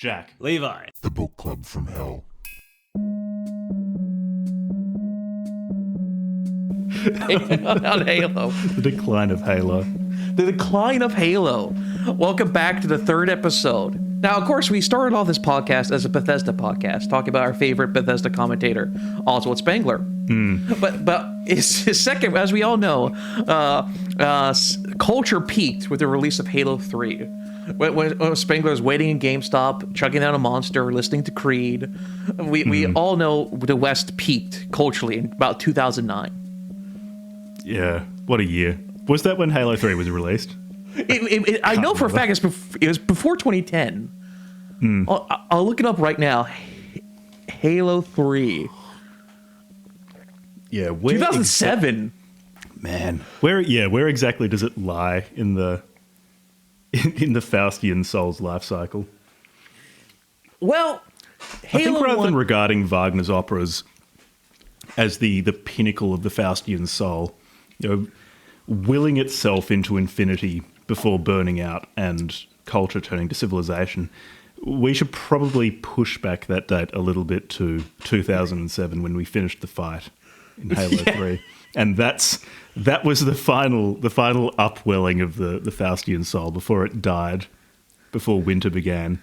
Jack. Levi. The book club from hell. On Halo. The decline of Halo. The decline of Halo. Welcome back to the third episode. Now, of course, we started off this podcast as a Bethesda podcast, talking about our favorite Bethesda commentator, Oswald Spengler. But his second, as we all know, culture peaked with the release of Halo 3. When Spengler was waiting in GameStop, chugging down a monster, listening to Creed. We all know the West peaked culturally in about 2009. Yeah, what a year. Was that when Halo 3 was released? I know for a fact it was before 2010. I'll look it up right now. Halo 3. Yeah, 2007. Man, where exactly does it lie in the Faustian soul's life cycle? Well, I think rather 1... than regarding Wagner's operas as the pinnacle of the Faustian soul, willing itself into infinity before burning out and culture turning to civilization, we should probably push back that date a little bit to 2007 when we finished the fight in Halo 3. And that was the final upwelling of the Faustian soul before it died, before winter began.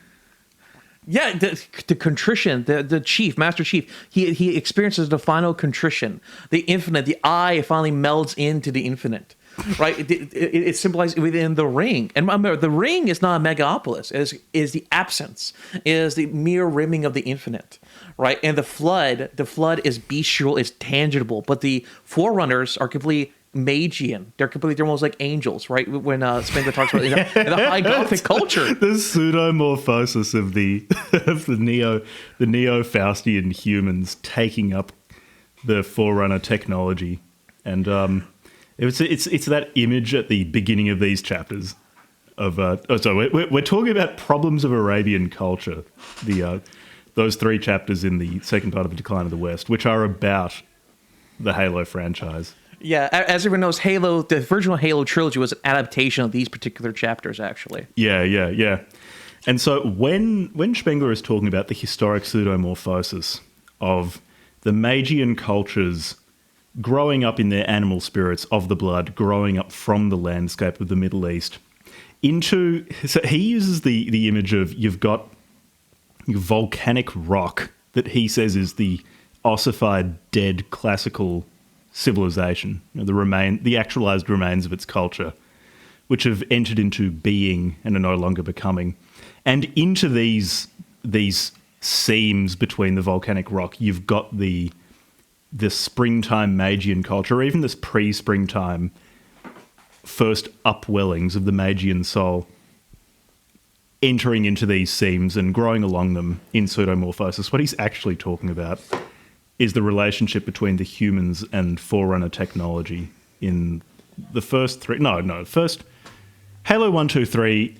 Yeah, the contrition, the chief, Master Chief, he experiences the final contrition. The infinite, the I finally melds into the infinite, right? It symbolized within the ring. And remember, the ring is not a megapolis. It is the absence, is the mere rimming of the infinite, right? And the flood is bestial, is tangible, but the forerunners are completely Magian. They're almost like angels, right? When Spengler talks about in the high Gothic culture, the pseudomorphosis of the neo Faustian humans taking up the Forerunner technology, and it's that image at the beginning of these chapters of we're talking about problems of Arabian culture, those 3 chapters in the second part of The Decline of the West, which are about the Halo franchise. Yeah, as everyone knows, Halo, the original Halo trilogy was an adaptation of these particular chapters, actually. Yeah. And so when Spengler is talking about the historic pseudomorphosis of the Magian cultures growing up in their animal spirits of the blood, growing up from the landscape of the Middle East, so he uses the image of, you've got volcanic rock that he says is the ossified, dead, classical civilization, the actualized remains of its culture, which have entered into being and are no longer becoming. And into these seams between the volcanic rock, you've got the springtime Magian culture, or even this pre-springtime first upwellings of the Magian soul entering into these seams and growing along them in pseudomorphosis. What he's actually talking about is the relationship between the humans and Forerunner technology in the first 3... First Halo 1, 2, 3,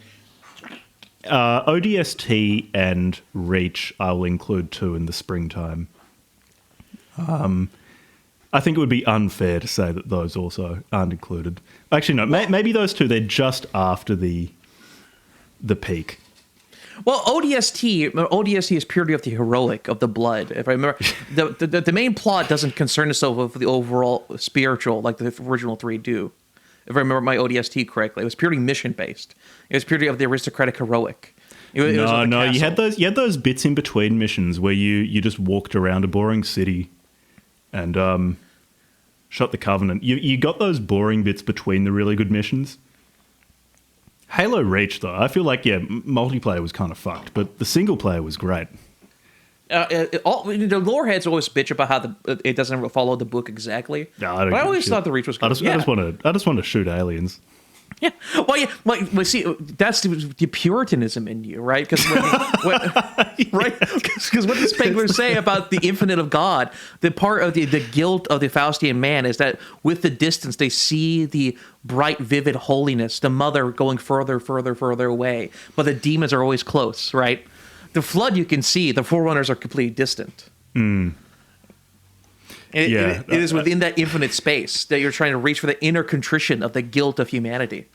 ODST and Reach I will include too in the springtime. I think it would be unfair to say that those also aren't included. Actually, no, maybe those 2, they're just after the peak. Well, ODST is purely of the heroic, of the blood. If I remember, the main plot doesn't concern itself with the overall spiritual like the original 3 do. If I remember my ODST correctly, it was purely mission-based. It was purely of the aristocratic heroic. You had those bits in between missions where you just walked around a boring city and shot the Covenant. You got those boring bits between the really good missions. Halo Reach, though, I feel like, multiplayer was kind of fucked, but the single player was great. The lore heads always bitch about how it doesn't follow the book exactly. No, I always thought the Reach was good. I just want to shoot aliens. Yeah, well, see, that's the Puritanism in you, right? Because right? Because what does Spengler say about the infinite of God? The part of the guilt of the Faustian man is that with the distance they see the bright, vivid holiness, the mother going further away, but the demons are always close, right? The flood you can see, the forerunners are completely distant. It is within that infinite space that you're trying to reach for the inner contrition of the guilt of humanity.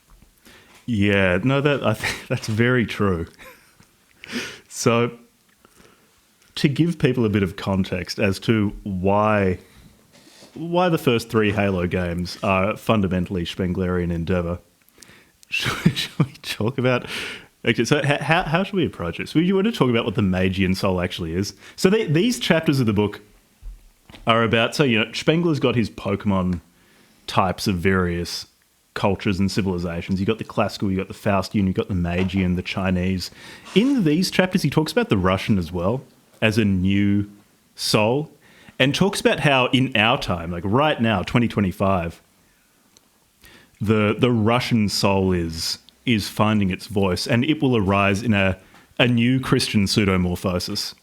Yeah, no, I think that's very true. So, to give people a bit of context as to why the first 3 Halo games are fundamentally Spenglerian endeavor, should we talk about... Okay, so how should we approach this? You want to talk about what the Magian soul actually is? So these chapters of the book are about... So, Spengler's got his Pokemon types of various cultures and civilizations. You've got the classical, you've got the Faustian, you've got the Magian, the Chinese. In these chapters, he talks about the Russian as well as a new soul, and talks about how in our time, like right now, 2025, the Russian soul is finding its voice, and it will arise in a new Christian pseudomorphosis.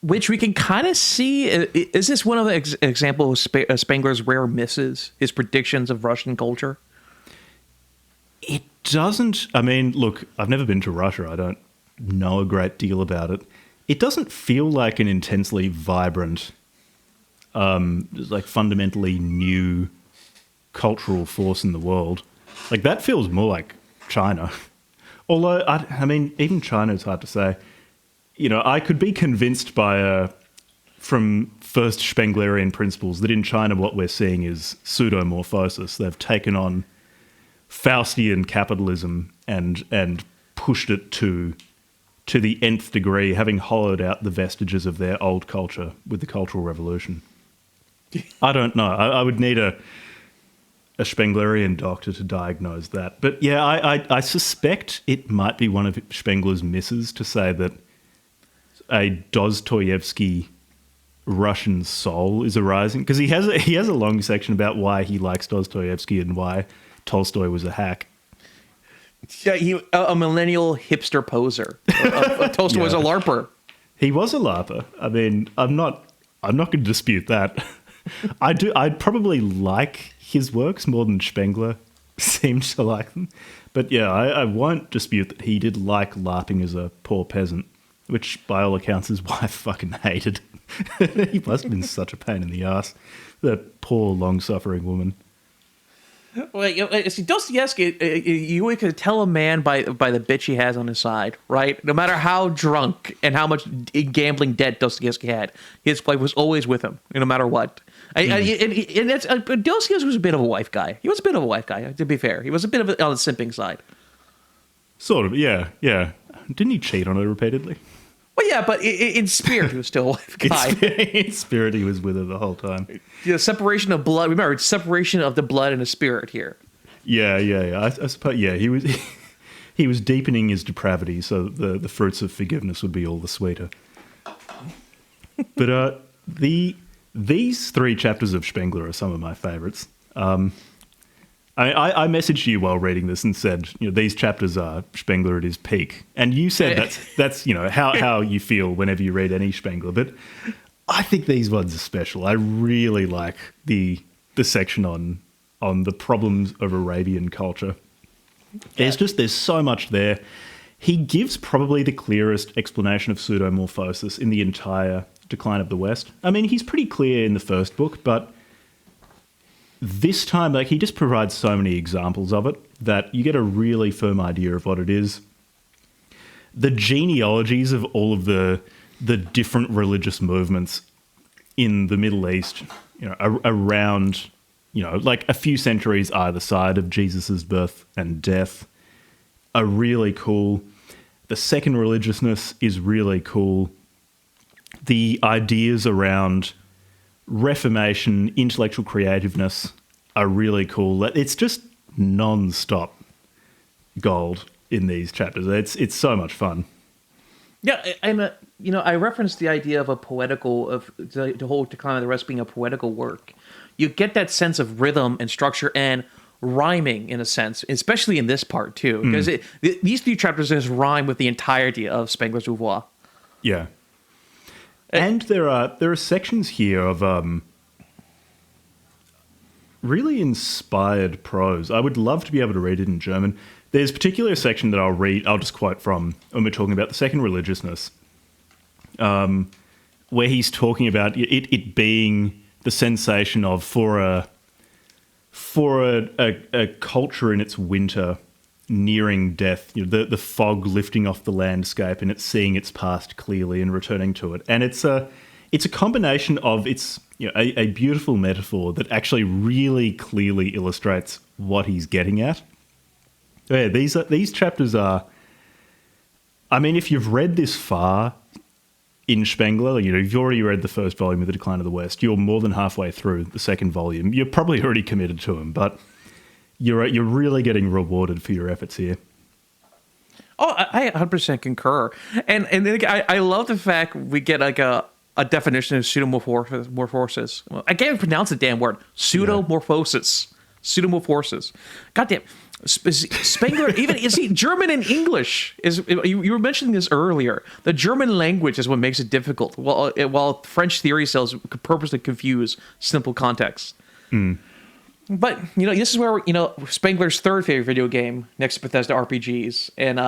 Which we can kind of see. Is this one of the examples of Spengler's rare misses, his predictions of Russian culture? It doesn't... I mean, look, I've never been to Russia. I don't know a great deal about it. It doesn't feel like an intensely vibrant, like fundamentally new cultural force in the world. Like, that feels more like China. Although, I mean, even China is hard to say. I could be convinced from first Spenglerian principles that in China what we're seeing is pseudomorphosis. They've taken on Faustian capitalism and pushed it to the nth degree, having hollowed out the vestiges of their old culture with the Cultural Revolution. I don't know. I would need a Spenglerian doctor to diagnose that. But yeah, I suspect it might be one of Spengler's misses to say that a Dostoevsky Russian soul is arising, because he has a long section about why he likes Dostoevsky and why Tolstoy was a hack. Yeah, a millennial hipster poser. Tolstoy was a LARPer. He was a LARPer. I mean, I'm not going to dispute that. I'd probably like his works more than Spengler seemed to like them. But yeah, I won't dispute that he did like LARPing as a poor peasant, which by all accounts his wife fucking hated. He must have been such a pain in the ass. That poor, long-suffering woman. Well, see, Dostoevsky, you could tell a man by the bitch he has on his side, right? No matter how drunk and how much gambling debt Dostoevsky had, his wife was always with him, no matter what. And Dostoevsky was a bit of a wife guy. He was a bit of a wife guy, to be fair. He was a bit of on the simping side. Sort of, yeah. Didn't he cheat on her repeatedly? Well, yeah, but in spirit, he was still a wife guy. In spirit, he was with her the whole time. Separation of blood. Remember, it's separation of the blood and the spirit here. Yeah. I suppose, yeah, he was deepening his depravity so the fruits of forgiveness would be all the sweeter. But these 3 chapters of Spengler are some of my favourites. I messaged you while reading this and said, these chapters are Spengler at his peak. And you said that's how you feel whenever you read any Spengler. But I think these ones are special. I really like the section on the problems of Arabian culture. Yeah. There's so much there. He gives probably the clearest explanation of pseudomorphosis in the entire Decline of the West. I mean, he's pretty clear in the first book, but this time, he just provides so many examples of it that you get a really firm idea of what it is. The genealogies of all of the different religious movements in the Middle East, around, a few centuries either side of Jesus's birth and death, are really cool. The second religiousness is really cool. The ideas around Reformation, intellectual creativeness are really cool. It's just non-stop gold in these chapters. It's so much fun. Yeah, and I referenced the idea of the whole Decline of the West being a poetical work. You get that sense of rhythm and structure and rhyming in a sense, especially in this part too, because these 3 chapters just rhyme with the entirety of Spengler's oeuvre. Yeah. And there are sections here of really inspired prose. I would love to be able to read it in German. There's particularly a section that I'll just quote from when we're talking about the second religiousness, where he's talking about it being the sensation of for a culture in its winter, nearing death, the fog lifting off the landscape, and it's seeing its past clearly and returning to it. And it's a combination of a beautiful metaphor that actually really clearly illustrates what he's getting at. Yeah, these chapters are. I mean, if you've read this far in Spengler, you've already read the first volume of The Decline of the West. You're more than halfway through the second volume. You're probably already committed to him, but you're really getting rewarded for your efforts here. Oh, I 100% concur. And I love the fact we get like a definition of pseudomorphosis. Well, I can't even pronounce the damn word. Pseudomorphosis. Yeah. Pseudomorphosis. Goddamn. Spengler, even is he German and English? You were mentioning this earlier. The German language is what makes it difficult. While French theory cells could purposely confuse simple context. Mm. But this is where Spengler's third favorite video game next to Bethesda RPGs and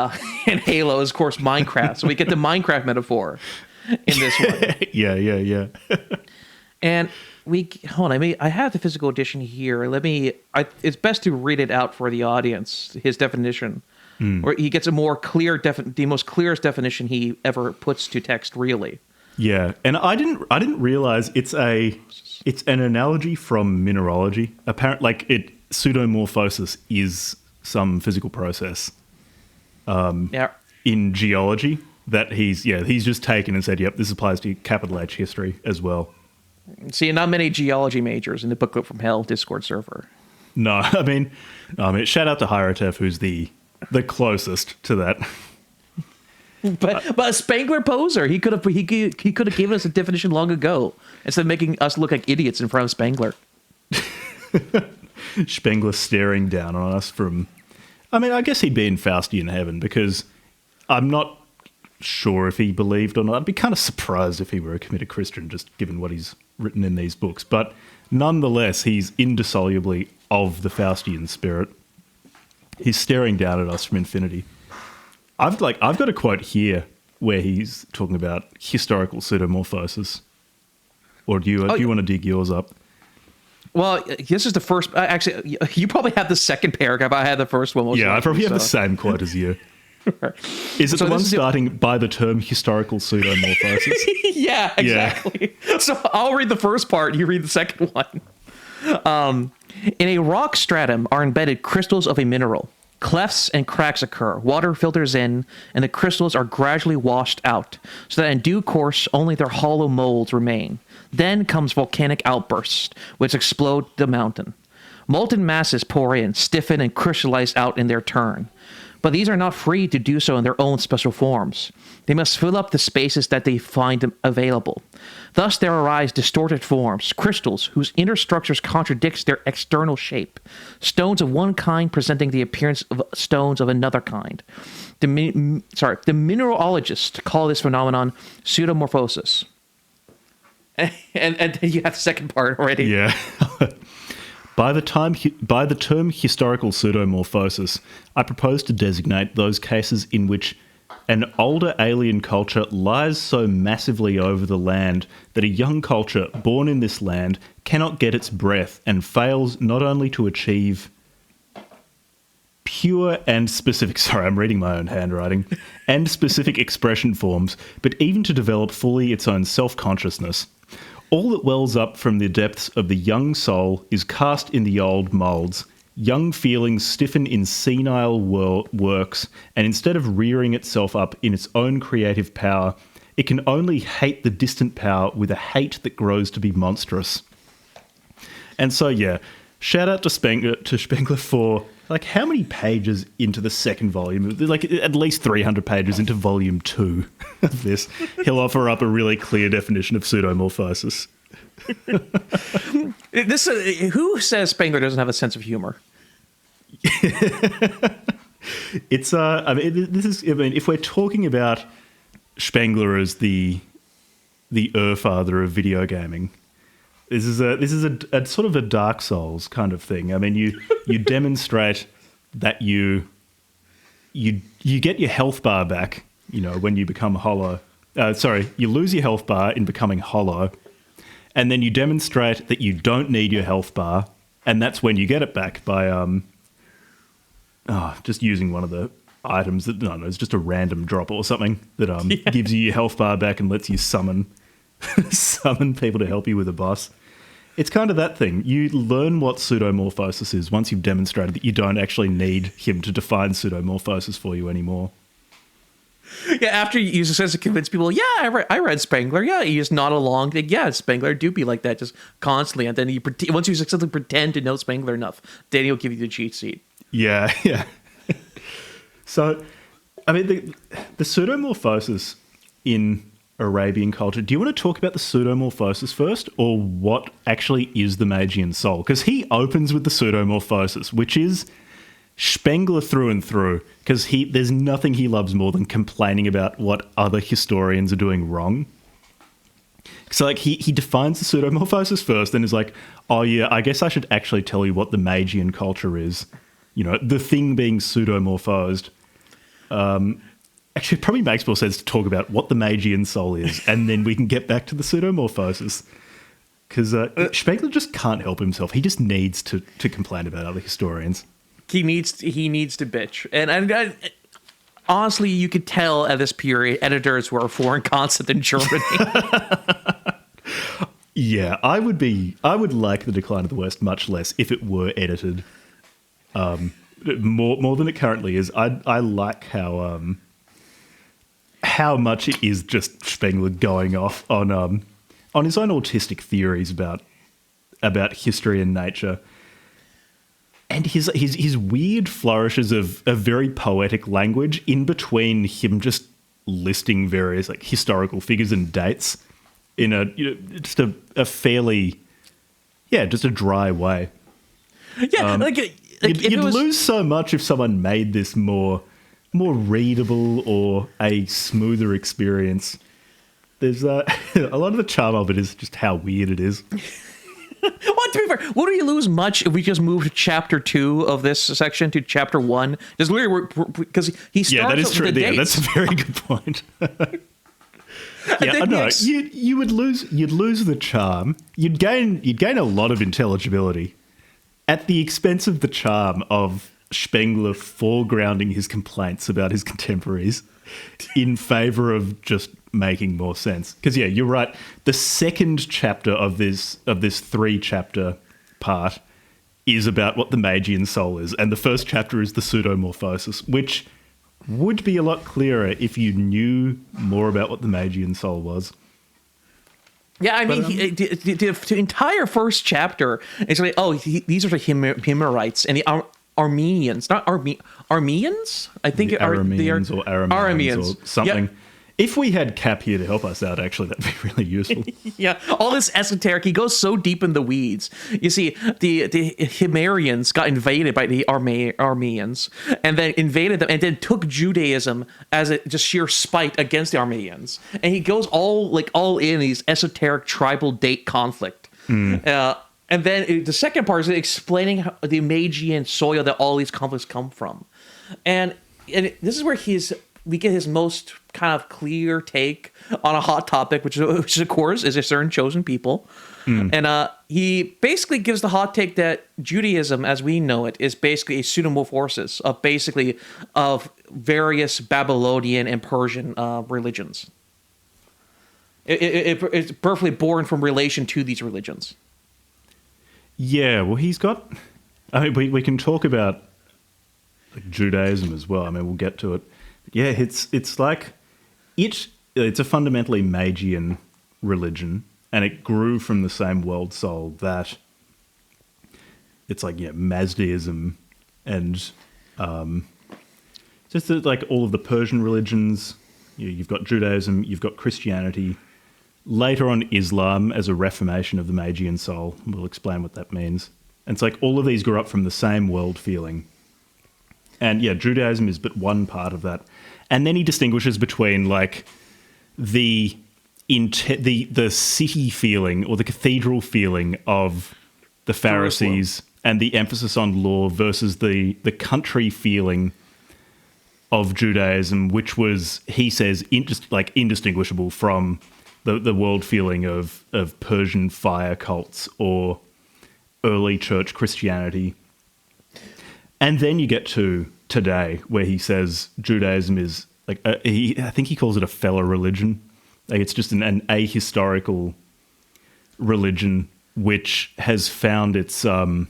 Halo is of course Minecraft. So we get the Minecraft metaphor in this one. Yeah. And I have the physical edition here. It's best to read it out for the audience, his definition. Where he gets a more clear, the most clearest definition he ever puts to text, really. Yeah, and I didn't realize it's an analogy from mineralogy. Apparently, pseudomorphosis is some physical process. In geology that he's just taken and said, yep, this applies to capital H history as well. See, not many geology majors in the Booklet from Hell Discord server. No, I mean, shout out to Hierotef, who's the closest to that. But a Spengler poser, he could have given us a definition long ago instead of making us look like idiots in front of Spengler. Spengler staring down on us from. I mean, I guess he'd be in Faustian heaven because I'm not sure if he believed or not. I'd be kind of surprised if he were a committed Christian, just given what he's written in these books. But nonetheless, he's indissolubly of the Faustian spirit. He's staring down at us from infinity. I've got a quote here where he's talking about historical pseudomorphosis. Or do you want to dig yours up? Well, this is the first. Actually, you probably have the second paragraph. I had the first one. I probably have the same quote as you. Is it the one starting by the term historical pseudomorphosis? Yeah, exactly. Yeah. So I'll read the first part. You read the second one. In a rock stratum are embedded crystals of a mineral. Clefts and cracks occur, water filters in, and the crystals are gradually washed out, so that in due course only their hollow molds remain. Then comes volcanic outbursts, which explode the mountain. Molten masses pour in, stiffen, and crystallize out in their turn. But these are not free to do so in their own special forms. They must fill up the spaces that they find available. Thus there arise distorted forms, crystals whose inner structures contradicts their external shape, stones of one kind presenting the appearance of stones of another kind. The mineralogists call this phenomenon pseudomorphosis. And you have the second part already. Yeah. By the term historical pseudomorphosis, I propose to designate those cases in which an older alien culture lies so massively over the land that a young culture born in this land cannot get its breath and fails not only to achieve pure and specific, sorry, I'm reading my own handwriting, and specific expression forms, but even to develop fully its own self-consciousness. All that wells up from the depths of the young soul is cast in the old moulds. Young feelings stiffen in senile works, and instead of rearing itself up in its own creative power, it can only hate the distant power with a hate that grows to be monstrous. And so, yeah, shout out to Spengler for, how many pages into the second volume? At least 300 pages into volume 2 of this. He'll offer up a really clear definition of pseudomorphosis. Who says Spengler doesn't have a sense of humor? It's if we're talking about Spengler as the father of video gaming, this is a sort of a Dark Souls kind of thing. I mean, you demonstrate that you get your health bar back, when you become hollow. You lose your health bar in becoming hollow, and then you demonstrate that you don't need your health bar, and that's when you get it back by just using one of the items that, no, it's just a random drop or something that gives you your health bar back and lets you summon people to help you with a boss. It's kind of that thing. You learn what pseudomorphosis is once you've demonstrated that you don't actually need him to define pseudomorphosis for you anymore. Yeah, after you use it to convince people, yeah, I read Spengler. Yeah, you just nod along. Like, yeah, Spengler do be like that just constantly. And then once you successfully pretend to know Spengler enough, then he'll give you the cheat sheet. Yeah. So, I mean, the pseudomorphosis in Arabian culture, do you want to talk about the pseudomorphosis first, or what actually is the Magian soul? Because he opens with the pseudomorphosis, which is Spengler through and through, because there's nothing he loves more than complaining about what other historians are doing wrong. So, like, he defines the pseudomorphosis first and is like, oh yeah, I guess I should actually tell you what the Magian culture is. You know, the thing being pseudomorphosed. Actually, it probably makes more sense to talk about what the Magian soul is, and then we can get back to the pseudomorphosis. Because Spengler just can't help himself. He just needs to complain about other historians. He needs to bitch. And honestly, you could tell at this period, editors were a foreign concept in Germany. Yeah, I would like The Decline of the West much less if it were edited. More than it currently is. I like how much it is just Spengler going off on his own autistic theories about history and nature, and his weird flourishes of very poetic language in between him just listing various like historical figures and dates in just a fairly just a dry way. Yeah, you'd lose so much if someone made this more readable or a smoother experience. There's a lot of the charm of it is just how weird it is. Well, to be fair, would we lose much if we just moved chapter 2 of this section to chapter 1? Just literally because he starts that is true. with the Yeah, dates. that's a very good point. You would lose the charm. You'd gain a lot of intelligibility at the expense of the charm of Spengler foregrounding his complaints about his contemporaries in favor of just making more sense. Because you're right. The second chapter of this 3-chapter part is about what the Magian soul is, and the first chapter is the pseudomorphosis, which would be a lot clearer if you knew more about what the Magian soul was. Yeah, I mean, the entire first chapter is like, these are the Himyarites and the Armenians, not Armenians. I think the Arameans or Arameans or something. Yep. If we had Cap here to help us out, actually, that'd be really useful. Yeah, all this esoteric. He goes so deep in the weeds. You see, the Himyarians got invaded by the Armenians, and then invaded them, and then took Judaism as a just sheer spite against the Armenians. And he goes all in these esoteric tribal date conflict. And then the second part is explaining how the Magian soil that all these conflicts come from, and this is where we get his most kind of clear take on a hot topic, which of course is a certain chosen people. And he basically gives the hot take that Judaism, as we know it, is basically a pseudomorphosis of various Babylonian and Persian religions. It's perfectly born from relation to these religions. Yeah, well, he's got... I mean, we can talk about Judaism as well. I mean, we'll get to it. Yeah, it's like it's a fundamentally Magian religion, and it grew from the same world soul that it's like Mazdaism and just like all of the Persian religions. You've got Judaism, you've got Christianity. Later on, Islam as a reformation of the Magian soul. We'll explain what that means. And it's like all of these grew up from the same world feeling. And Judaism is but one part of that. And then he distinguishes between like the city feeling or the cathedral feeling of the Pharisees and the emphasis on law versus the country feeling of Judaism, which was, he says, indistinguishable from the world feeling of Persian fire cults or early church Christianity. And then you get to today, where he says Judaism is like I think he calls it a fellow religion. Like it's just an ahistorical religion which has found its. I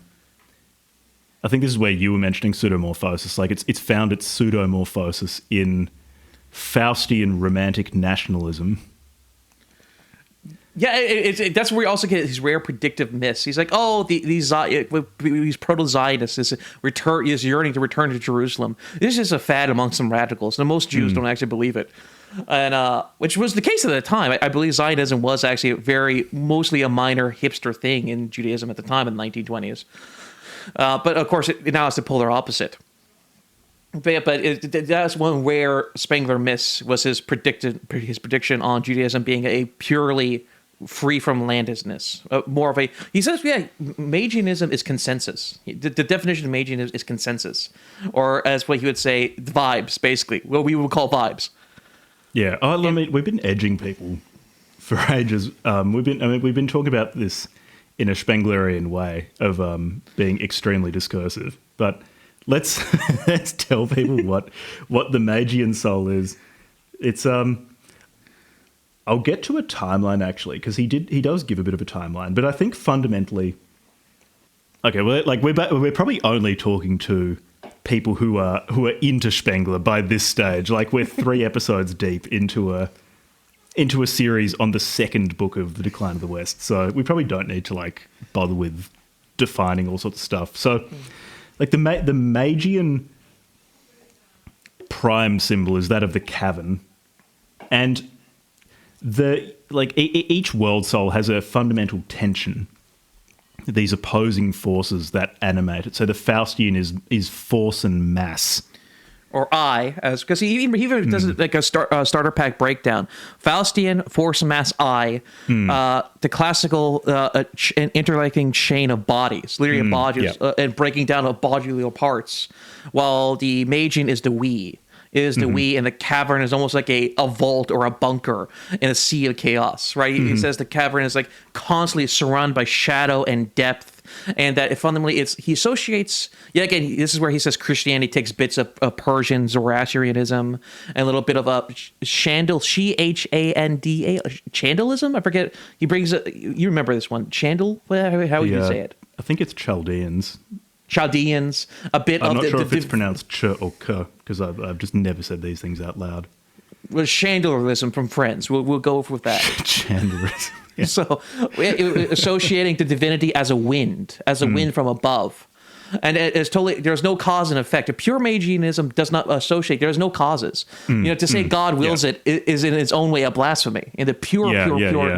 think this is where you were mentioning pseudomorphosis. Like it's found its pseudomorphosis in Faustian romantic nationalism. Yeah, that's where we also get his rare predictive myths. He's like, these proto-Zionists is yearning to return to Jerusalem. This is just a fad among some radicals, and most Jews don't actually believe it. And which was the case at the time. I believe Zionism was actually mostly a minor hipster thing in Judaism at the time in the 1920s. But of course, now it's the polar opposite. But that's one rare Spengler miss was his prediction on Judaism being a purely free from landishness. He says, Magianism is consensus. The definition of Magianism is consensus, or as what he would say, vibes, basically, what we would call vibes. Yeah, we've been edging people for ages. We've been talking about this in a Spenglerian way of being extremely discursive, but let's tell people what the Magian soul is. It's I'll get to a timeline actually, because he does give a bit of a timeline, but I think fundamentally, okay, we're probably only talking to people who are into Spengler by this stage. Like we're 3 episodes deep into a series on the second book of The Decline of the West, so we probably don't need to bother with defining all sorts of stuff. So, the Magian prime symbol is that of the cavern, and each world soul has a fundamental tension, these opposing forces that animate it. So the Faustian is force and mass, or because he even does it like a starter pack breakdown. Faustian, force, mass, the classical interlinking chain of bodies, literally bodies, and breaking down of modular parts, while the Magian is the we. We, and the cavern is almost like a vault or a bunker in a sea of chaos, right? He says the cavern is constantly surrounded by shadow and depth, and that fundamentally he associates, again, this is where he says Christianity takes bits of Persian Zoroastrianism and a little bit of a Chandal, Chandalism? I forget. He brings you remember this one. Chandal? How would you say it? I think it's Chaldeans, a bit of... I'm not sure if it's pronounced ch or k, because I've just never said these things out loud. Well, Chandlerism from Friends. We'll go with that. Chandlerism. Yeah. So, associating the divinity as a wind from above. And it's totally... There's no cause and effect. A pure Magianism does not associate. There's no causes. To say God wills it is in its own way a blasphemy. In the pure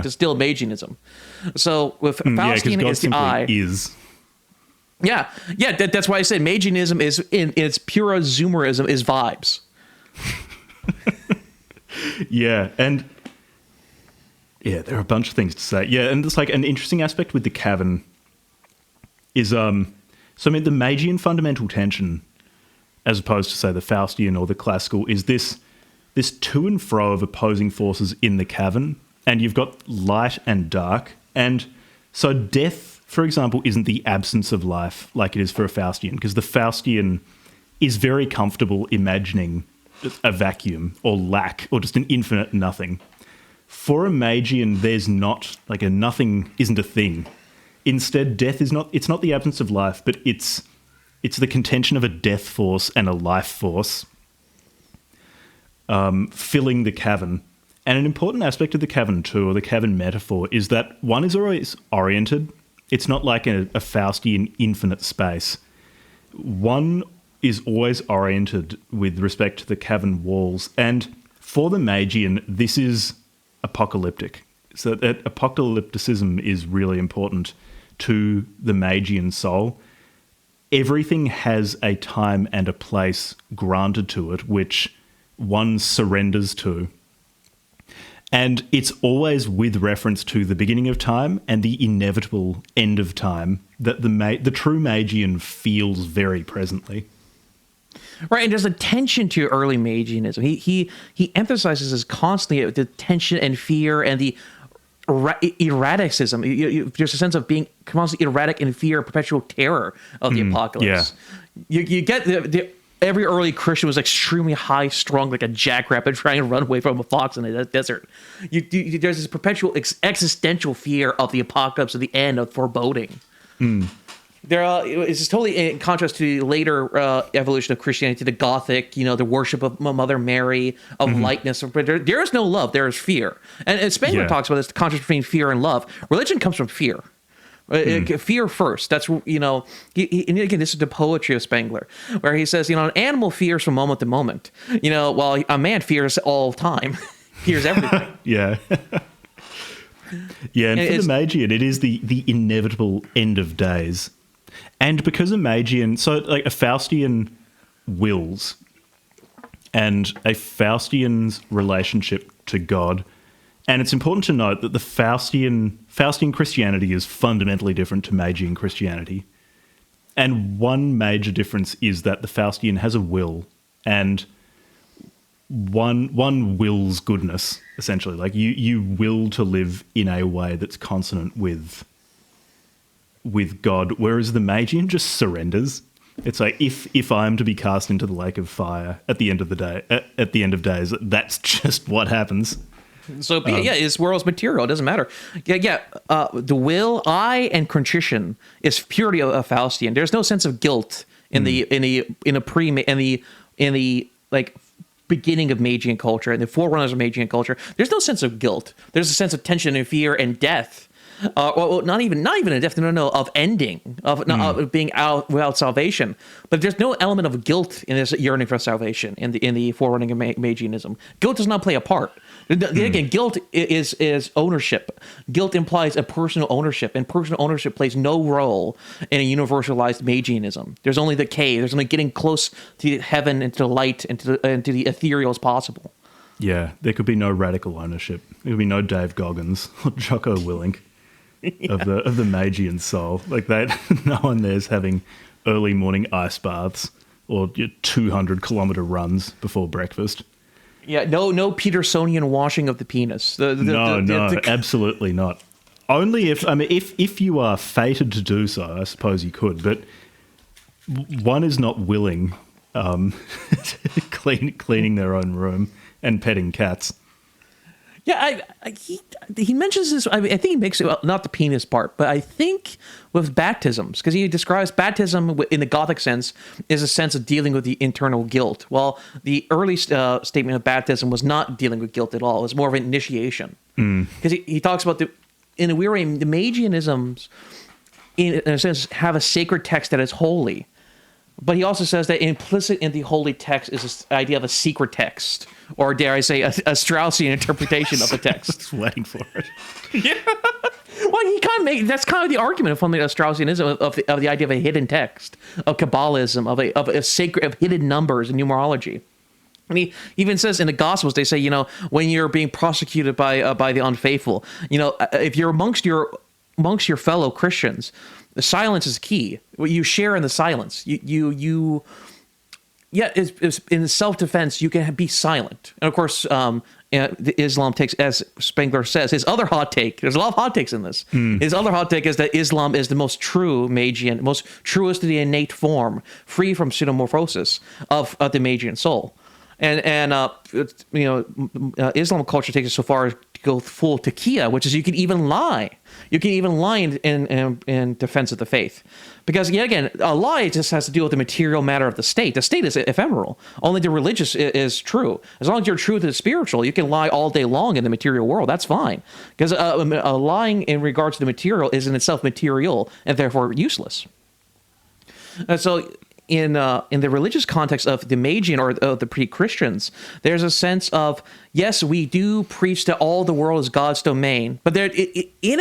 distilled Magianism. So, with Faustian, it's the I... is... Yeah, that's why I said Magianism is in its pure Zoomerism is vibes. and there are a bunch of things to say. Yeah, and it's an interesting aspect with the cavern is the Magian fundamental tension, as opposed to say the Faustian or the classical, is this to and fro of opposing forces in the cavern, and you've got light and dark, and so death, for example, isn't the absence of life like it is for a Faustian, because the Faustian is very comfortable imagining a vacuum or lack or just an infinite nothing. For a Magian, there's not, a nothing isn't a thing. Instead, death is not, it's not the absence of life, but it's the contention of a death force and a life force filling the cavern. And an important aspect of the cavern too, or the cavern metaphor, is that one is always oriented. It's not like a Faustian infinite space. One is always oriented with respect to the cavern walls. And for the Magian, this is apocalyptic. So that apocalypticism is really important to the Magian soul. Everything has a time and a place granted to it, which one surrenders to. And it's always with reference to the beginning of time and the inevitable end of time that the true Magian feels very presently. Right, and there's a tension to early Magianism. He emphasizes this constantly, the tension and fear and the erraticism. There's a sense of being constantly erratic in fear, perpetual terror of the apocalypse. Yeah. You get every early Christian was extremely high strung, like a jackrabbit trying to run away from a fox in the desert. There's this perpetual existential fear of the apocalypse, of the end, of foreboding. It's totally in contrast to the later evolution of Christianity, to the Gothic, the worship of Mother Mary, of lightness. But there is no love, there is fear. And Spengler talks about this, the contrast between fear and love. Religion comes from fear. Fear first. That's, and again, this is the poetry of Spengler, where he says, an animal fears from moment to moment, while a man fears all the time, fears everything. Yeah. Yeah, and for the Magian, it is the inevitable end of days. And because a Magian, so like a Faustian wills and a Faustian's relationship to God, and it's important to note that the Faustian Christianity is fundamentally different to Magian Christianity. And one major difference is that the Faustian has a will, and one wills goodness, essentially. Like you will to live in a way that's consonant with God, whereas the Magian just surrenders. It's like if I am to be cast into the lake of fire at the end of the day, at the end of days, that's just what happens. So his world's material. It doesn't matter. The will, I, and contrition is purely a Faustian. There's no sense of guilt in the beginning of Magian culture and the forerunners of Magian culture. There's no sense of guilt. There's a sense of tension and fear and death. Not even a death. No, of ending, of being out without salvation. But there's no element of guilt in this yearning for salvation in the forerunning of Magianism. Guilt does not play a part. Again, guilt is ownership. Guilt implies a personal ownership, and personal ownership plays no role in a universalized Magianism. There's only decay. There's only getting close to heaven and to the light and to the ethereal as possible. Yeah, there could be no radical ownership. There could be no Dave Goggins or Jocko Willink. Of the Magian soul, like that. No one there's having early morning ice baths or 200-kilometer runs before breakfast. Yeah, no Petersonian washing of the penis. No, absolutely not. Only if you are fated to do so, I suppose you could. But one is not willing, cleaning their own room and petting cats. Yeah, he mentions this. I think he makes it, not the penis part, but I think with baptisms, because he describes baptism in the Gothic sense is a sense of dealing with the internal guilt. Well, the early statement of baptism was not dealing with guilt at all. It was more of an initiation. Because he talks about in a weird way, the Magianisms, in a sense, have a sacred text that is holy. But he also says that implicit in the holy text is this idea of a secret text, or dare I say, a Straussian interpretation of the text. I was waiting for it. Yeah. Well, that's kind of the argument of Straussianism of the idea of a hidden text, of Kabbalism, of a sacred, of hidden numbers and numerology. And he even says in the Gospels, they say, when you're being prosecuted by the unfaithful, if you're amongst your fellow Christians, the silence is key. You share in the silence. In self-defense, you can be silent. And of course, Islam takes, as Spengler says, his other hot take. There's a lot of hot takes in this. His other hot take is that Islam is the most true Magian, most truest to the innate form, free from pseudomorphosis of the Magian soul. And Islam culture takes it so far as to go full taqiyya, which is you can even lie. You can even lie in defense of the faith. Because, yet again, a lie just has to deal with the material matter of the state. The state is ephemeral. Only the religious is true. As long as you're true to the spiritual, you can lie all day long in the material world. That's fine. Because lying in regards to the material is in itself material and therefore useless. And so in the religious context of the Magian or the pre-Christians, there's a sense of, yes, we do preach that all the world is God's domain, but within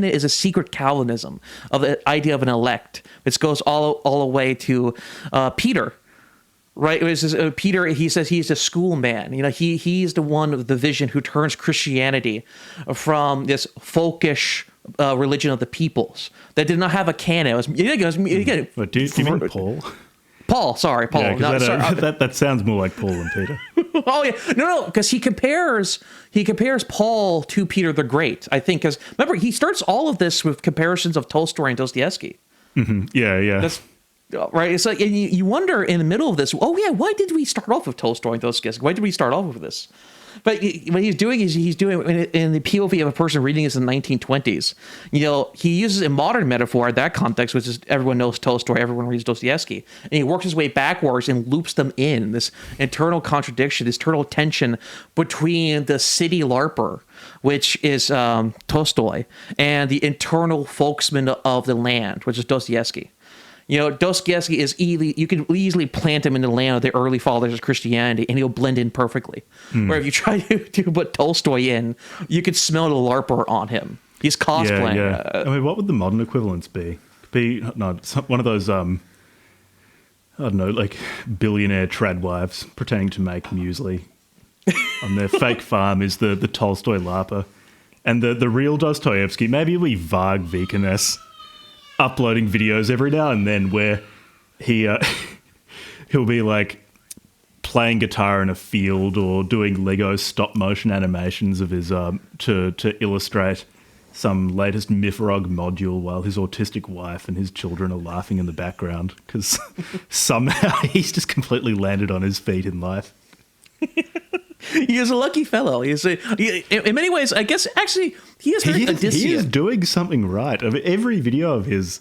it is a secret Calvinism of the idea of an elect. This goes all the way to Peter. Right, Peter. He says he's a schoolman. He's the one with the vision who turns Christianity from this folkish religion of the peoples that did not have a canon. Do you mean Paul? Paul. Sorry, Paul. Yeah, No, sorry. that sounds more like Paul than Peter. Oh yeah, no, because he compares Paul to Peter the Great. I think because remember he starts all of this with comparisons of Tolstoy and Dostoevsky. Mm-hmm. Yeah. That's right. It's like, and you wonder in the middle of this. Oh yeah, why did we start off with Tolstoy and Dostoevsky? Why did we start off with this? But what he's doing is he's doing in the POV of a person reading this in the 1920s. He uses a modern metaphor in that context, which is everyone knows Tolstoy, everyone reads Dostoevsky, and he works his way backwards and loops them in this internal contradiction, this internal tension between the city LARPer, which is Tolstoy, and the internal folksman of the land, which is Dostoevsky. Dostoevsky is you can easily plant him in the land of the early fathers of Christianity, and he'll blend in perfectly. Where if you try to put Tolstoy in, you could smell the LARPer on him. He's cosplaying. Yeah. I mean, what would the modern equivalents be? One of those, I don't know, like billionaire tradwives pretending to make muesli on their fake farm is the Tolstoy LARPer. And the real Dostoevsky, maybe it'll be Varg Vikernes, uploading videos every now and then where he'll be like playing guitar in a field or doing Lego stop motion animations of his to illustrate some latest Mifrog module while his autistic wife and his children are laughing in the background because somehow he's just completely landed on his feet in life. He is a lucky fellow. In many ways, I guess, actually, he is very Odyssean. He is doing something right. I mean, every video of his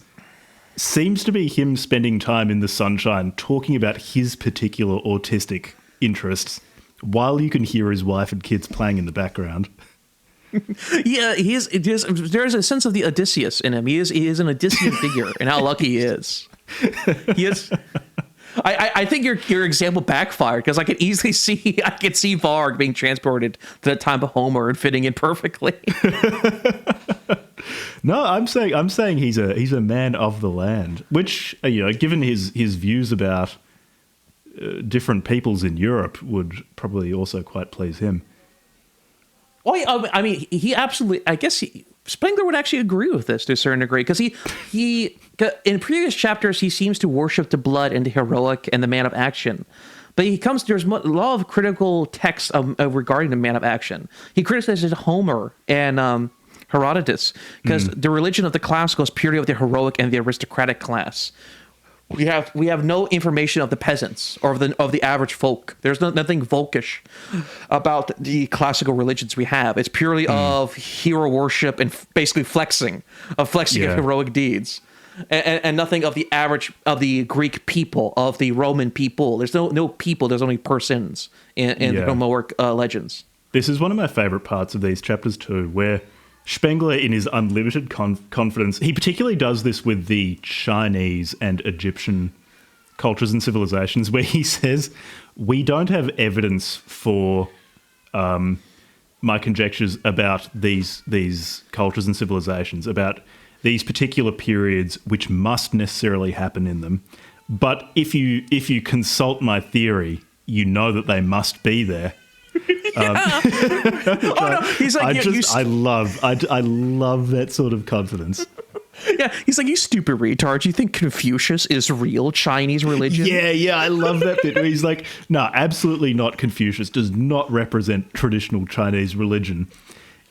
seems to be him spending time in the sunshine talking about his particular autistic interests while you can hear his wife and kids playing in the background. Yeah, there's a sense of the Odysseus in him. He is an Odyssean figure and how lucky he is. He is... I think your example backfired because I could see Varg being transported to the time of Homer and fitting in perfectly. No, I'm saying he's a man of the land, which given his views about different peoples in Europe would probably also quite please him. Oh, yeah, I mean, he absolutely. I guess Spengler would actually agree with this to a certain degree because he in previous chapters he seems to worship the blood and the heroic and the man of action, but there's a lot of critical texts regarding the man of action. He criticizes Homer and Herodotus because the religion of the classical is purely of the heroic and the aristocratic class. We have no information of the peasants or of the average folk. There's nothing folkish about the classical religions we have. It's purely of hero worship and basically flexing of heroic deeds, and nothing of the average of the Greek people, of the Roman people. There's no people. There's only persons in the Homeric legends. This is one of my favorite parts of these chapters too, where Spengler, in his unlimited confidence, he particularly does this with the Chinese and Egyptian cultures and civilizations, where he says, we don't have evidence for my conjectures about these cultures and civilizations, about these particular periods which must necessarily happen in them. But if you consult my theory, you know that they must be there. He's like, I love that sort of confidence. Yeah, he's like, you stupid retard. You think Confucius is real Chinese religion? Yeah, I love that bit where he's like, no, absolutely not. Confucius does not represent traditional Chinese religion.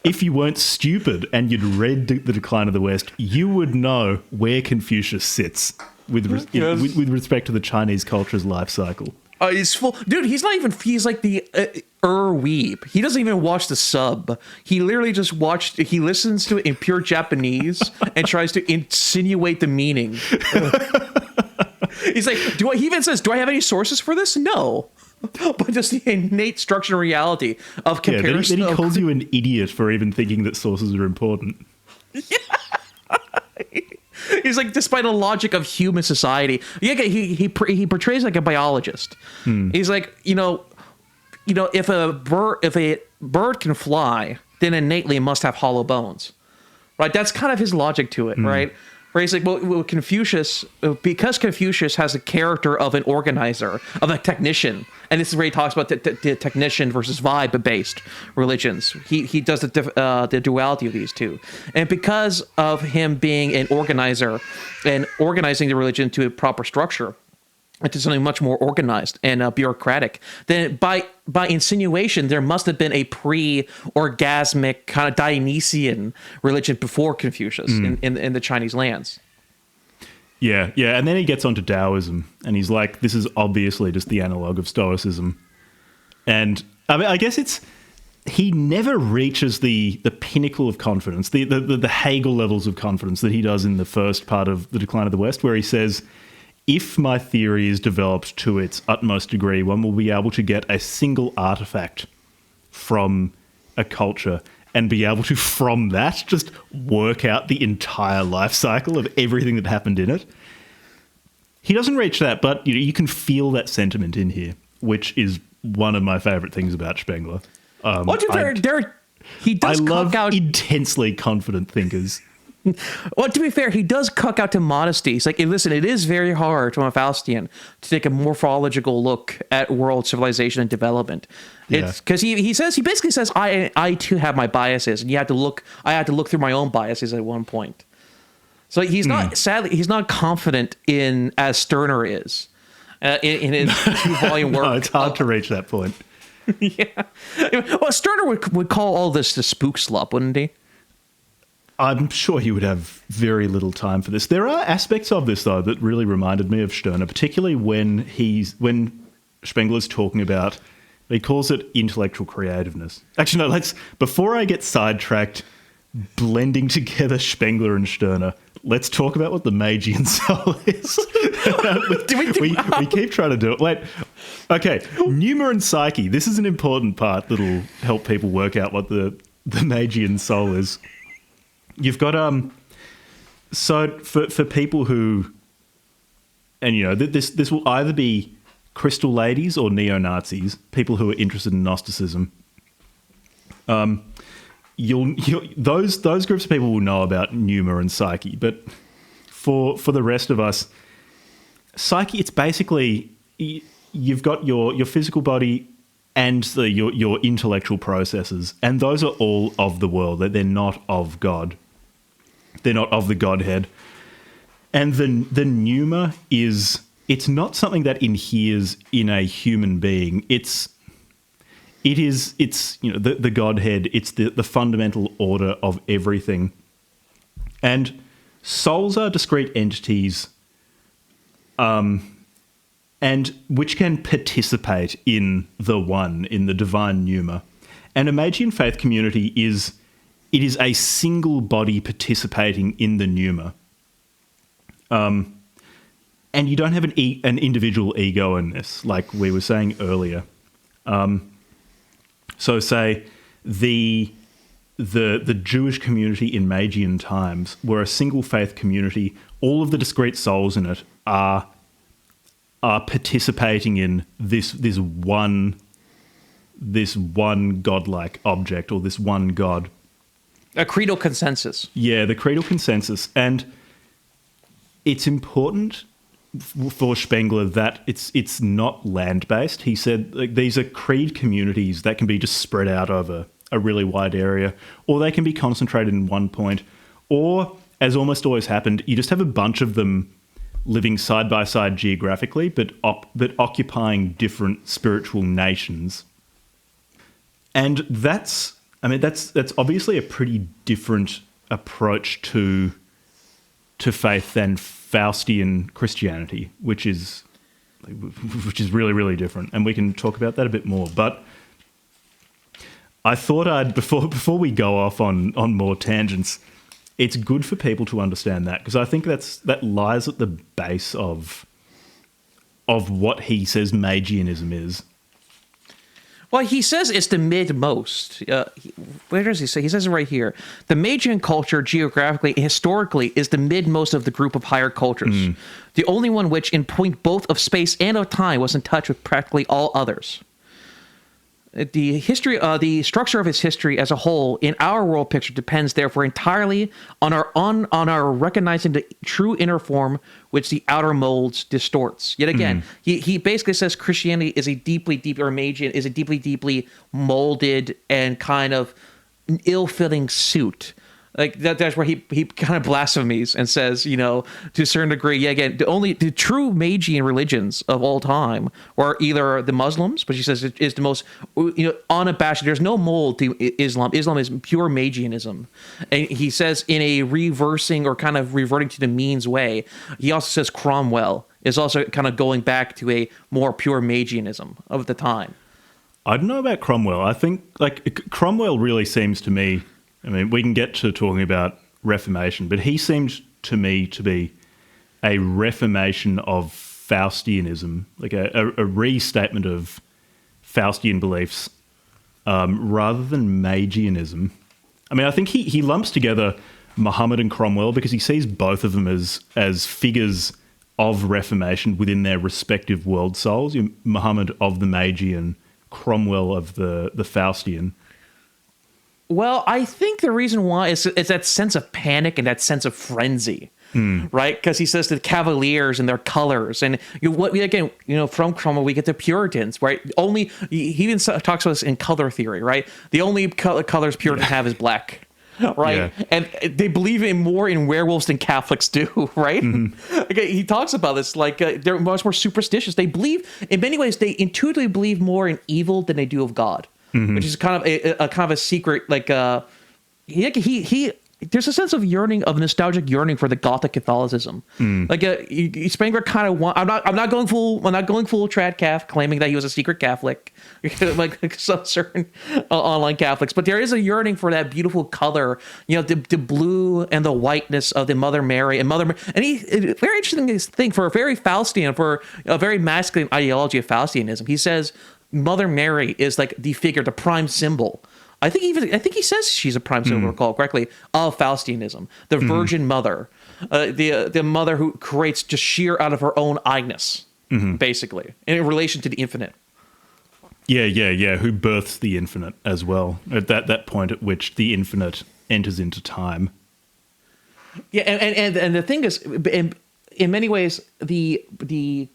If you weren't stupid and you'd read The Decline of the West, you would know where Confucius sits with respect to the Chinese culture's life cycle. He's full, dude. He's like the weeb. He doesn't even watch the sub. He literally just he listens to it in pure Japanese and tries to insinuate the meaning. He's like, he even says, do I have any sources for this? No. But just the innate structure and reality of comparison. Then he calls you an idiot for even thinking that sources are important. Yeah. He's like, despite the logic of human society, he portrays like a biologist. He's like, if a bird can fly, then innately it must have hollow bones, right? That's kind of his logic to it, right? Where he's like, well, Confucius, because Confucius has the character of an organizer, of a technician, and this is where he talks about the technician versus vibe-based religions. He does the duality of these two. And because of him being an organizer and organizing the religion to a proper structure, into something much more organized and bureaucratic, then by insinuation, there must have been a pre-orgasmic kind of Dionysian religion before Confucius in the Chinese lands. Yeah, and then he gets onto Taoism, and he's like, this is obviously just the analog of Stoicism. And I mean, I guess he never reaches the pinnacle of confidence, the Hegel levels of confidence that he does in the first part of The Decline of the West, where he says, if my theory is developed to its utmost degree, one will be able to get a single artefact from a culture and be able to, from that, just work out the entire life cycle of everything that happened in it. He doesn't reach that, but you can feel that sentiment in here, which is one of my favourite things about Spengler. He does I love cuck out intensely confident thinkers. Well, to be fair, he does cuck out to modesty. He's like, listen, it is very hard from a Faustian to take a morphological look at world civilization and development. It's because he basically says, I too have my biases, and I had to look through my own biases at one point. So he's not, sadly, he's not confident in as Stirner is in his 2-volume work. No, it's hard to reach that point. Yeah. Well, Stirner would call all this the spook slop, wouldn't he? I'm sure he would have very little time for this. There are aspects of this, though, that really reminded me of Stirner, particularly when Spengler's talking about, he calls it intellectual creativeness. Actually, no, before I get sidetracked blending together Spengler and Stirner, let's talk about what the Magian soul is. we keep trying to do it. Wait, okay, Pneuma and Psyche. This is an important part that'll help people work out what the Magian soul is. You've got so for people who, and this will either be crystal ladies or neo-Nazis, people who are interested in Gnosticism. Those groups of people will know about Pneuma and Psyche, but for the rest of us, Psyche, it's basically you've got your physical body and your intellectual processes, and those are all of the world. They're not of God. They're not of the Godhead. And the pneuma it's not something that inheres in a human being. It's the Godhead. It's the fundamental order of everything. And souls are discrete entities, and which can participate in the one, in the divine pneuma. And a Magian faith community is a single body participating in the pneuma. And you don't have an individual ego in this, like we were saying earlier. So say the Jewish community in Magian times were a single faith community. All of the discrete souls in it are participating in this one godlike object, or this one god. A creedal consensus. Yeah, the creedal consensus. And it's important for Spengler that it's not land-based. He said these are creed communities that can be just spread out over a really wide area, or they can be concentrated in one point, or, as almost always happened, you just have a bunch of them living side by side geographically, but occupying different spiritual nations. And that's obviously a pretty different approach to faith than Faustian Christianity, which is really, really different. And we can talk about that a bit more. But I thought before we go off on more tangents, it's good for people to understand that, because I think that lies at the base of what he says Magianism is. Well, he says it's the mid-most. Where does he say? He says it right here. The Magian culture, geographically and historically, is the mid-most of the group of higher cultures. The only one which, in point both of space and of time, was in touch with practically all others. The structure of its history as a whole in our world picture depends therefore entirely on our recognizing the true inner form which the outer molds distorts. Yet again, he basically says Christianity is a Magian is a deeply molded and kind of ill-fitting suit Like that's where he kind of blasphemies and says, to a certain degree, again, the true Magian religions of all time were either the Muslims, which he says is the most, unabashed. There's no mold to Islam. Islam is pure Magianism. And he says in a reversing or kind of reverting to the means way, he also says Cromwell is also kind of going back to a more pure Magianism of the time. I don't know about Cromwell. I think Cromwell really seems to me, I mean, we can get to talking about Reformation, but he seemed to me to be a reformation of Faustianism, like a restatement of Faustian beliefs rather than Magianism. I mean, I think he lumps together Muhammad and Cromwell because he sees both of them as figures of Reformation within their respective world souls. Muhammad of the Magian, Cromwell of the Faustian. Well, I think the reason why is that sense of panic and that sense of frenzy, right? Because he says the Cavaliers and their colors, and from Cromwell we get the Puritans, right? He even talks about this in color theory, right? The only colors Puritans have is black, right? Yeah. And they believe more in werewolves than Catholics do, right? Okay, he talks about this like they're much more superstitious. They believe, in many ways, they intuitively believe more in evil than they do of God. Which is kind of a secret, like he there's a sense of yearning, of nostalgic yearning for the Gothic Catholicism. Like Spengler kind of I'm not going full trad calf, claiming that he was a secret Catholic, like some certain online Catholics. But there is a yearning for that beautiful color, the blue and the whiteness of the Mother Mary and he very interesting thing for a very Faustian, for a very masculine ideology of Faustianism. He says Mother Mary is like the figure, the prime symbol. I think he says she's a prime symbol, recall correctly, of Faustianism. The Virgin Mother, the mother who creates just sheer out of her own I-ness, basically, in relation to the infinite. Yeah. Who births the infinite as well at that point at which the infinite enters into time. Yeah, and the thing is, in many ways, the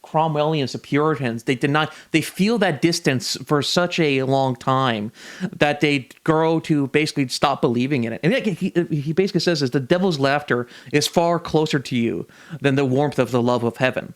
Cromwellians, the Puritans, they feel that distance for such a long time that they grow to basically stop believing in it. And he basically says the devil's laughter is far closer to you than the warmth of the love of heaven,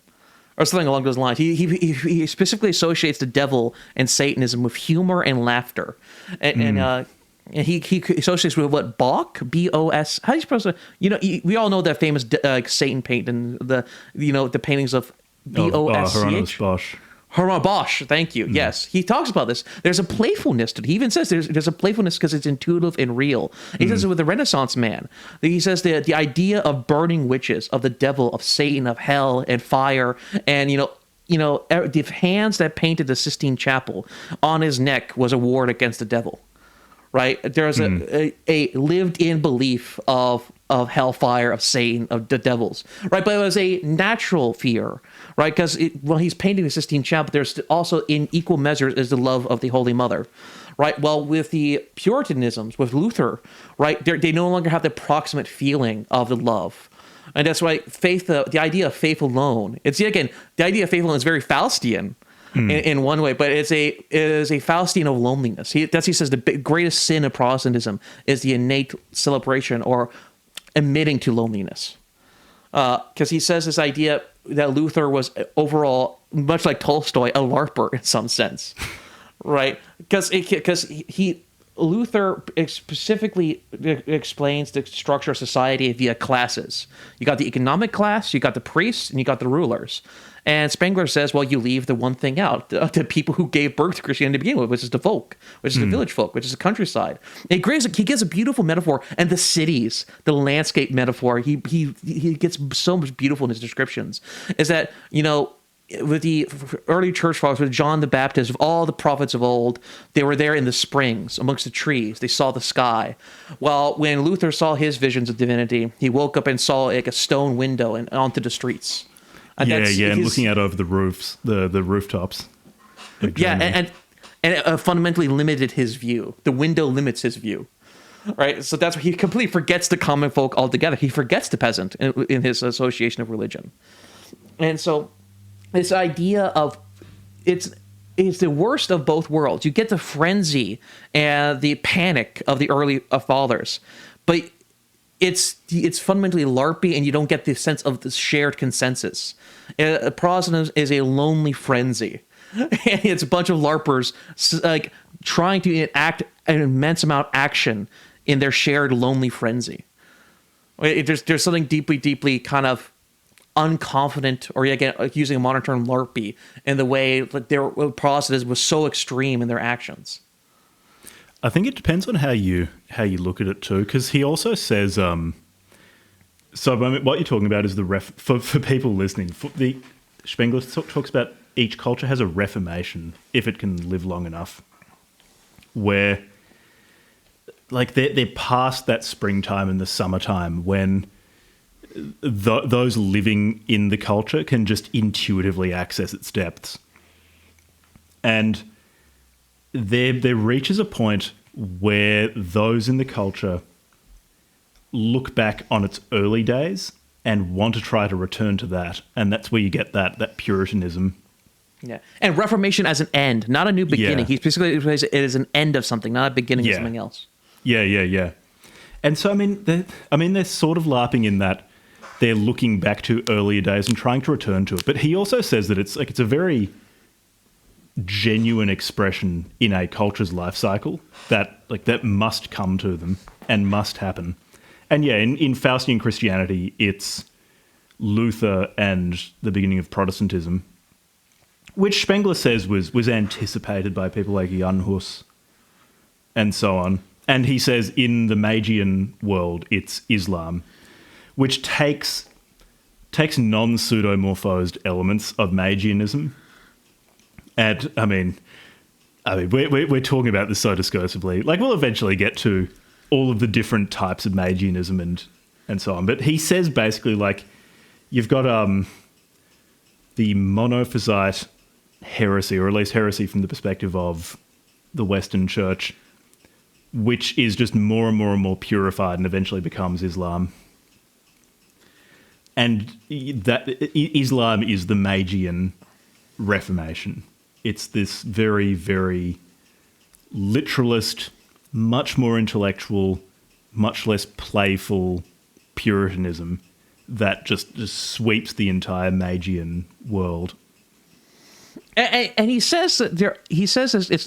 or something along those lines. He specifically associates the devil and Satanism with humor and laughter, and he associates with what Bach, B-O-S. How are you supposed to? We all know that famous Satan painting, the paintings of B-O-S-C-H. Bosch. Hermann Bosch. Thank you. Yes, he talks about this. There's a playfulness to it. He even says there's a playfulness because it's intuitive and real. He says it with the Renaissance man. He says the idea of burning witches, of the devil, of Satan, of hell and fire, and the hands that painted the Sistine Chapel on his neck was a ward against the devil. Right, there's a lived-in belief of hellfire, of Satan, of the devils. Right, but it was a natural fear. Right, because when he's painting the Sistine Chapel, there's also in equal measure is the love of the Holy Mother. Right, well, with the Puritanisms, with Luther, right, they no longer have the proximate feeling of the love. And that's why faith, the idea of faith alone. The idea of faith alone is very Faustian. In one way, but it is a Faustian of loneliness. He says the greatest sin of Protestantism is the innate celebration or admitting to loneliness. Because he says this idea that Luther was overall, much like Tolstoy, a LARPer in some sense, right? Because Luther specifically explains the structure of society via classes. You got the economic class, you got the priests, and you got the rulers. And Spengler says, well, you leave the one thing out, the people who gave birth to Christianity to begin with, which is the folk, which is the village folk, which is the countryside. He gives a beautiful metaphor, and the cities, the landscape metaphor, he gets so much beautiful in his descriptions, is that, with the early church fathers, with John the Baptist, with all the prophets of old, they were there in the springs, amongst the trees. They saw the sky. Well, when Luther saw his visions of divinity, he woke up and saw like a stone window and onto the streets. And and looking out over the roofs, the rooftops. And fundamentally limited his view. The window limits his view, right? So that's why he completely forgets the common folk altogether. He forgets the peasant in his association of religion. And so this idea of it's the worst of both worlds. You get the frenzy and the panic of the early fathers, but it's fundamentally LARPy, and you don't get the sense of the shared consensus. Protestantism is a lonely frenzy. And it's a bunch of LARPers like trying to enact an immense amount of action in their shared lonely frenzy. There's something deeply kind of unconfident, or again, using a modern term, LARPy, in the way that Protestantism was so extreme in their actions. I think it depends on how you look at it too, because he also says, so I mean, what you're talking about is for people listening. Spengler talks about each culture has a reformation if it can live long enough, where like they're past that springtime and the summertime when those living in the culture can just intuitively access its depths, and there reaches a point where those in the culture look back on its early days and want to try to return to that, and that's where you get that Puritanism. Yeah, and reformation as an end, not a new beginning. Yeah. He specifically says it is an end of something, not a beginning of something else. Yeah. And so, I mean, they're sort of LARPing in that they're looking back to earlier days and trying to return to it. But he also says that it's a very genuine expression in a culture's life cycle that must come to them and must happen. And yeah, in Faustian Christianity, it's Luther and the beginning of Protestantism, which Spengler says was anticipated by people like Jan Hus and so on. And he says in the Magian world, it's Islam, which takes non-pseudomorphosed elements of Magianism. And I mean, we're talking about this so discursively. Like, we'll eventually get to all of the different types of Magianism and so on. But he says basically, like, you've got the monophysite heresy, or at least heresy from the perspective of the Western Church, which is just more and more purified and eventually becomes Islam. And that Islam is the Magian Reformation. It's this very, very literalist, much more intellectual, much less playful Puritanism that just sweeps the entire Magian world. And he says that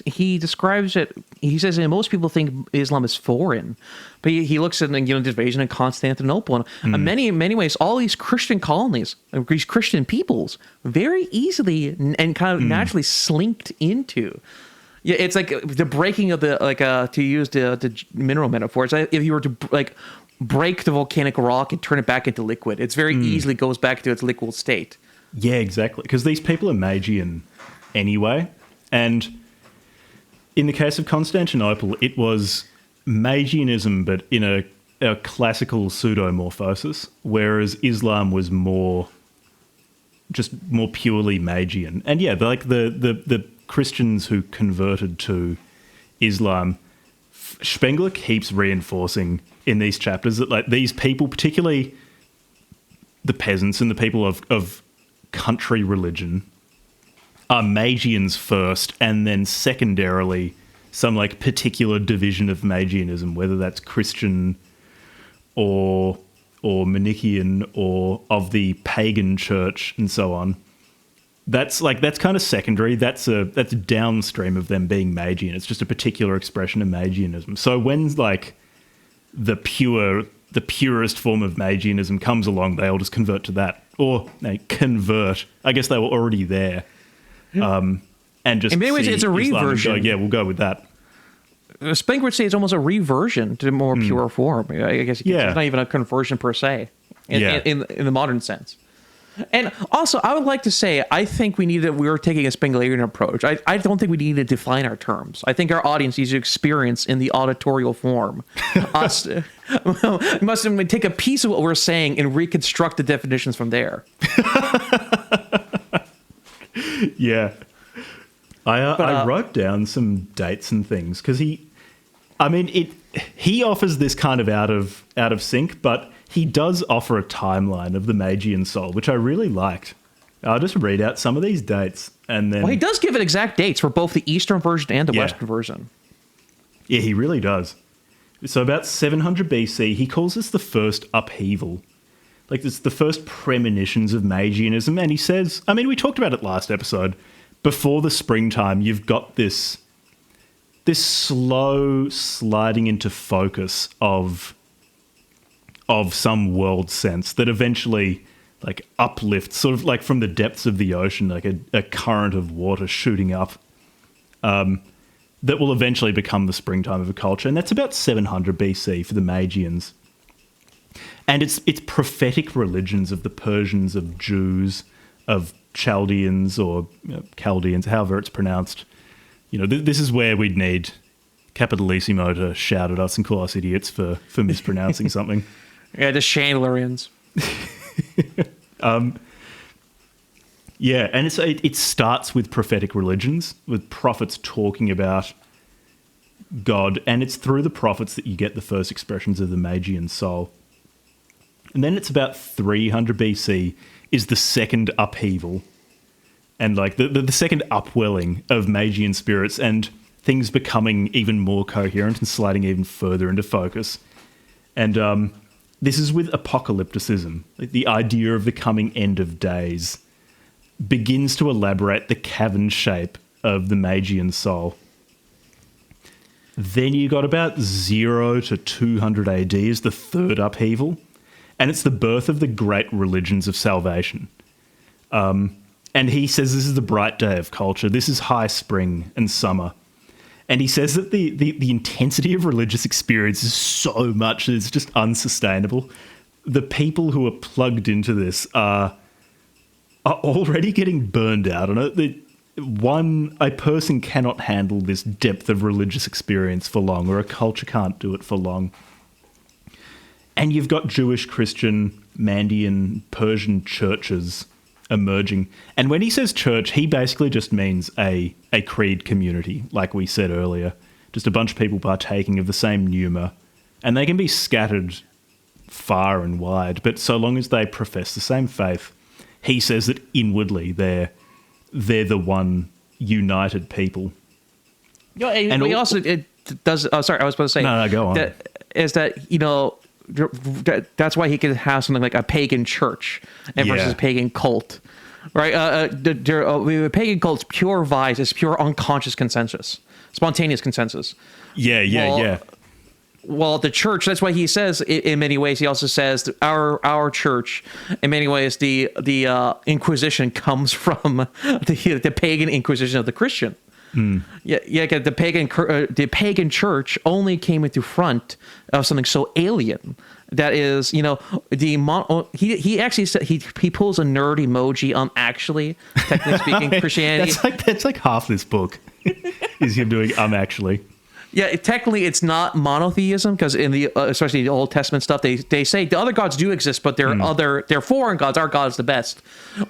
he describes it. He says that most people think Islam is foreign, but he looks at the invasion of Constantinople, and in many ways, all these Christian colonies, these Christian peoples, very easily and kind of naturally slinked into. Yeah, it's like the breaking of the to use the mineral metaphor. It's like if you were to break the volcanic rock and turn it back into liquid, it's very easily goes back to its liquid state. Yeah, exactly. Because these people are Magian anyway. And in the case of Constantinople, it was Magianism, but in a classical pseudomorphosis, whereas Islam was more purely Magian. And yeah, like the Christians who converted to Islam, Spengler keeps reinforcing in these chapters that like these people, particularly the peasants and the people of country religion, are Magians first, and then secondarily some like particular division of Magianism, whether that's Christian or Manichaean or of the Pagan Church and so on. That's kind of secondary. That's downstream of them being Magian. It's just a particular expression of Magianism. So when like the purest form of Magianism comes along, they all just convert to that. Or they convert. I guess they were already there. And just in many ways, see it's a Islam reversion. and go, yeah, we'll go with that. Spengler would say it's almost a reversion to a more pure form. I guess it's not even a conversion per se in the modern sense. And also, I would like to say, I think we're taking a Spenglerian approach. I don't think we need to define our terms. I think our audience needs to experience in the auditorial form. Must take a piece of what we're saying and reconstruct the definitions from there. Yeah. I wrote down some dates and things because he offers this kind of out of sync, but he does offer a timeline of the Magian soul, which I really liked. I'll just read out some of these dates and then... Well, he does give it exact dates for both the Eastern version and the Western version. Yeah, he really does. So about 700 BC, he calls this the first upheaval. Like, it's the first premonitions of Magianism. And he says, I mean, we talked about it last episode. Before the springtime, you've got this slow sliding into focus of some world sense that eventually, like, uplifts, sort of like from the depths of the ocean, like a current of water shooting up, that will eventually become the springtime of a culture. And that's about 700 BC for the Magians. And it's prophetic religions of the Persians, of Jews, of Chaldeans, or Chaldeans, however it's pronounced. This is where we'd need Capitalissimo to shout at us and call us idiots for mispronouncing something. Yeah, the Spenglerians. Yeah, and it starts with prophetic religions, with prophets talking about God, and it's through the prophets that you get the first expressions of the Magian soul. And then it's about 300 BC is the second upheaval, and like the second upwelling of Magian spirits, and things becoming even more coherent and sliding even further into focus. And this is with apocalypticism, like the idea of the coming end of days begins to elaborate the cavern shape of the Magian soul. Then you got about 0 to 200 AD is the third upheaval, and it's the birth of the great religions of salvation. And he says this is the bright day of culture. This is high spring and summer. And he says that the intensity of religious experience is so much that it's just unsustainable. The people who are plugged into this are already getting burned out on it. A person cannot handle this depth of religious experience for long, or a culture can't do it for long. And you've got Jewish, Christian, Mandean, Persian churches emerging. And when he says church, he basically just means a creed community, like we said earlier. Just a bunch of people partaking of the same pneuma. And they can be scattered far and wide, but so long as they profess the same faith, he says that inwardly they're the one united people. Yeah, and we also it does. Oh, sorry, I was supposed to say. No, go on. That's why he could have something like a pagan church versus a pagan cult, right? A pagan cult's pure vice is pure unconscious consensus, spontaneous consensus. Yeah. Well, the church, that's why he says, in many ways, he also says our church, in many ways, the Inquisition comes from the pagan Inquisition of the Christian. The pagan church only came into front of something so alien. That is, he actually said he pulls a nerd emoji on actually, technically speaking, Christianity. That's like half this book is him doing actually. Yeah, technically it's not monotheism, because in the especially the Old Testament stuff, they say the other gods do exist, but they're foreign gods. Our God is the best.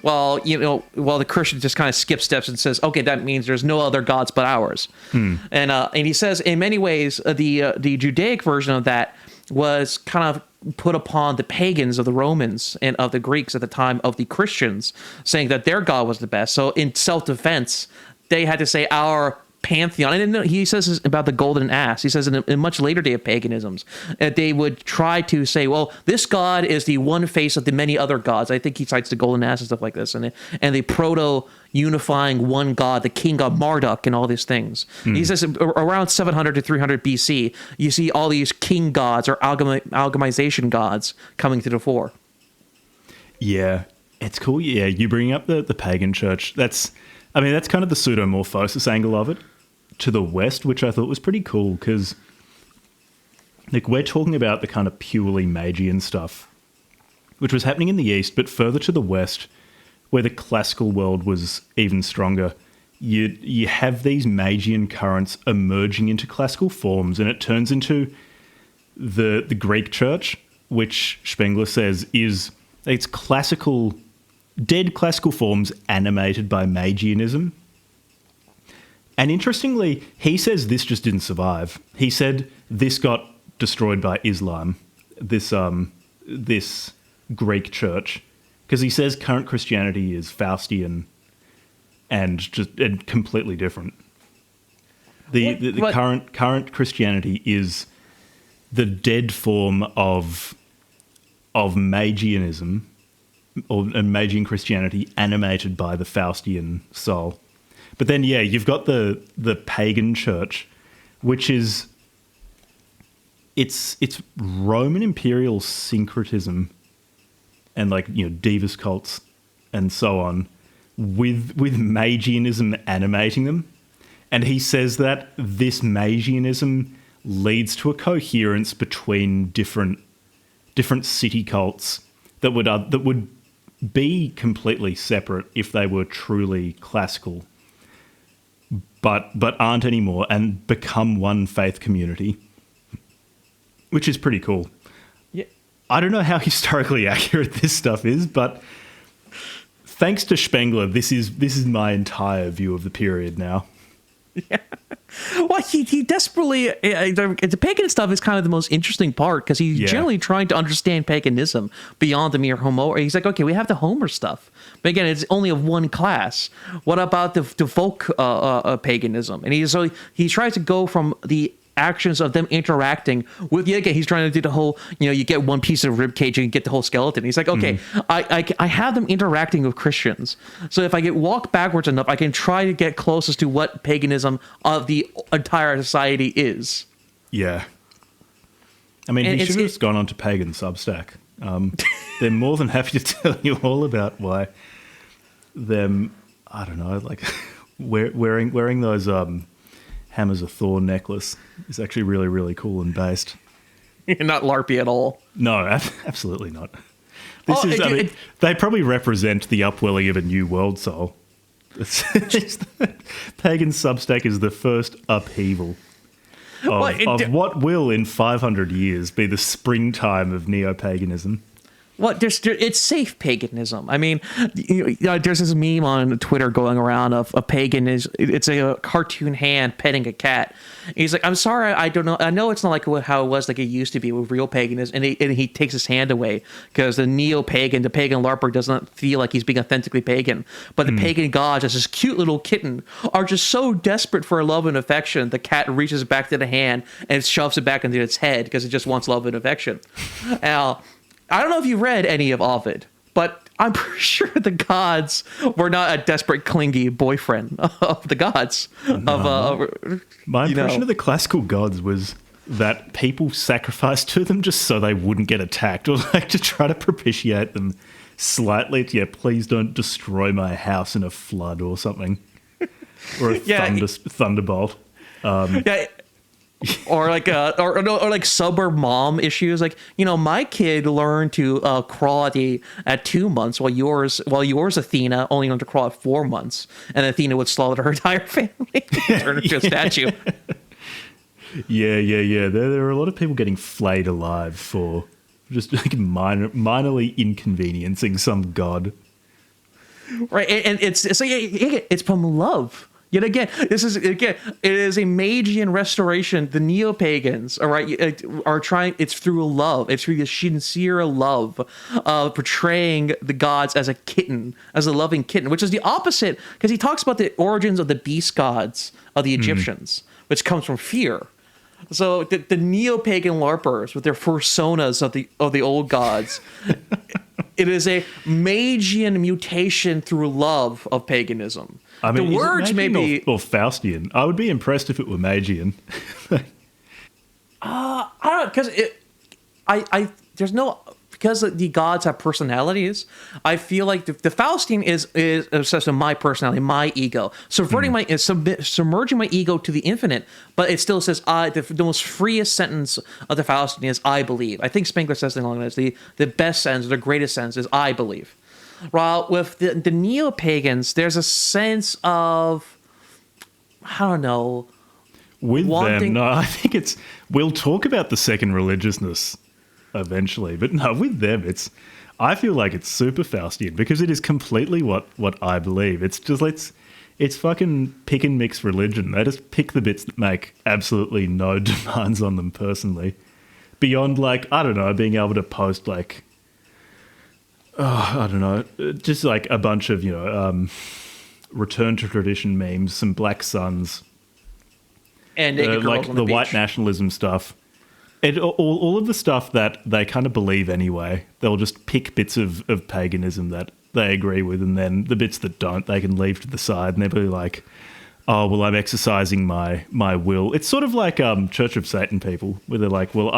Well, the Christian just kind of skips steps and says, okay, that means there's no other gods but ours. And he says in many ways the Judaic version of that was kind of put upon the pagans of the Romans and of the Greeks at the time of the Christians, saying that their God was the best. So in self-defense, they had to say our pantheon. And he says this about the golden ass. He says in a much later day of paganisms, they would try to say, well, this god is the one face of the many other gods. I think he cites the golden ass and stuff like this, and the proto unifying one god, the king of Marduk, and all these things. He says around 700 to 300 BC, you see all these king gods or amalgamization gods coming to the fore. Yeah, it's cool. Yeah, you bring up the pagan church. That's kind of the pseudomorphosis angle of it to the west, which I thought was pretty cool, because like we're talking about the kind of purely Magian stuff, which was happening in the east, but further to the west, where the classical world was even stronger, you have these Magian currents emerging into classical forms, and it turns into the Greek church, which Spengler says is it's classical, dead classical forms animated by Magianism. And interestingly, he says this just didn't survive. He said this got destroyed by Islam, this Greek church, because he says current Christianity is Faustian and completely different. The current Christianity is the dead form of Magianism and Magian Christianity animated by the Faustian soul. But then, yeah, you've got the Pagan Church, which is it's Roman imperial syncretism and Divas cults and so on with Magianism animating them. And he says that this Magianism leads to a coherence between different city cults that would be completely separate if they were truly classical, but aren't anymore, and become one faith community, which is pretty cool. Yeah, I don't know how historically accurate this stuff is, but thanks to Spengler, this is my entire view of the period now. Yeah. Well, he desperately the pagan stuff is kind of the most interesting part because he's generally trying to understand paganism beyond the mere Homer. He's like, okay, we have the Homer stuff, but again, it's only of one class. What about the folk paganism? And he tries to go from the actions of them interacting with he's trying to do the whole you get one piece of rib cage and you get the whole skeleton. He's like, okay, I have them interacting with Christians, so if I walk backwards enough, I can try to get closest to what paganism of the entire society is. Yeah, I mean, he should have just gone on to Pagan Substack. They're more than happy to tell you all about why them, I don't know, like wearing those Hammers of Thor necklace is actually really, really cool and based. Not LARPy at all. No, absolutely not. They probably represent the upwelling of a new world soul. Pagan Substack is the first upheaval of what will, in 500 years, be the springtime of neo-paganism. Well, it's safe paganism. I mean, there's this meme on Twitter going around of a pagan it's a cartoon hand petting a cat. And he's like, I'm sorry, I don't know. I know it's not like how it was like it used to be with real paganism. And he takes his hand away because the neo-pagan, the pagan LARPer does not feel like he's being authentically pagan. But the pagan gods, as this cute little kitten, are just so desperate for love and affection. The cat reaches back to the hand and shoves it back into its head because it just wants love and affection. Now, I don't know if you read any of Ovid, but I'm pretty sure the gods were not a desperate, clingy boyfriend of the gods. No. My impression of the classical gods was that people sacrificed to them just so they wouldn't get attacked, or like to try to propitiate them slightly. Yeah, please don't destroy my house in a flood or something, or a thunderbolt. Or like suburb mom issues, like my kid learned to crawl at 2 months, while yours Athena only learned to crawl at 4 months, and Athena would slaughter her entire family, turn her into a statue. Yeah. There are a lot of people getting flayed alive for just like minorly inconveniencing some god, right? And it's from love. Yet again, it is a Magian restoration. The neo-pagans, all right, are trying. It's through love. It's through the sincere love of portraying the gods as a kitten, as a loving kitten, which is the opposite, because he talks about the origins of the beast gods of the Egyptians, which comes from fear. So the neo-pagan LARPers with their personas of the old gods, it is a Magian mutation through love of paganism. I mean, the words may be or Faustian. I would be impressed if it were Magian. I don't know, because the gods have personalities. I feel like the Faustian is obsessed with my personality, my ego, submerging my ego to the infinite. But it still says the most freest sentence of the Faustian is "I believe." I think Spengler says something along those lines. The best sentence, the greatest sentence is "I believe." While with the neo-pagans, there's a sense of, I don't know. With them, no, I think it's... We'll talk about the second religiousness eventually, but no, with them, I feel like it's super Faustian because it is completely what I believe. It's just, it's fucking pick and mix religion. They just pick the bits that make absolutely no demands on them personally. Beyond, like, I don't know, being able to post, like... I don't know, just like a bunch of, return to tradition memes, some black suns, and naked girls like on the beach. white nationalism stuff. all of the stuff that they kind of believe anyway, they'll just pick bits of paganism that they agree with, and then the bits that don't, they can leave to the side, and they'll be like, oh, well, I'm exercising my will. It's sort of like Church of Satan people, where they're like, well,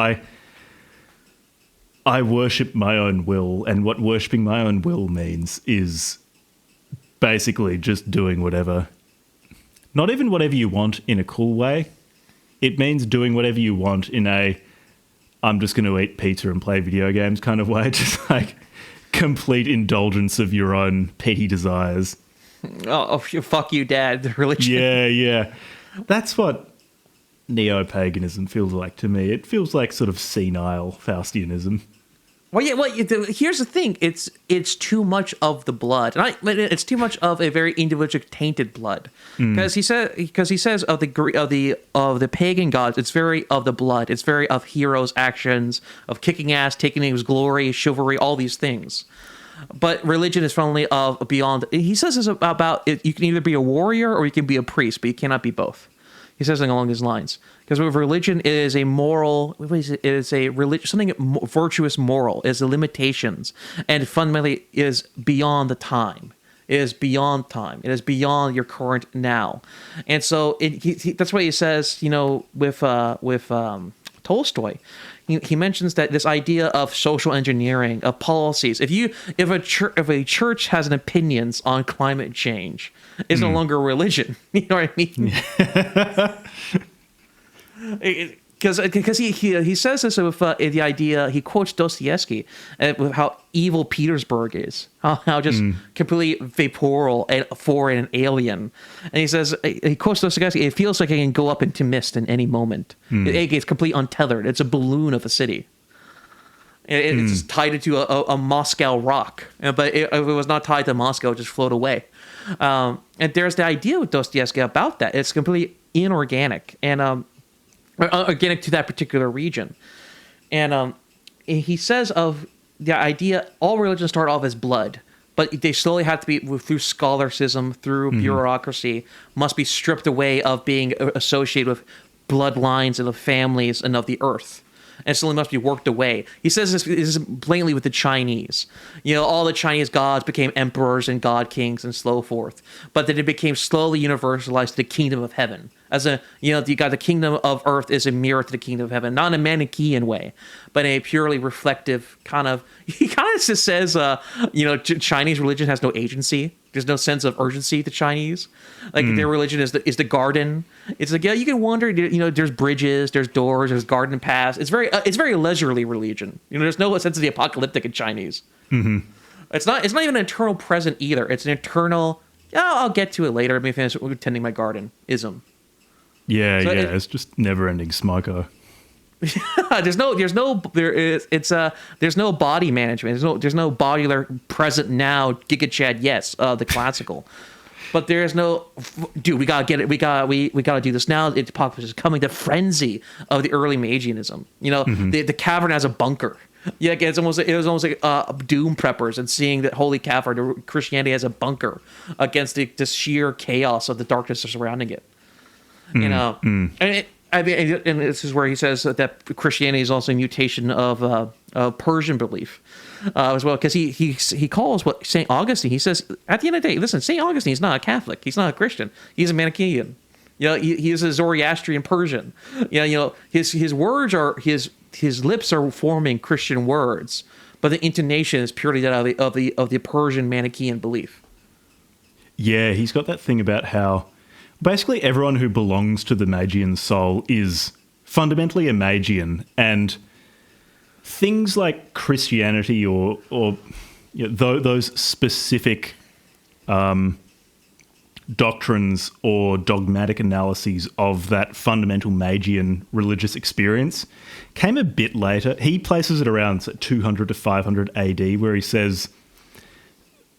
I worship my own will, and what worshipping my own will means is basically just doing whatever. Not even whatever you want in a cool way. It means doing whatever you want in a I'm just going to eat pizza and play video games kind of way. Just like complete indulgence of your own petty desires. Oh, fuck you, Dad. The religion. Yeah. That's what neo-paganism feels like to me. It feels like sort of senile Faustianism. Well, here's the thing. It's too much of the blood, and it's too much of a very individual tainted blood. Because he says of the pagan gods, it's very of the blood. It's very of heroes' actions, of kicking ass, taking his glory, chivalry, all these things. But religion is only of beyond. He says this about it. You can either be a warrior or you can be a priest, but you cannot be both. He says something along his lines. Because religion is a moral, what is it? It is a religion, something virtuous moral, is the limitations, and fundamentally is beyond the time. It is beyond time. It is beyond your current now. And so that's what he says, with Tolstoy. He mentions that this idea of social engineering, of policies. If a church has an opinions on climate change, it's no longer a religion. You know what I mean? Because he says this with the idea. He quotes Dostoevsky with how evil Petersburg is, how just completely vaporal and foreign and alien. And he says, he quotes Dostoevsky, it feels like it can go up into mist in any moment. It's completely untethered. It's a balloon of a city. It's tied into a Moscow rock, but if it was not tied to Moscow, it would just float away. And there's the idea with Dostoevsky about that. It's completely inorganic and organic to that particular region. And he says of the idea, all religions start off as blood, but they slowly have to be, through scholarsm, through bureaucracy, must be stripped away of being associated with bloodlines and of families and of the earth. And slowly must be worked away. He says this is blatantly with the Chinese. All the Chinese gods became emperors and god kings and so forth. But then it became slowly universalized to the kingdom of heaven. You got the kingdom of earth is a mirror to the kingdom of heaven, not in a Manichaean way, but in a purely reflective kind of. He kind of just says, Chinese religion has no agency. There's no sense of urgency to Chinese. Their religion is the garden. It's like, you can wander. There's bridges, there's doors, there's garden paths. It's very leisurely religion. There's no sense of the apocalyptic in Chinese. It's not even an eternal present either. It's an eternal. I'll get to it later. Let me finish tending my garden ism. Yeah, it's just never-ending smoko. There's no body management. There's no bodyler present now. Giga Chad, yes, the classical. But there's no, dude. We gotta get it. We gotta do this now. It's popular. It's coming. The frenzy of the early Magianism. The cavern as a bunker. Yeah, it was almost like doom preppers and seeing that holy cavern, Christianity as a bunker against the sheer chaos of the darkness surrounding it. And this is where he says that Christianity is also a mutation of Persian belief as well, because he calls what St. Augustine. He says at the end of the day, listen, St. Augustine is not a Catholic. He's not a Christian. He's a Manichaean. He is a Zoroastrian Persian. His words are his lips are forming Christian words, but the intonation is purely that of the Persian Manichaean belief. Yeah, he's got that thing about how basically everyone who belongs to the Magian soul is fundamentally a Magian, and things like Christianity or those specific doctrines or dogmatic analyses of that fundamental Magian religious experience came a bit later. He places it around 200 to 500 AD, where he says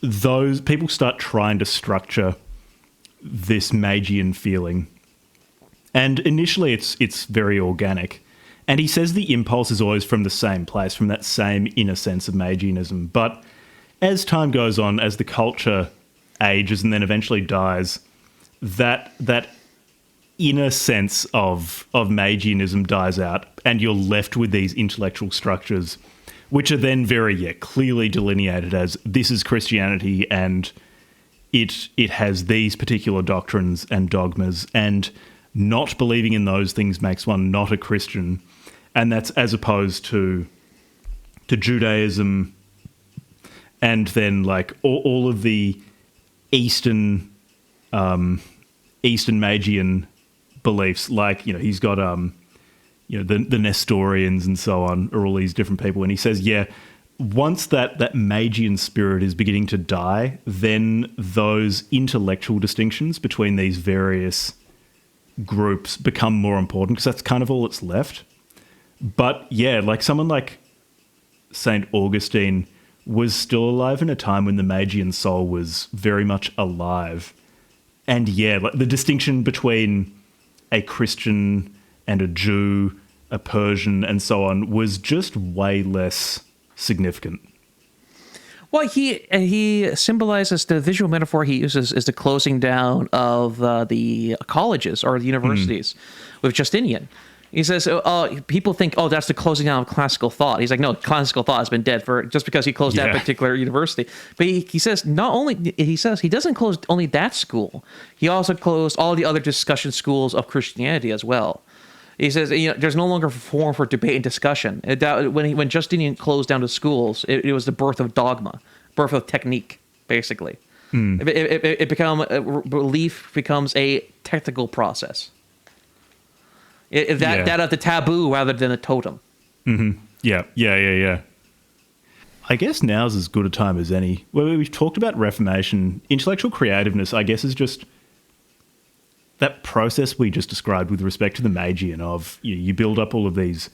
those people start trying to structure this Magian feeling. And initially it's very organic. And he says the impulse is always from the same place, from that same inner sense of Magianism. But as time goes on, as the culture ages and then eventually dies, that inner sense of Magianism dies out, and you're left with these intellectual structures, which are then very clearly delineated as this is Christianity, and it has these particular doctrines and dogmas, and not believing in those things makes one not a Christian, and that's as opposed to Judaism, and then like all of the Eastern Magian beliefs, like he's got the Nestorians and so on, are all these different people, and he says once that Magian spirit is beginning to die, then those intellectual distinctions between these various groups become more important, because that's kind of all that's left. But like someone like St. Augustine was still alive in a time when the Magian soul was very much alive. And like the distinction between a Christian and a Jew, a Persian, and so on was just way less significant. Well, he symbolizes, the visual metaphor he uses is the closing down of the colleges or the universities with Justinian. He says, people think, that's the closing down of classical thought. He's like, no, classical thought has been dead just because he closed that particular university. But he says he doesn't close only that school. He also closed all the other discussion schools of Christianity as well. He says, there's no longer a forum for debate and discussion. When Justinian closed down the schools, it was the birth of dogma, birth of technique, basically. Belief becomes a technical process. That of the taboo rather than a totem. Mm-hmm. Yeah. I guess now's as good a time as any. Well, we've talked about Reformation. Intellectual creativeness, I guess, is just that process we just described with respect to the Magian of you build up all of these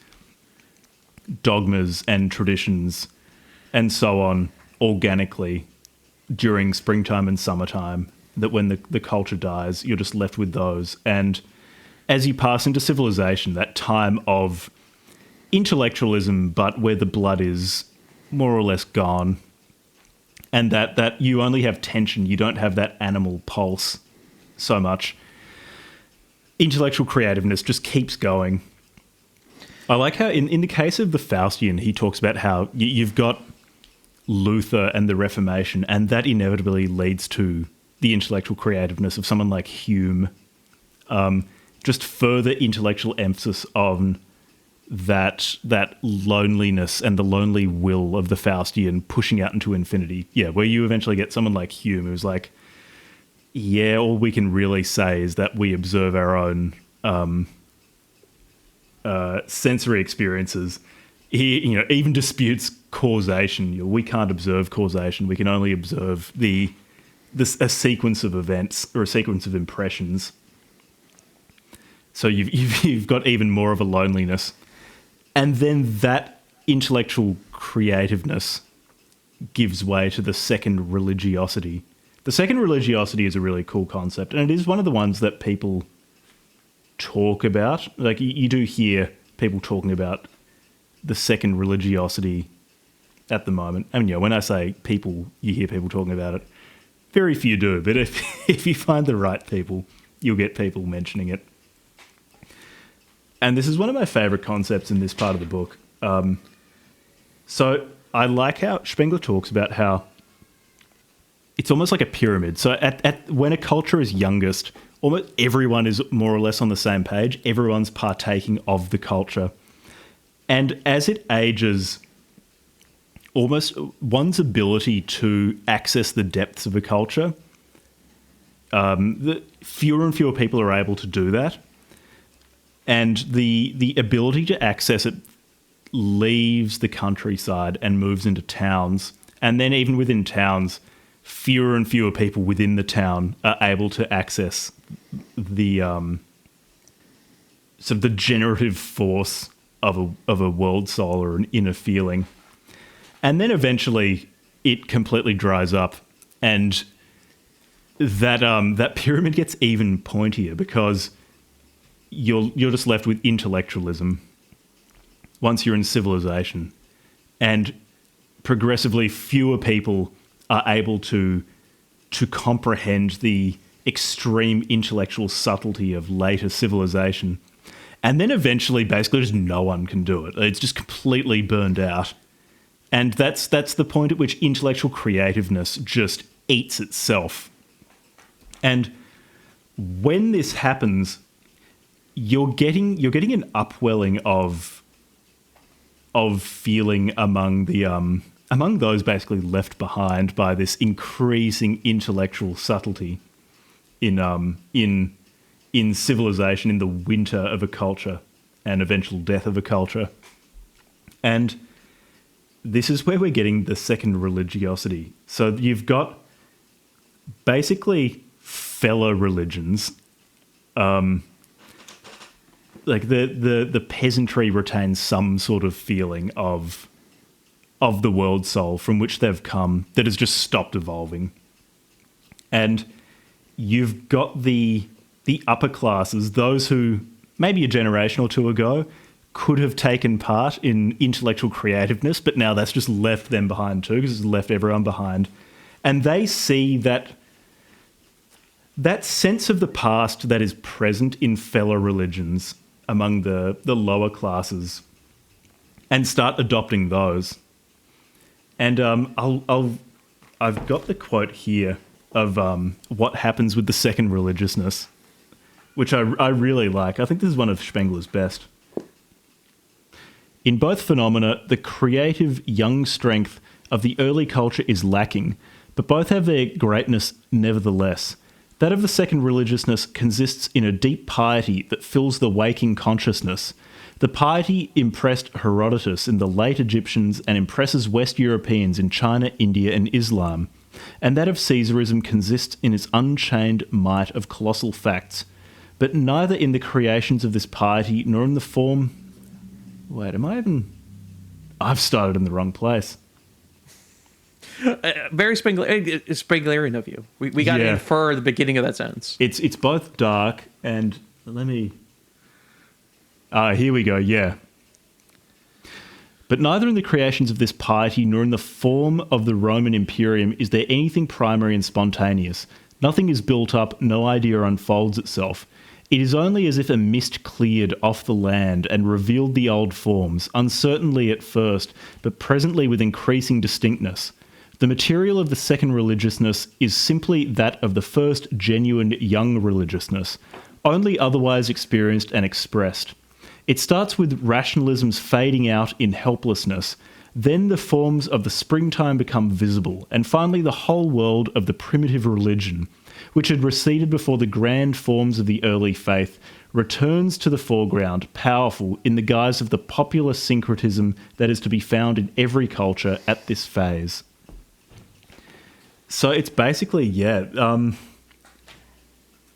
dogmas and traditions and so on organically during springtime and summertime, that when the culture dies, you're just left with those. And as you pass into civilization, that time of intellectualism, but where the blood is more or less gone, and that you only have tension, you don't have that animal pulse so much. Intellectual creativeness just keeps going. I like how in the case of the Faustian, he talks about how you've got Luther and the Reformation, and that inevitably leads to the intellectual creativeness of someone like Hume. Just further intellectual emphasis on that loneliness and the lonely will of the Faustian pushing out into infinity. Yeah, where you eventually get someone like Hume who's like, all we can really say is that we observe our own sensory experiences. He, even disputes causation. We can't observe causation. We can only observe a sequence of events or a sequence of impressions. So you've got even more of a loneliness. And then that intellectual creativeness gives way to the second religiosity. The second religiosity is a really cool concept, and it is one of the ones that people talk about. Like, you do hear people talking about the second religiosity at the moment. I mean, when I say people, you hear people talking about it. Very few do, but if you find the right people, you'll get people mentioning it. And this is one of my favourite concepts in this part of the book. So I like how Spengler talks about how it's almost like a pyramid. So when a culture is youngest, almost everyone is more or less on the same page. Everyone's partaking of the culture. And as it ages, almost one's ability to access the depths of a culture, fewer and fewer people are able to do that. And the ability to access it leaves the countryside and moves into towns. And then even within towns, fewer and fewer people within the town are able to access the sort of the generative force of a world soul or an inner feeling. And then eventually it completely dries up, and that pyramid gets even pointier because you're just left with intellectualism once you're in civilization, and progressively fewer people are able to comprehend the extreme intellectual subtlety of later civilization. And then eventually, basically, just no one can do it. It's just completely burned out. And that's the point at which intellectual creativeness just eats itself. And when this happens, you're getting an upwelling of feeling among those basically left behind by this increasing intellectual subtlety in civilization, in the winter of a culture and eventual death of a culture. And this is where we're getting the second religiosity. So you've got basically fellow religions. Like the peasantry retains some sort of feeling of the world soul from which they've come that has just stopped evolving. And you've got the upper classes, those who maybe a generation or two ago could have taken part in intellectual creativeness, but now that's just left them behind too, because it's left everyone behind. And they see that sense of the past that is present in fellow religions among the lower classes and start adopting those. And I've got the quote here of what happens with the second religiousness, which I really like. I think this is one of Spengler's best. In both phenomena, the creative young strength of the early culture is lacking, but both have their greatness nevertheless. That of the second religiousness consists in a deep piety that fills the waking consciousness. The piety impressed Herodotus in the late Egyptians and impresses West Europeans in China, India, and Islam. And that of Caesarism consists in its unchained might of colossal facts, but neither in the creations of this piety nor in the form... Wait, I've started in the wrong place. Very Spenglerian of you. We got to infer the beginning of that sentence. It's both dark and... Let me... here we go, yeah. But neither in the creations of this piety nor in the form of the Roman Imperium is there anything primary and spontaneous. Nothing is built up, no idea unfolds itself. It is only as if a mist cleared off the land and revealed the old forms, uncertainly at first, but presently with increasing distinctness. The material of the second religiousness is simply that of the first genuine young religiousness, only otherwise experienced and expressed. It starts with rationalism's fading out in helplessness, then the forms of the springtime become visible, and finally the whole world of the primitive religion, which had receded before the grand forms of the early faith, returns to the foreground, powerful in the guise of the popular syncretism that is to be found in every culture at this phase. So it's basically,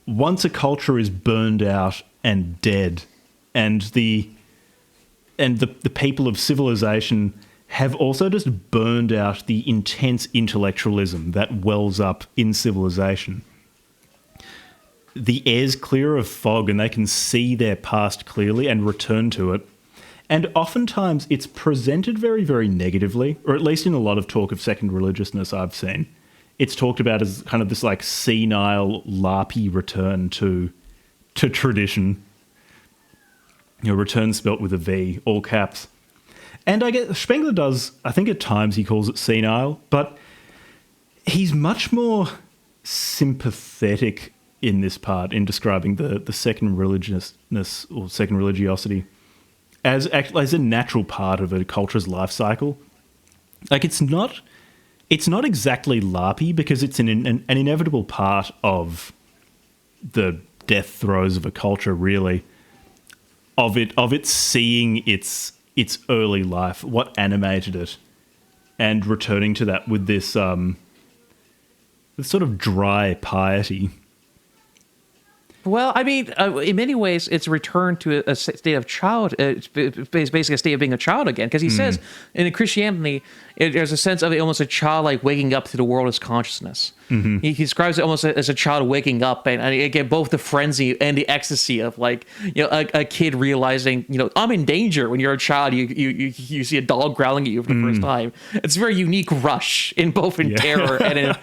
once a culture is burned out and dead, and the people of civilization have also just burned out the intense intellectualism that wells up in civilization. The air's clear of fog and they can see their past clearly and return to it. And oftentimes it's presented very, very negatively, or at least in a lot of talk of second religiousness I've seen. It's talked about as kind of this like senile, larpy return to tradition. You know, return spelt with a V, all caps. And I guess Spengler does, I think at times he calls it senile, but he's much more sympathetic in this part in describing the second religiousness or second religiosity as a natural part of a culture's life cycle. Like it's not exactly larpy because it's an inevitable part of the death throes of a culture, really. Of it seeing its early life, what animated it, and returning to that with this sort of dry piety. Well, I mean, in many ways, it's a return to a state of child. It's basically a state of being a child again, because he says in Christianity, there's a sense of almost a child like waking up to the world as consciousness. He describes it almost as a child waking up, and again, both the frenzy and the ecstasy of like a kid realizing I'm in danger. When you're a child, you see a dog growling at you for the first time. It's a very unique rush in both terror and in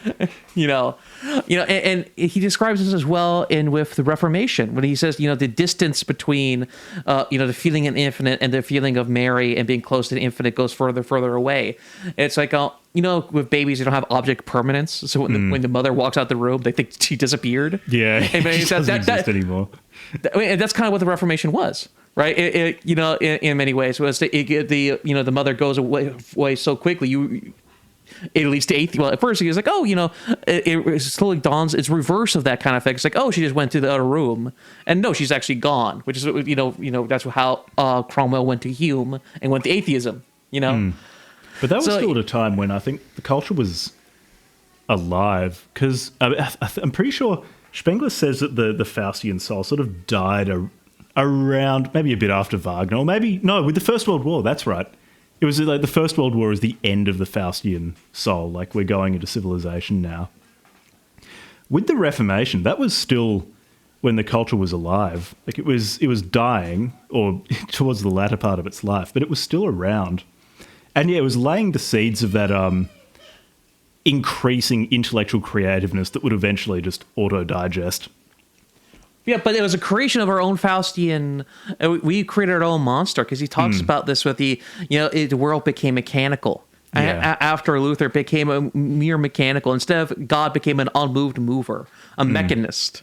and he describes this as well with the Reformation, when he says, the distance between, the feeling of infinite and the feeling of Mary and being close to the infinite goes further away. It's like, with babies, you don't have object permanence. So when the mother walks out the room, they think she disappeared. Yeah, she doesn't exist anymore. And that's kind of what the Reformation was. Right, in many ways, was the mother goes away so quickly. At least the atheist. Well, at first he was like, it slowly dawns. It's reverse of that kind of thing. It's like, she just went to the other room, and no, she's actually gone. Which is that's how Cromwell went to Hume and went to atheism. But that was still at a time when I think the culture was alive, because I'm pretty sure Spengler says that the Faustian soul sort of died around maybe a bit after Wagner, or maybe with the First World War. That's right. It was like the First World War is the end of the Faustian soul. Like, we're going into civilization now. With the Reformation, that was still when the culture was alive. Like, it was dying, or towards the latter part of its life, but it was still around. And yeah, it was laying the seeds of that increasing intellectual creativeness that would eventually just auto-digest. Yeah, but it was a creation of our own Faustian. We created our own monster, because he talks about this with the world became mechanical. Yeah. After Luther, it became a mere mechanical. Instead of God, became an unmoved mover, a mechanist.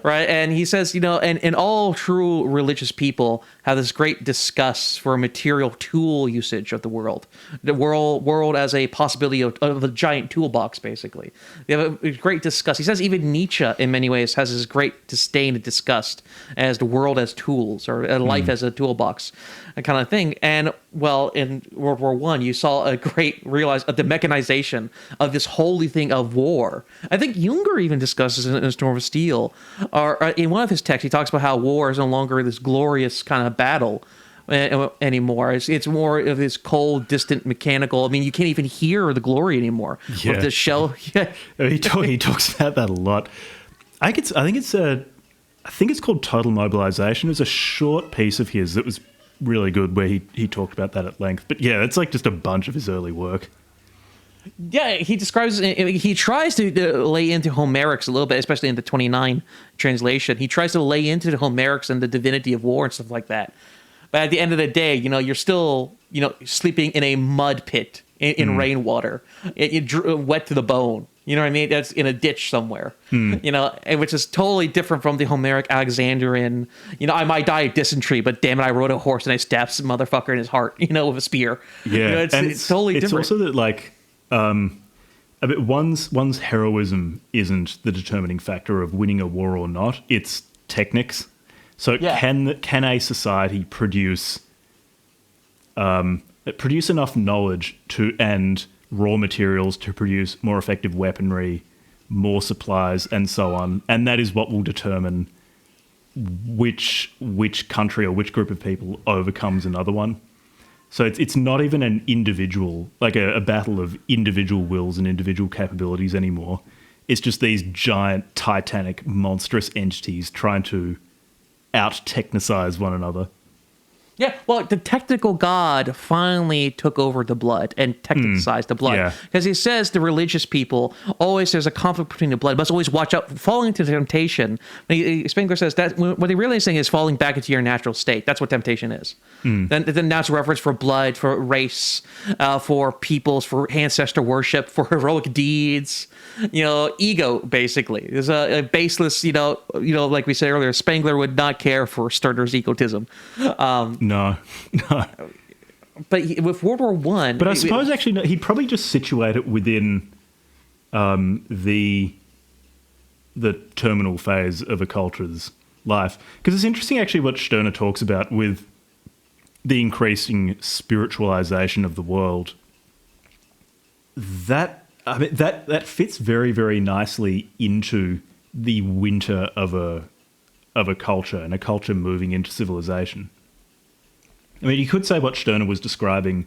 Right, and he says, and all true religious people have this great disgust for material tool usage of the world as a possibility of a giant toolbox. Basically, they have a great disgust. He says even Nietzsche, in many ways, has this great disdain and disgust as the world as tools, or life as a toolbox, that kind of thing. And well, in World War I, you saw the mechanization of this holy thing of war. I think Junger even discusses in Storm of Steel, or in one of his texts, he talks about how war is no longer this glorious kind of battle anymore. It's more of this cold, distant, mechanical. I mean, you can't even hear the glory anymore. Yeah. With the shell. He talks about that a lot. I think it's called Total Mobilization. It was a short piece of his that was really good, where he talked about that at length. But yeah, it's like just a bunch of his early work. Yeah, he describes, he tries to lay into Homerics a little bit, especially in the 29 translation. He tries to lay into the Homerics and the divinity of war and stuff like that. But at the end of the day, you're still, sleeping in a mud pit in rainwater, wet to the bone. You know what I mean? That's in a ditch somewhere, which is totally different from the Homeric Alexandrian, I might die of dysentery, but damn it, I rode a horse and I stabbed some motherfucker in his heart, with a spear. Yeah. It's totally different. It's also that, like, one's heroism isn't the determining factor of winning a war or not. It's techniques. So can a society produce enough knowledge and raw materials to produce more effective weaponry, more supplies, and so on? And that is what will determine which country or which group of people overcomes another one. So it's not even an individual, like a battle of individual wills and individual capabilities anymore. It's just these giant, titanic, monstrous entities trying to out-technicize one another. Yeah, well, the technical god finally took over the blood and technicized the blood. Because he says the religious people, there's a conflict between the blood, must always watch out, falling into temptation. Spengler says that what they really saying is falling back into your natural state. That's what temptation is. Then that's a reference for blood, for race, for peoples, for ancestor worship, for heroic deeds. Ego, basically. There's a baseless, like we said earlier, Spengler would not care for Stirner's egotism. No. But with World War I... But I suppose, actually, no, he'd probably just situate it within the terminal phase of a culture's life. Because it's interesting, actually, what Stirner talks about with the increasing spiritualization of the world. That fits very, very nicely into the winter of of a culture and a culture moving into civilization. I mean, you could say what Stirner was describing,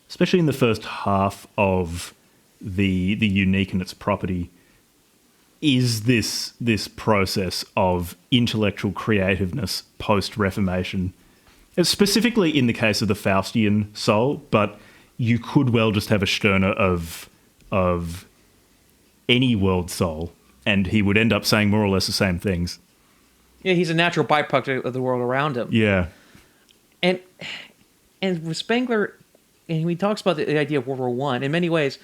especially in the first half of the unique and its property, is this process of intellectual creativeness post-Reformation, specifically in the case of the Faustian soul, but you could well just have a Stirner of any world soul, and he would end up saying more or less the same things. Yeah, he's a natural byproduct of the world around him. Yeah. And with Spengler, and he talks about the idea of World War I, in many ways,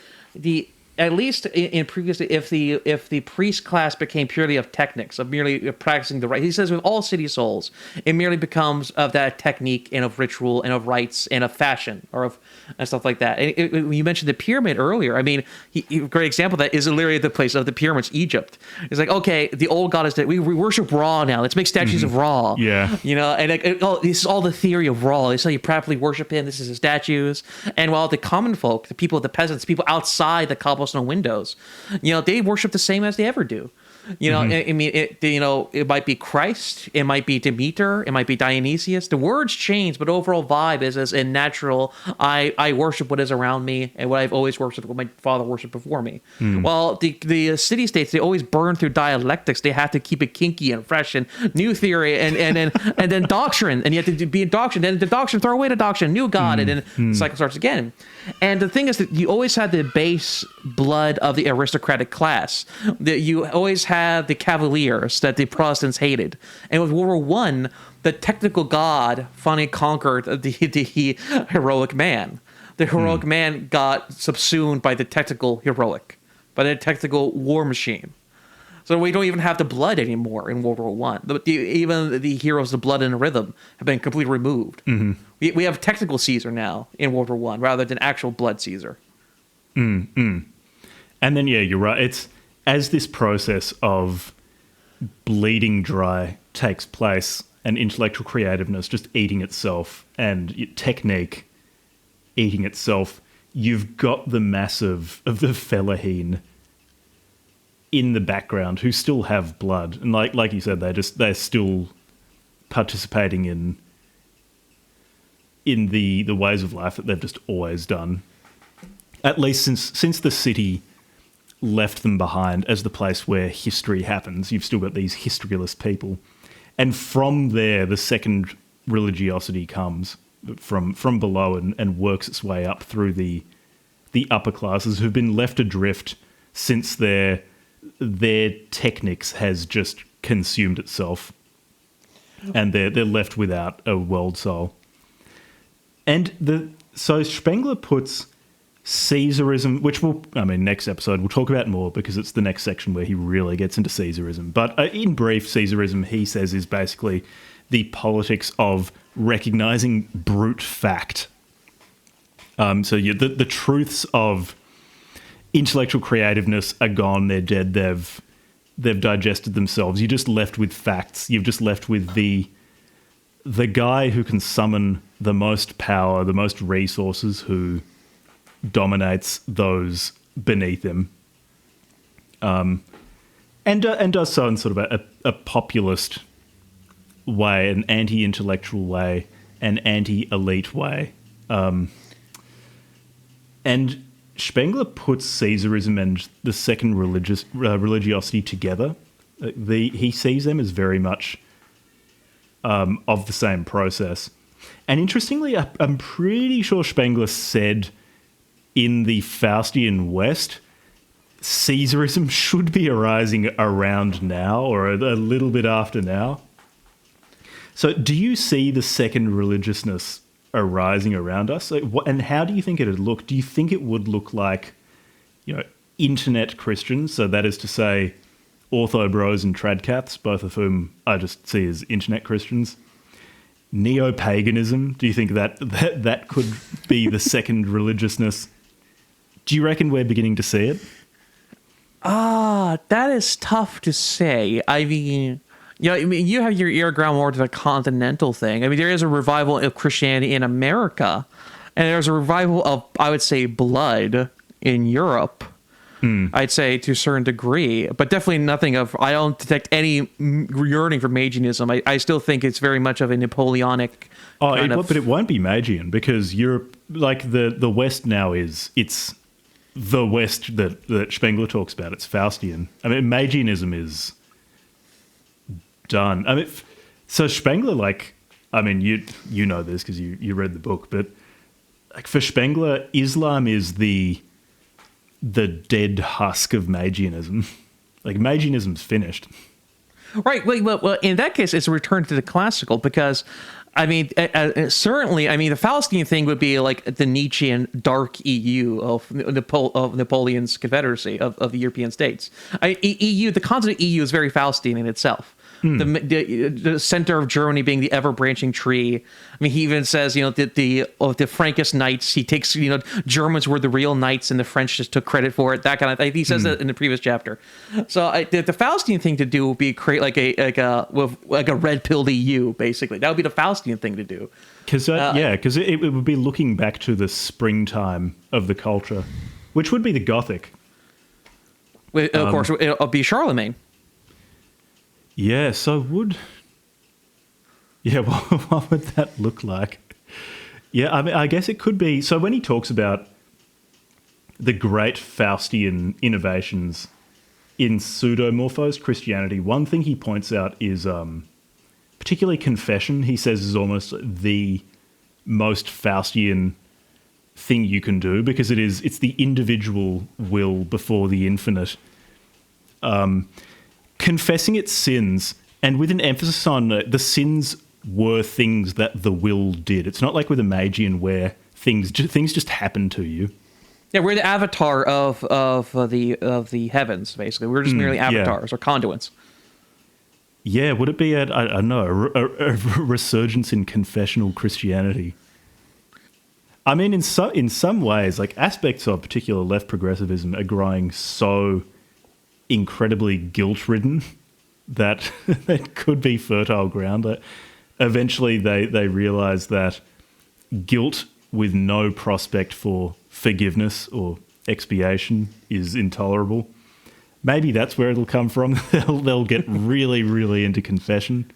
at least in previous, if the priest class became purely of techniques, of merely practicing the right, he says with all city souls, it merely becomes of that technique and of ritual and of rites and of fashion and stuff like that. And you mentioned the pyramid earlier. I mean, a great example of that is literally the place of the pyramids, Egypt. It's like, okay, the old god is that we worship Ra now. Let's make statues of Ra. Yeah. You know, and this is all the theory of Ra. This is how you properly worship him. This is his statues. And while the common folk, the people, the peasants, people outside the cobblestone windows, you know, they worship the same as they ever do. You know, I mean, it might be Christ, it might be Demeter, it might be Dionysius. The words change, but overall vibe is as a natural. I worship what is around me and what I've always worshipped, what my father worshipped before me. While the city states, they always burn through dialectics. They have to keep it kinky and fresh and new theory and then doctrine, and you have to be in doctrine. Then the doctrine, throw away the doctrine, new God, and then the cycle starts again. And the thing is that you always had the base blood of the aristocratic class. That you always had the cavaliers that the Protestants hated. And with World War I, the technical God finally conquered the heroic man. The heroic man got subsumed by the technical heroic, by the technical war machine. So we don't even have the blood anymore in World War I. Even the heroes, the blood and the rhythm, have been completely removed. We have technical Caesar now in World War I rather than actual blood Caesar. And then, yeah, you're right. It's as this process of bleeding dry takes place and intellectual creativeness just eating itself and technique eating itself, you've got the massive of the Fellaheen in the background who still have blood, and like you said, they're still participating in the ways of life that they've just always done, at least since the city left them behind as the place where history happens. You've still got these historyless people, and from there the second religiosity comes from below and works its way up through the upper classes who've been left adrift since their technics has just consumed itself, and they're left without a world soul. And so Spengler puts Caesarism, which next episode we'll talk about more because it's the next section where he really gets into Caesarism. But in brief, Caesarism, he says, is basically the politics of recognizing brute fact. So the truths of intellectual creativeness are gone. They're dead. They've digested themselves. You're just left with facts. You're just left with the guy who can summon the most power, the most resources, who dominates those beneath him, and does so in sort of a populist way, an anti-intellectual way, an anti-elite way, and Spengler puts Caesarism and the second religiosity together. He sees them as very much of the same process. And interestingly, I'm pretty sure Spengler said in the Faustian West, Caesarism should be arising around now or a little bit after now. So do you see the second religiousness arising around us? And how do you think it would look? Do you think it would look like, internet Christians? So that is to say, Ortho Bros and Tradcaths, both of whom I just see as internet Christians. Neo-paganism, do you think that could be the second religiousness? Do you reckon we're beginning to see it? That is tough to say. I mean, you have your ear ground more to the continental thing. I mean, there is a revival of Christianity in America, and there's a revival of, I would say, blood in Europe. I'd say, to a certain degree, but definitely nothing of, I don't detect any yearning for Magianism. I still think it's very much of a Napoleonic but it won't be Magian, because Europe, like the West now it's the West that Spengler talks about. It's Faustian. I mean, Magianism is done. I mean, so Spengler, like, I mean, you know this because you read the book, but like for Spengler, Islam is the dead husk of Magianism. Like, Magianism's finished. Right. Well, in that case, it's a return to the classical, because, I mean, certainly, I mean, the Faustian thing would be like the Nietzschean dark EU of Napoleon's Confederacy of the European states. EU, the continent EU is very Faustian in itself. The center of Germany being the ever-branching tree. I mean, he even says, the Frankish knights, he takes, Germans were the real knights and the French just took credit for it, that kind of thing. He says that in the previous chapter. So the Faustian thing to do would be create like a red-pilled EU, basically. That would be the Faustian thing to do. Because it would be looking back to the springtime of the culture, which would be the Gothic. Of course, it would be Charlemagne. Yeah, so what would that look like? Yeah, I mean, I guess it could be. So when he talks about the great Faustian innovations in pseudomorphosed Christianity, one thing he points out is particularly confession. He says is almost the most Faustian thing you can do, because it's the individual will before the infinite. Confessing its sins, and with an emphasis on the sins were things that the will did. It's not like with a Magian where things just happen to you. Yeah, we're the avatar of the heavens, basically. We're just merely avatars or conduits. Yeah, would it be I don't know, a resurgence in confessional Christianity? I mean, in some ways, like, aspects of particular left progressivism are growing so incredibly guilt-ridden that it could be fertile ground. Eventually they realize that guilt with no prospect for forgiveness or expiation is intolerable. Maybe that's where it'll come from. They'll get really, really into confession.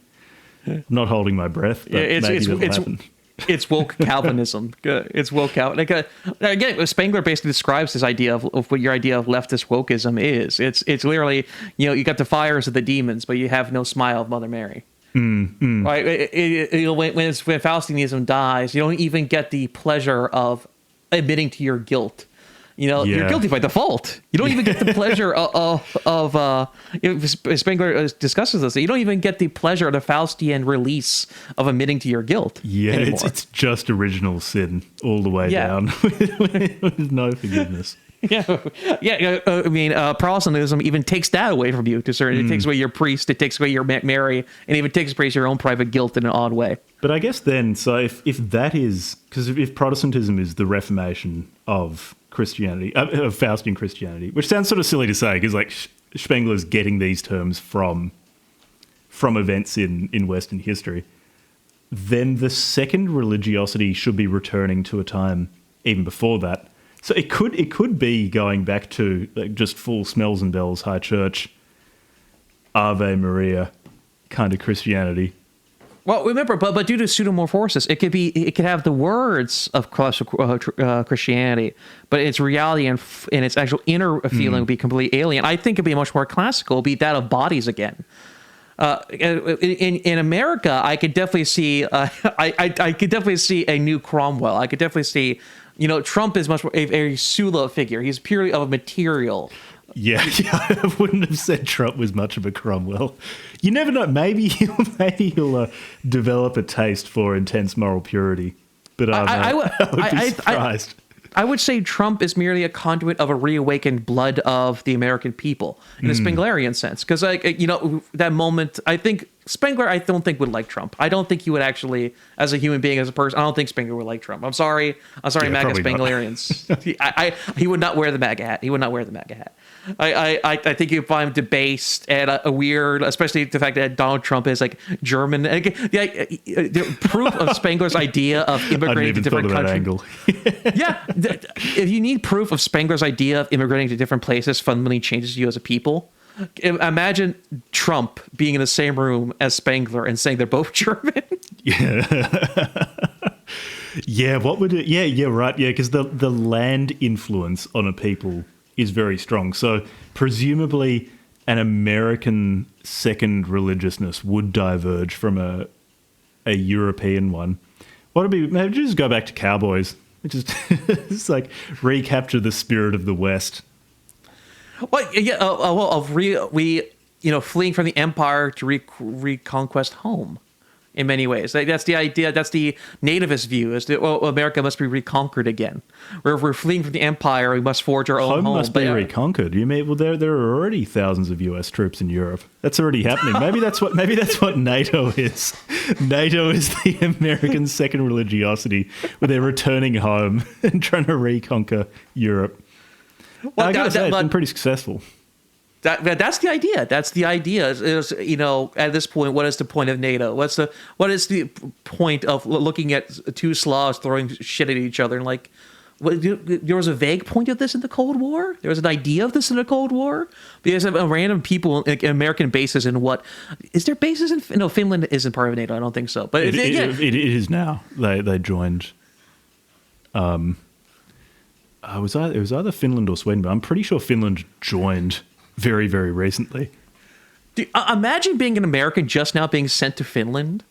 Not holding my breath, but maybe that'll happen. It's woke Calvinism. It's woke Calvinism. Again, Spengler basically describes this idea of what your idea of leftist wokeism is. It's literally, you got the fires of the demons, but you have no smile of Mother Mary. Right? When Faustianism dies, you don't even get the pleasure of admitting to your guilt. You're guilty by default. You don't even get the pleasure of Spengler discusses this. You don't even get the pleasure of the Faustian release of admitting to your guilt. Yeah, anymore. it's just original sin all the way down with no forgiveness. I mean, Protestantism even takes that away from you to certain. It takes away your priest, it takes away your Mary, and even takes away your own private guilt in an odd way. But I guess then, so if that is, because if Protestantism is the Reformation of Christianity, of Faustian Christianity, which sounds sort of silly to say, because like Spengler's getting these terms from events in Western history, then the second religiosity should be returning to a time even before that. So it could be going back to like just full smells and bells, high church, Ave Maria kind of Christianity. Well, remember, but due to pseudomorphosis, it could have the words of Christianity, but its reality and its actual inner feeling would be completely alien. I think it'd be much more classical, be that of bodies again. In America, I could definitely see I could definitely see a new Cromwell. I could definitely see, Trump is much more a Sula figure. He's purely of a material. Yeah, I wouldn't have said Trump was much of a Cromwell. You never know. Maybe he'll develop a taste for intense moral purity. But I would be surprised. I would say Trump is merely a conduit of a reawakened blood of the American people in a Spenglerian sense. Because, that moment, I think Spengler, I don't think would like Trump. I don't think he would actually, as a human being, as a person, I don't think Spengler would like Trump. I'm sorry, MAGA Spenglerians. He would not wear the MAGA hat. He would not wear the MAGA hat. I think you'd find him debased and a weird, especially the fact that Donald Trump is like German. The proof of Spengler's idea of immigrating to different countries. Yeah, if you need proof of Spengler's idea of immigrating to different places fundamentally changes you as a people. Imagine Trump being in the same room as Spengler and saying they're both German. Yeah. Yeah, what would it... Yeah, right. Yeah, because the land influence on a people is very strong. So presumably an American second religiousness would diverge from a European one. What would be... Maybe just go back to cowboys. Just like recapture the spirit of the West. Well, yeah, fleeing from the empire to reconquest home, in many ways. That's the idea. That's the nativist view: is that America must be reconquered again. Where if we're fleeing from the empire, we must forge our own home. Must be reconquered. You mean? Well, there are already thousands of U.S. troops in Europe. That's already happening. Maybe that's what NATO is. NATO is the American second religiosity, where they're returning home and trying to reconquer Europe. Well, I gotta say, it's been pretty successful. That's the idea. That's the idea. Is at this point, what is the point of NATO? What is the point of looking at two Slavs throwing shit at each other? And there was a vague point of this in the Cold War. There was an idea of this in the Cold War. Because of random people, like American bases, in what is there bases in? No, Finland isn't part of NATO. I don't think so. But it is now. They joined. It was either Finland or Sweden, but I'm pretty sure Finland joined very, very recently. Imagine being an American just now being sent to Finland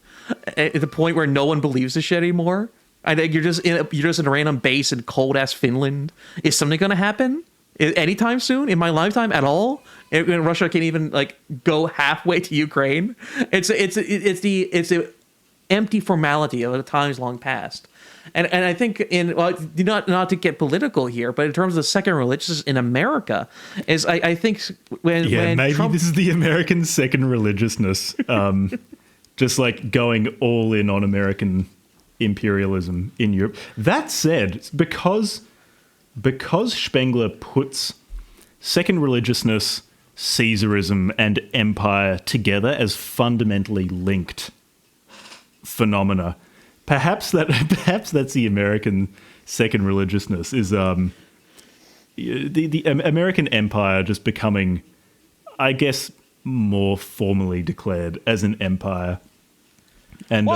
at the point where no one believes this shit anymore. I think you're just in a random base in cold ass Finland. Is something going to happen anytime soon in my lifetime at all? And Russia can't even go halfway to Ukraine. It's the empty formality of the times long past. And I think not to get political here, but in terms of the second religiousness in America, is I think when maybe Trump, this is the American second religiousness, just like going all in on American imperialism in Europe. That said, because Spengler puts second religiousness, Caesarism, and empire together as fundamentally linked phenomena. Perhaps that's the American second religiousness, is the American empire just becoming, I guess, more formally declared as an empire, and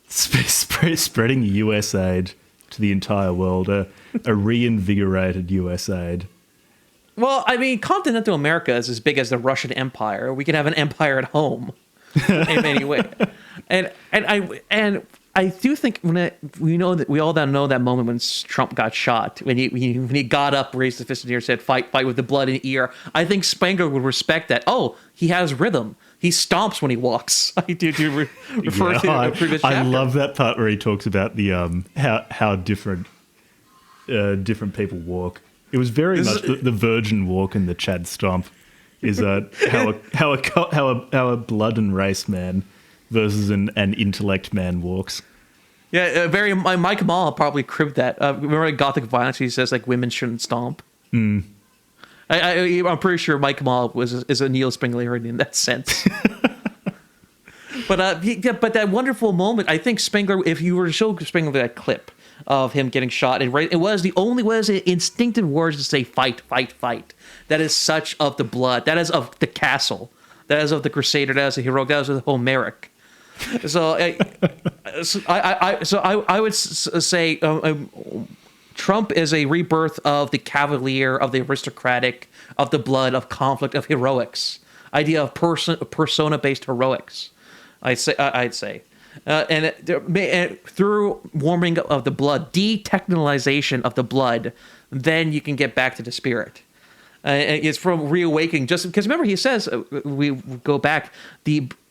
spreading US aid to the entire world, a reinvigorated US aid. Well, I mean, continental America is as big as the Russian Empire. We can have an empire at home in many ways. And I do think we all know that moment when Trump got shot, when he got up, raised his fist in the air, said fight with the blood in the ear. I think Spengler would respect that. Oh, he has rhythm. He stomps when he walks. I do refer to a previous chapter. I love that part where he talks about the how different people walk. It was very much the virgin walk and the Chad stomp. Is how a blood and race man versus an intellect man walks. Yeah, Mike Mall probably cribbed that. Remember in Gothic Violence, he says women shouldn't stomp. Mm. I'm pretty sure Mike Mall is a neo-Spenglerian in that sense. But that wonderful moment, I think Spengler, if you were to show Spengler that clip of him getting shot, it was instinctive words to say fight, fight, fight. That is such of the blood. That is of the castle. That is of the Crusader. That is the heroic. That is of Homeric. So I would say Trump is a rebirth of the cavalier, of the aristocratic, of the blood, of conflict, of heroics. Idea of persona-based heroics. I'd say. And through warming of the blood, detechnalization of the blood, then you can get back to the spirit. It's from reawakening. Just because remember, he says we go back.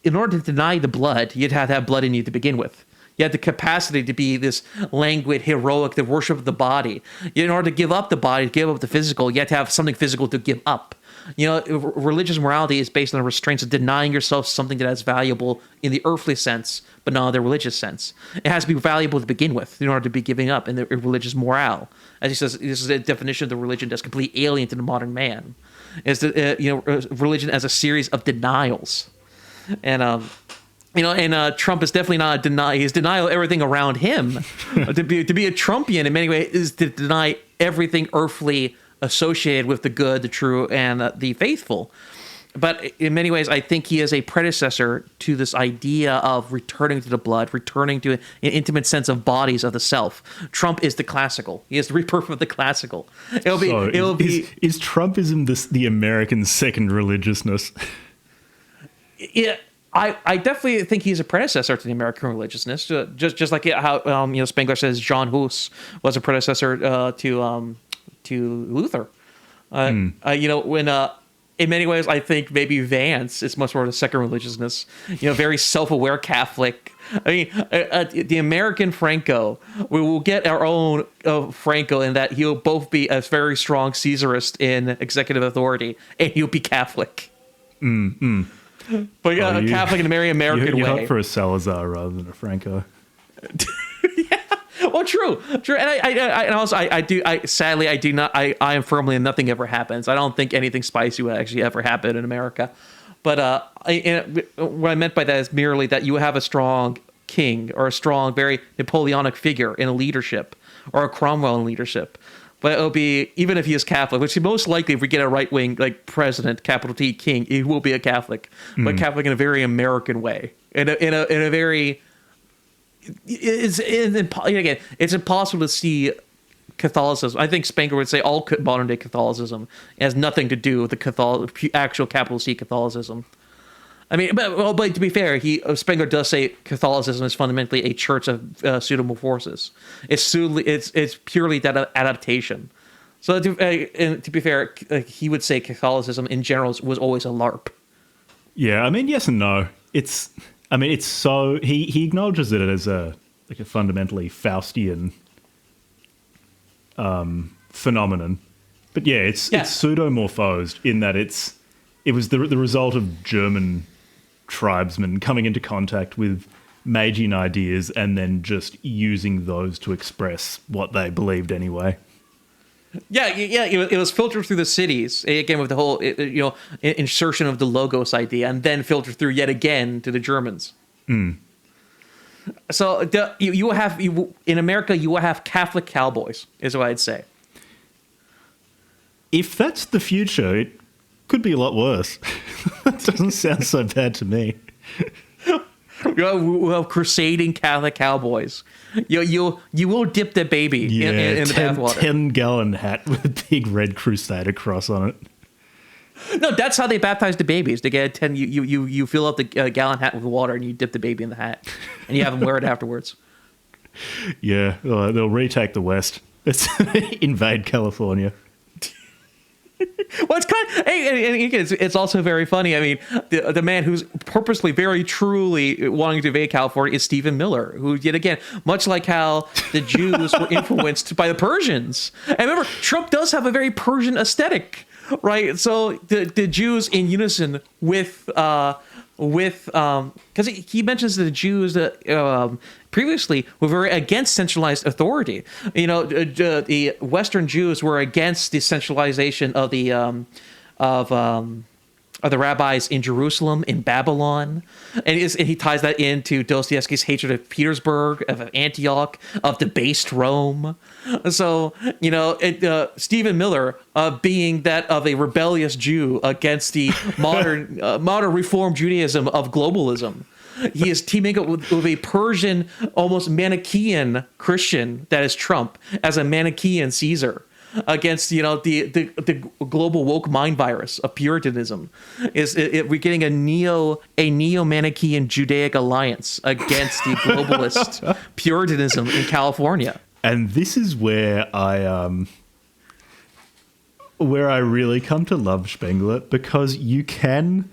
In order to deny the blood, you'd have to have blood in you to begin with. You have the capacity to be this languid, heroic, the worship of the body. In order to give up the body, to give up the physical, you have to have something physical to give up. Religious morality is based on the restraints of denying yourself something that is valuable in the earthly sense, but not in the religious sense. It has to be valuable to begin with in order to be giving up in the religious morale. As he says, this is a definition of the religion that's completely alien to the modern man. Is religion as a series of denials, and Trump is definitely not a deny. His denial of everything around him. to be a Trumpian in many ways is to deny everything earthly associated with the good, the true, and the faithful. But in many ways, I think he is a predecessor to this idea of returning to the blood, returning to an intimate sense of bodies of the self. Trump is the classical. He is the rebirth of the classical. Is Trumpism the American second religiousness? Yeah, I definitely think he's a predecessor to the American religiousness. Just like how Spengler says John Hus was a predecessor to Luther. When in many ways, I think maybe Vance is much more of a second religiousness. Very self-aware Catholic. I mean, the American Franco, we will get our own Franco in that he'll both be a very strong Caesarist in executive authority, and he'll be Catholic. But Catholic in a very American way. You hope for a Salazar rather than a Franco. Well, true, and sadly, I do not. I am firmly in nothing ever happens. I don't think anything spicy would actually ever happen in America. But what I meant by that is merely that you have a strong king or a strong, very Napoleonic figure in a leadership, or a Cromwell in leadership. But it'll be, even if he is Catholic, which most likely if we get a right wing like president, capital T king, he will be a Catholic, but Catholic in a very American way, in a very. It's impossible to see Catholicism. I think Spengler would say all modern day Catholicism has nothing to do with the actual capital C Catholicism. I mean, but to be fair, Spengler does say Catholicism is fundamentally a church of pseudomorphosis. It's purely that adaptation. So to be fair, he would say Catholicism in general was always a LARP. Yeah, I mean, yes and no. It's so he acknowledges it as a fundamentally Faustian phenomenon, but it's pseudomorphosed in that it was the result of German tribesmen coming into contact with Magian ideas and then just using those to express what they believed anyway. Yeah. It was filtered through the cities again with the whole, insertion of the logos idea, and then filtered through yet again to the Germans. So you will have in America, you will have Catholic cowboys, is what I'd say. If that's the future, it could be a lot worse. That doesn't sound so bad to me. We'll have crusading Catholic cowboys. You will dip the baby in the bathwater. 10-gallon hat with a big red Crusader cross on it. No, that's how they baptize the babies. They get you fill up the gallon hat with water and you dip the baby in the hat, and you have them wear it afterwards. Yeah, they'll retake the West. Let's invade California. Well, it's it's also very funny. I mean, the man who's purposely, very truly wanting to invade California is Stephen Miller, who, yet again, much like how the Jews were influenced by the Persians. And remember, Trump does have a very Persian aesthetic, right? So the Jews in unison with because he mentions the Jews that previously were very against centralized authority. The Western Jews were against the centralization of the rabbis in Jerusalem, in Babylon, and he ties that into Dostoevsky's hatred of Petersburg, of Antioch, of debased Rome. So Stephen Miller, being that of a rebellious Jew against the modern Reform Judaism of globalism, he is teaming up with a Persian, almost Manichaean Christian that is Trump as a Manichaean Caesar against the global woke mind virus of Puritanism. We're getting a neo Manichaean Judaic alliance against the globalist Puritanism in California. And this is where I really come to love Spengler, because you can.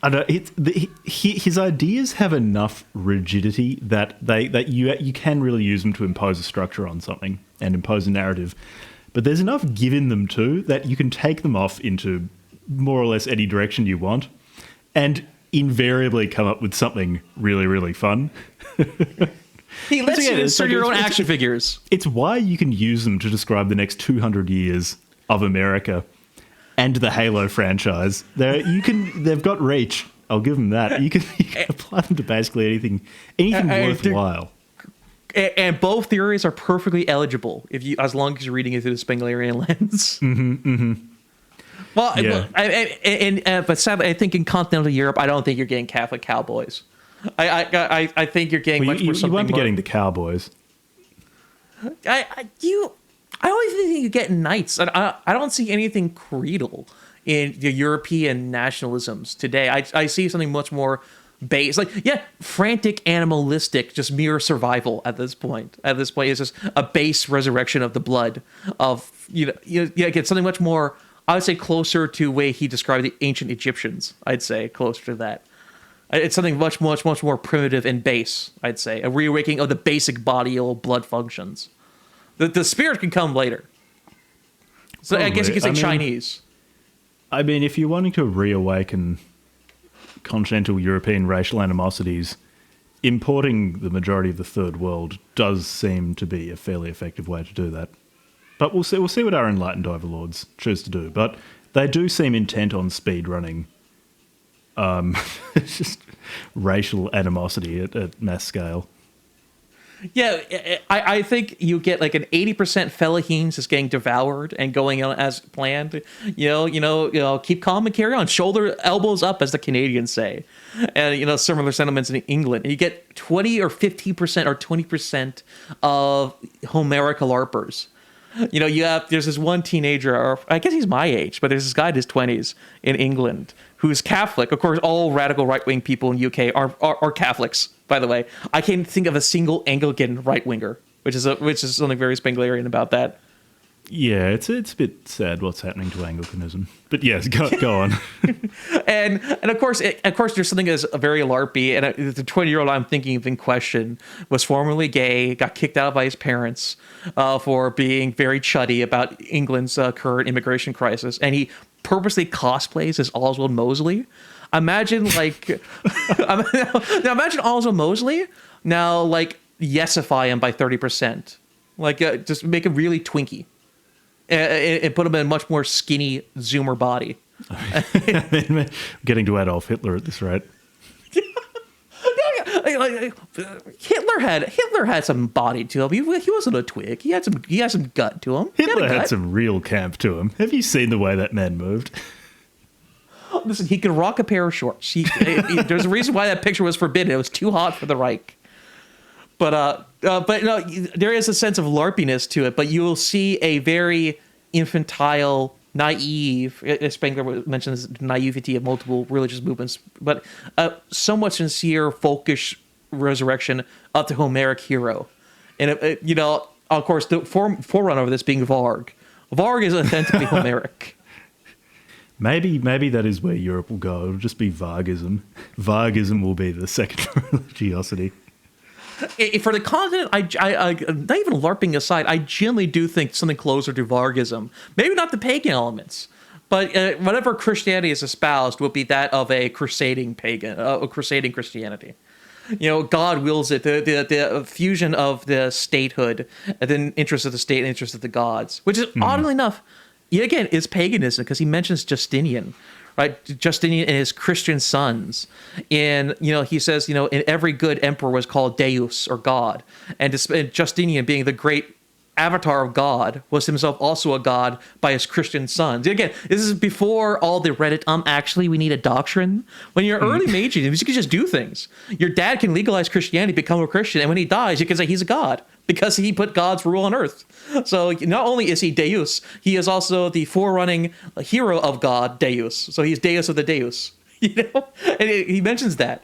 I don't. His ideas have enough rigidity that you can really use them to impose a structure on something and impose a narrative. But there's enough given them too that you can take them off into more or less any direction you want, and invariably come up with something really, really fun. He lets you insert your own action figures. It's why you can use them to describe the next 200 years of America and the Halo franchise. They've got reach. I'll give them that. You can apply them to basically anything worthwhile. And both theories are perfectly eligible as long as you're reading it through the Spenglerian lens. Well, yeah. But sadly, I think in continental Europe, I don't think you're getting Catholic cowboys. I think you're getting much more something. You won't be more, getting the cowboys. I don't even think you get knights. I don't see anything creedal in the European nationalisms today. I see something much more base, frantic, animalistic, just mere survival at this point. At this point, it's just a base resurrection of the blood of get something much more. I would say closer to the way he described the ancient Egyptians. I'd say closer to that. It's something much more primitive and base. I'd say a reawakening of the basic body or blood functions. The spirit can come later. So probably. I guess you could say Chinese. I mean, if you're wanting to reawaken continental European racial animosities, importing the majority of the third world does seem to be a fairly effective way to do that. But we'll see what our enlightened overlords choose to do. But they do seem intent on speed running just racial animosity at mass scale. Yeah, I think you get like an 80% Fellaheens is getting devoured and going on as planned. Keep calm and carry on. Shoulder elbows up, as the Canadians say, and similar sentiments in England. And you get 20 or 50% or 20% of Homeric LARPers. There's this one teenager, or I guess he's my age, but there's this guy in his 20s in England who's Catholic. Of course, all radical right-wing people in UK are Catholics, by the way. I can't think of a single Anglican right-winger, which is something very Spenglerian about that. Yeah, it's a bit sad what's happening to Anglicanism. But yes, go on. and of course there's something that's very LARPy, and the 20-year-old I'm thinking of in question was formerly gay, got kicked out by his parents for being very chuddy about England's current immigration crisis, and he purposely cosplays as Oswald Mosley. Imagine imagine Oswald Mosley now, yesify him by 30%, just make him really twinky. And put him in a much more skinny Zoomer body. Getting to Adolf Hitler at this rate. Hitler had some body to him. He wasn't a twig. He had some gut to him. Hitler had some real camp to him. Have you seen the way that man moved? Listen, he could rock a pair of shorts. There's a reason why that picture was forbidden. It was too hot for the Reich. But no, there is a sense of LARPiness to it, but you will see a very infantile, naive, Spengler mentions naivety of multiple religious movements, but somewhat sincere, folkish resurrection of the Homeric hero. And, of course, the forerunner of this being Varg. Varg is authentically Homeric. Maybe that is where Europe will go. It'll just be Vargism. Vargism will be the second religiosity. For the continent, I not even LARPing aside, I genuinely do think something closer to Vargism. Maybe not the pagan elements, but whatever Christianity is espoused will be that of a crusading pagan, a crusading Christianity. God wills it, the fusion of the statehood, and then interest of the state and interest of the gods, which is oddly enough, yet again, is paganism, because he mentions Justinian. Right, Justinian and his Christian sons. And, he says, in every good emperor was called Deus, or God. And Justinian, being the great avatar of God, was himself also a god by his Christian sons. Again, this is before all the Reddit, actually, we need a doctrine. When you're early Magian, you can just do things. Your dad can legalize Christianity, become a Christian, and when he dies, you can say he's a god, because he put God's rule on earth. So not only is he Deus, he is also the forerunning hero of God, Deus. So he's Deus of the Deus. And he mentions that.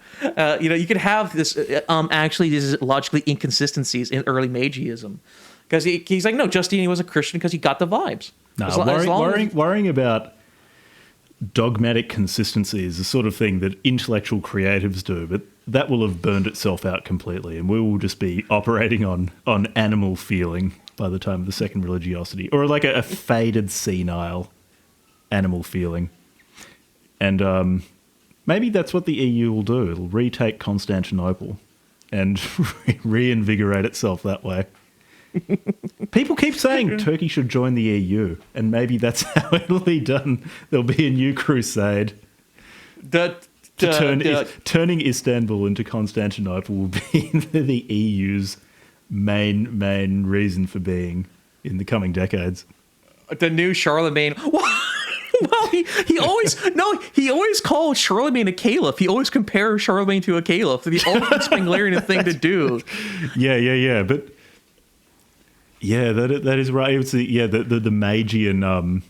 You could have this, actually, these logically inconsistencies in early Magianism. Because he's like, no, Justinian was a Christian because he got the vibes. No, worrying about dogmatic consistency is the sort of thing that intellectual creatives do, but that will have burned itself out completely, and we will just be operating on animal feeling by the time of the second religiosity, or like a faded, senile animal feeling. And maybe that's what the EU will do. It'll retake Constantinople and reinvigorate itself that way. People keep saying Turkey should join the EU, and maybe that's how it'll be done. There'll be a new crusade. Turning Istanbul into Constantinople will be the EU's main reason for being in the coming decades. The new Charlemagne. Well, he always called Charlemagne a caliph. He always compares Charlemagne to a caliph. The ultimate Spenglerian thing to do. Yeah. But yeah, that is right. It's the Magian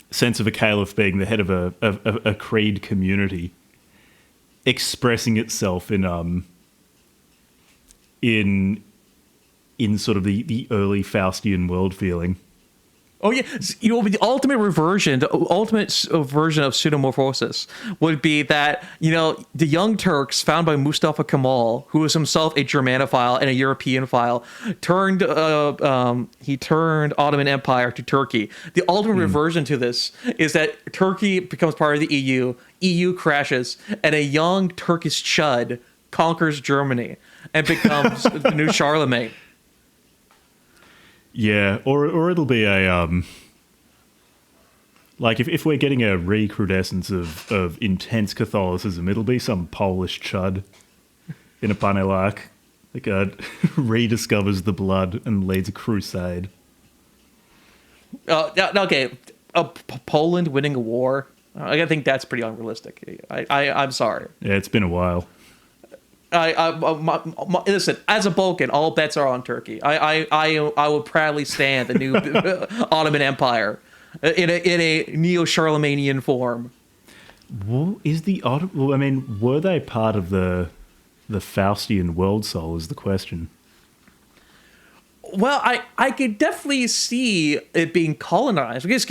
sense of a caliph being the head of a creed community, expressing itself in sort of the early Faustian world feeling. Oh yeah, the ultimate version of pseudomorphosis would be that the Young Turks, found by Mustafa Kemal, who was himself a Germanophile and a European-phile, turned Ottoman Empire to Turkey. The ultimate reversion to this is that Turkey becomes part of the EU, EU crashes, and a young Turkish chud conquers Germany and becomes the new Charlemagne. Yeah, or it'll be a like if we're getting a recrudescence of intense Catholicism, it'll be some Polish chud in a Panelark that rediscovers the blood and leads a crusade. Okay, Poland winning a war. I think that's pretty unrealistic. I'm sorry. Yeah, it's been a while. Listen, as a Balkan, all bets are on Turkey. I will proudly stand the new Ottoman Empire in a neo-Charlemagnian form. Well, were they part of the Faustian world soul is the question. Well, I could definitely see it being colonized because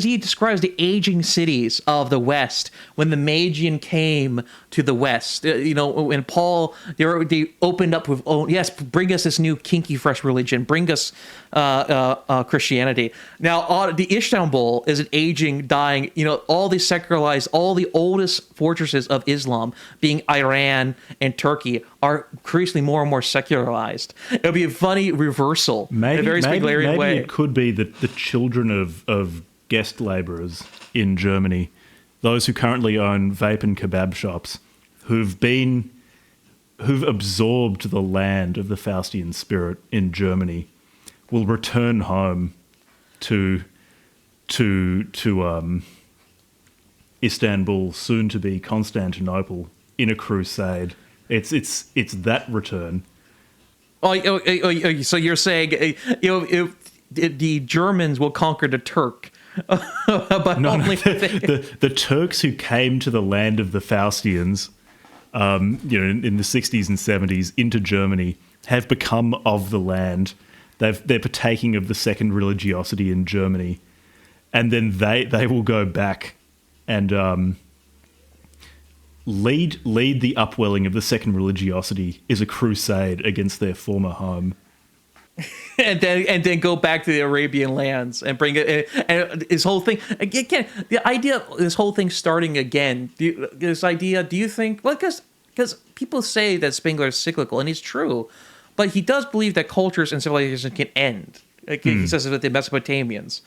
he describes the aging cities of the West when the Magian came to the West. When Paul they opened up with, bring us this new kinky fresh religion, bring us Christianity. Now the Istanbul is an aging, dying. All the secularized, all the oldest fortresses of Islam, being Iran and Turkey, are increasingly more and more secularized. It'll be a funny reversal in a very Spenglerian way. Maybe it could be that the children of guest labourers in Germany, those who currently own vape and kebab shops, who've absorbed the land of the Faustian spirit in Germany, will return home to Istanbul, soon to be Constantinople, in a crusade. It's that return. So you're saying if the Germans will conquer the Turk, but only the Turks who came to the land of the Faustians, in the 60s and 70s into Germany, have become of the land. They're partaking of the second religiosity in Germany, and then they will go back and lead the upwelling of the second religiosity is a crusade against their former home. and then go back to the Arabian lands and bring it. And this whole thing again, the idea of this whole thing starting again. Do you think? Well, because people say that Spengler is cyclical, and it's true, but he does believe that cultures and civilizations can end. He says it with the Mesopotamians.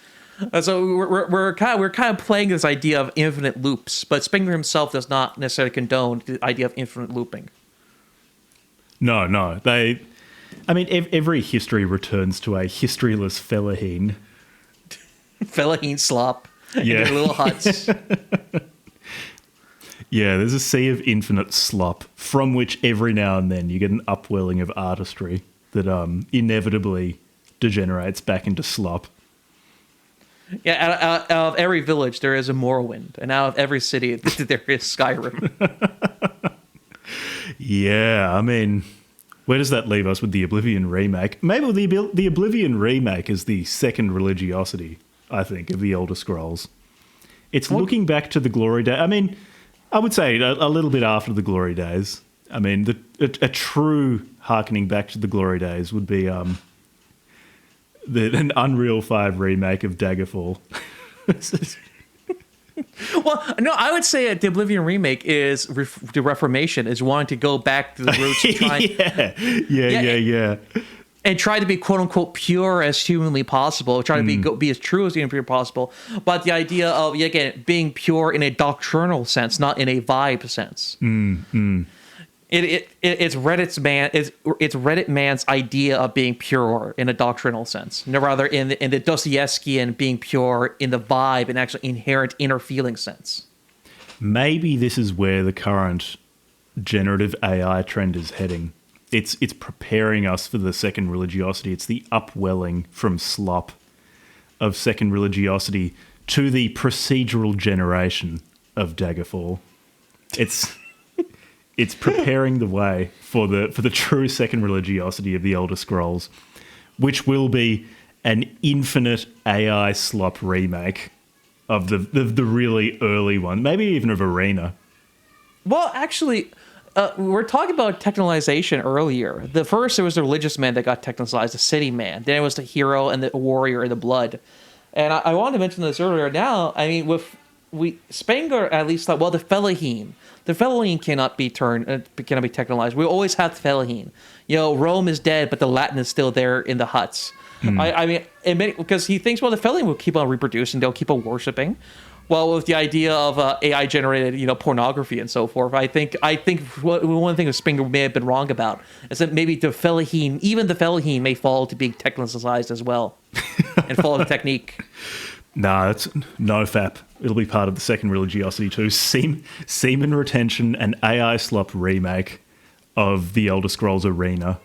So we're kind of playing this idea of infinite loops, but Spengler himself does not necessarily condone the idea of infinite looping. No. Every history returns to a historyless Fellaheen. Fellaheen slop. Yeah. In their little huts. Yeah, there's a sea of infinite slop from which every now and then you get an upwelling of artistry that inevitably degenerates back into slop. Yeah, out of every village there is a Morrowind, and out of every city there is Skyrim. Yeah, where does that leave us with the Oblivion remake? Maybe the Oblivion remake is the second religiosity, I think, of the Elder Scrolls. It's looking back to the glory days. I mean, I would say a little bit after the glory days. I mean, a true hearkening back to the glory days would be an Unreal 5 remake of Daggerfall. Well, no, I would say the Oblivion remake is the Reformation, is wanting to go back to the roots of trying. Yeah. And try to be quote unquote pure as humanly possible, try to be as true as humanly possible. But the idea of, again, being pure in a doctrinal sense, not in a vibe sense. It's Reddit man's idea of being pure in a doctrinal sense, no, rather in the Dostoevskian being pure in the vibe and actually inherent inner feeling sense. Maybe this is where the current generative AI trend is heading. It's preparing us for the second religiosity. It's the upwelling from slop of second religiosity to the procedural generation of Daggerfall. It's preparing the way for the true second religiosity of the Elder Scrolls, which will be an infinite AI slop remake of the really early one, maybe even of Arena. Well, actually, we were talking about technicalization earlier. The first, it was the religious man that got technicalized, the city man. Then it was the hero and the warrior and the blood. And I wanted to mention this earlier. Now, I mean, Spengler at least thought, well, the Fellaheen. The Fellaheen cannot be technicalized. We always have the Fellaheen. Rome is dead, but the Latin is still there in the huts. I mean, because he thinks, well, the Fellaheen will keep on reproducing. They'll keep on worshiping. Well, with the idea of AI-generated, pornography and so forth, I think one thing that Spengler may have been wrong about is that maybe the Fellaheen, even the Fellaheen, may fall to being technicalized as well and follow the technique. No, it's no fap. It'll be part of the second religiosity too. Semen retention and AI slop remake of the Elder Scrolls Arena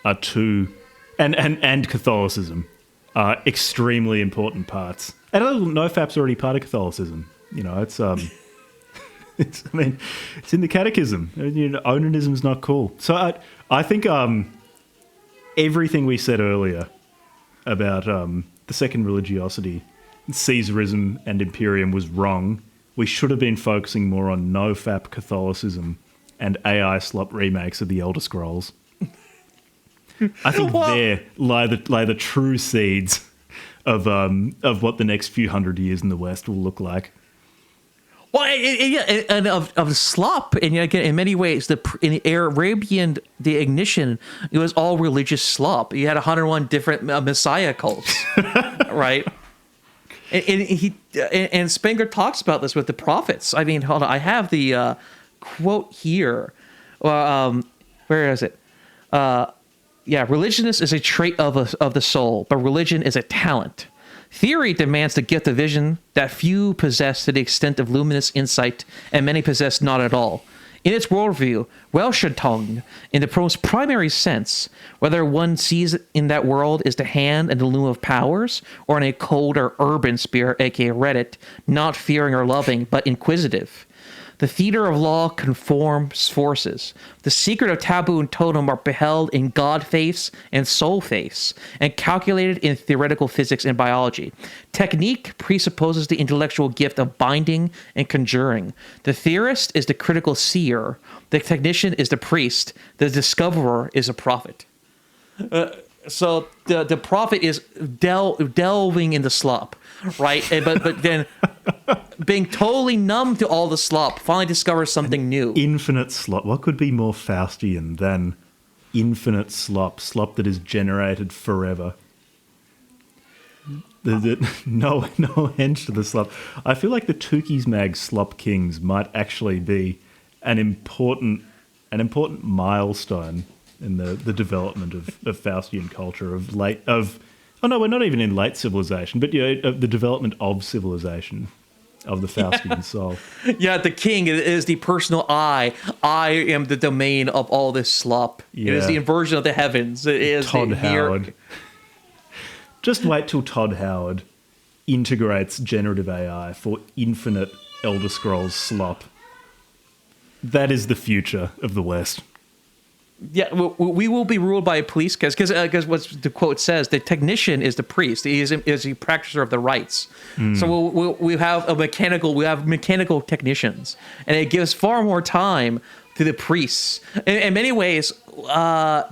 are two, and Catholicism are extremely important parts. And no fap's already part of Catholicism. It's in the Catechism. Onanism's not cool. So I think everything we said earlier about the second religiosity, Caesarism and Imperium was wrong. We should have been focusing more on no-fap Catholicism and AI slop remakes of the Elder Scrolls. I think there lie the true seeds of what the next few hundred years in the West will look like. Well, and of slop, and again, in many ways, in the Arabian, the ignition, it was all religious slop. You had 101 different Messiah cults, right? And Spengler talks about this with the prophets. I mean, hold on, I have the quote here. Where is it? Religiousness is a trait of the soul, but religion is a talent. Theory demands the gift of vision that few possess to the extent of luminous insight, and many possess not at all. In its worldview, Weltanschauung, in the most primary sense, whether one sees in that world is the hand and the loom of powers, or in a cold or urban spirit, aka Reddit, not fearing or loving, but inquisitive. The theater of law conforms forces. The secret of taboo and totem are beheld in God face and soul face, and calculated in theoretical physics and biology. Technique presupposes the intellectual gift of binding and conjuring. The theorist is the critical seer. The technician is the priest. The discoverer is a prophet. So the prophet is delving into slop, right? But then being totally numb to all the slop, finally discovers something new. Infinite slop. What could be more Faustian than infinite slop? Slop that is generated forever. No end to the slop. I feel like the Tooky's Mag Slop Kings might actually be an important milestone in the development of Faustian culture we're not even in late civilization, but of the development of civilization, of the Faustian soul. Yeah, the king is the personal I. I am the domain of all this slop. Yeah. It is the inversion of the heavens. It is Todd Howard. Just wait till Todd Howard integrates generative AI for infinite Elder Scrolls slop. That is the future of the West. Yeah, we will be ruled by a police because what the quote says, the technician is the priest. He is a practitioner of the rites. So we have mechanical technicians, and it gives far more time to the priests. In many ways,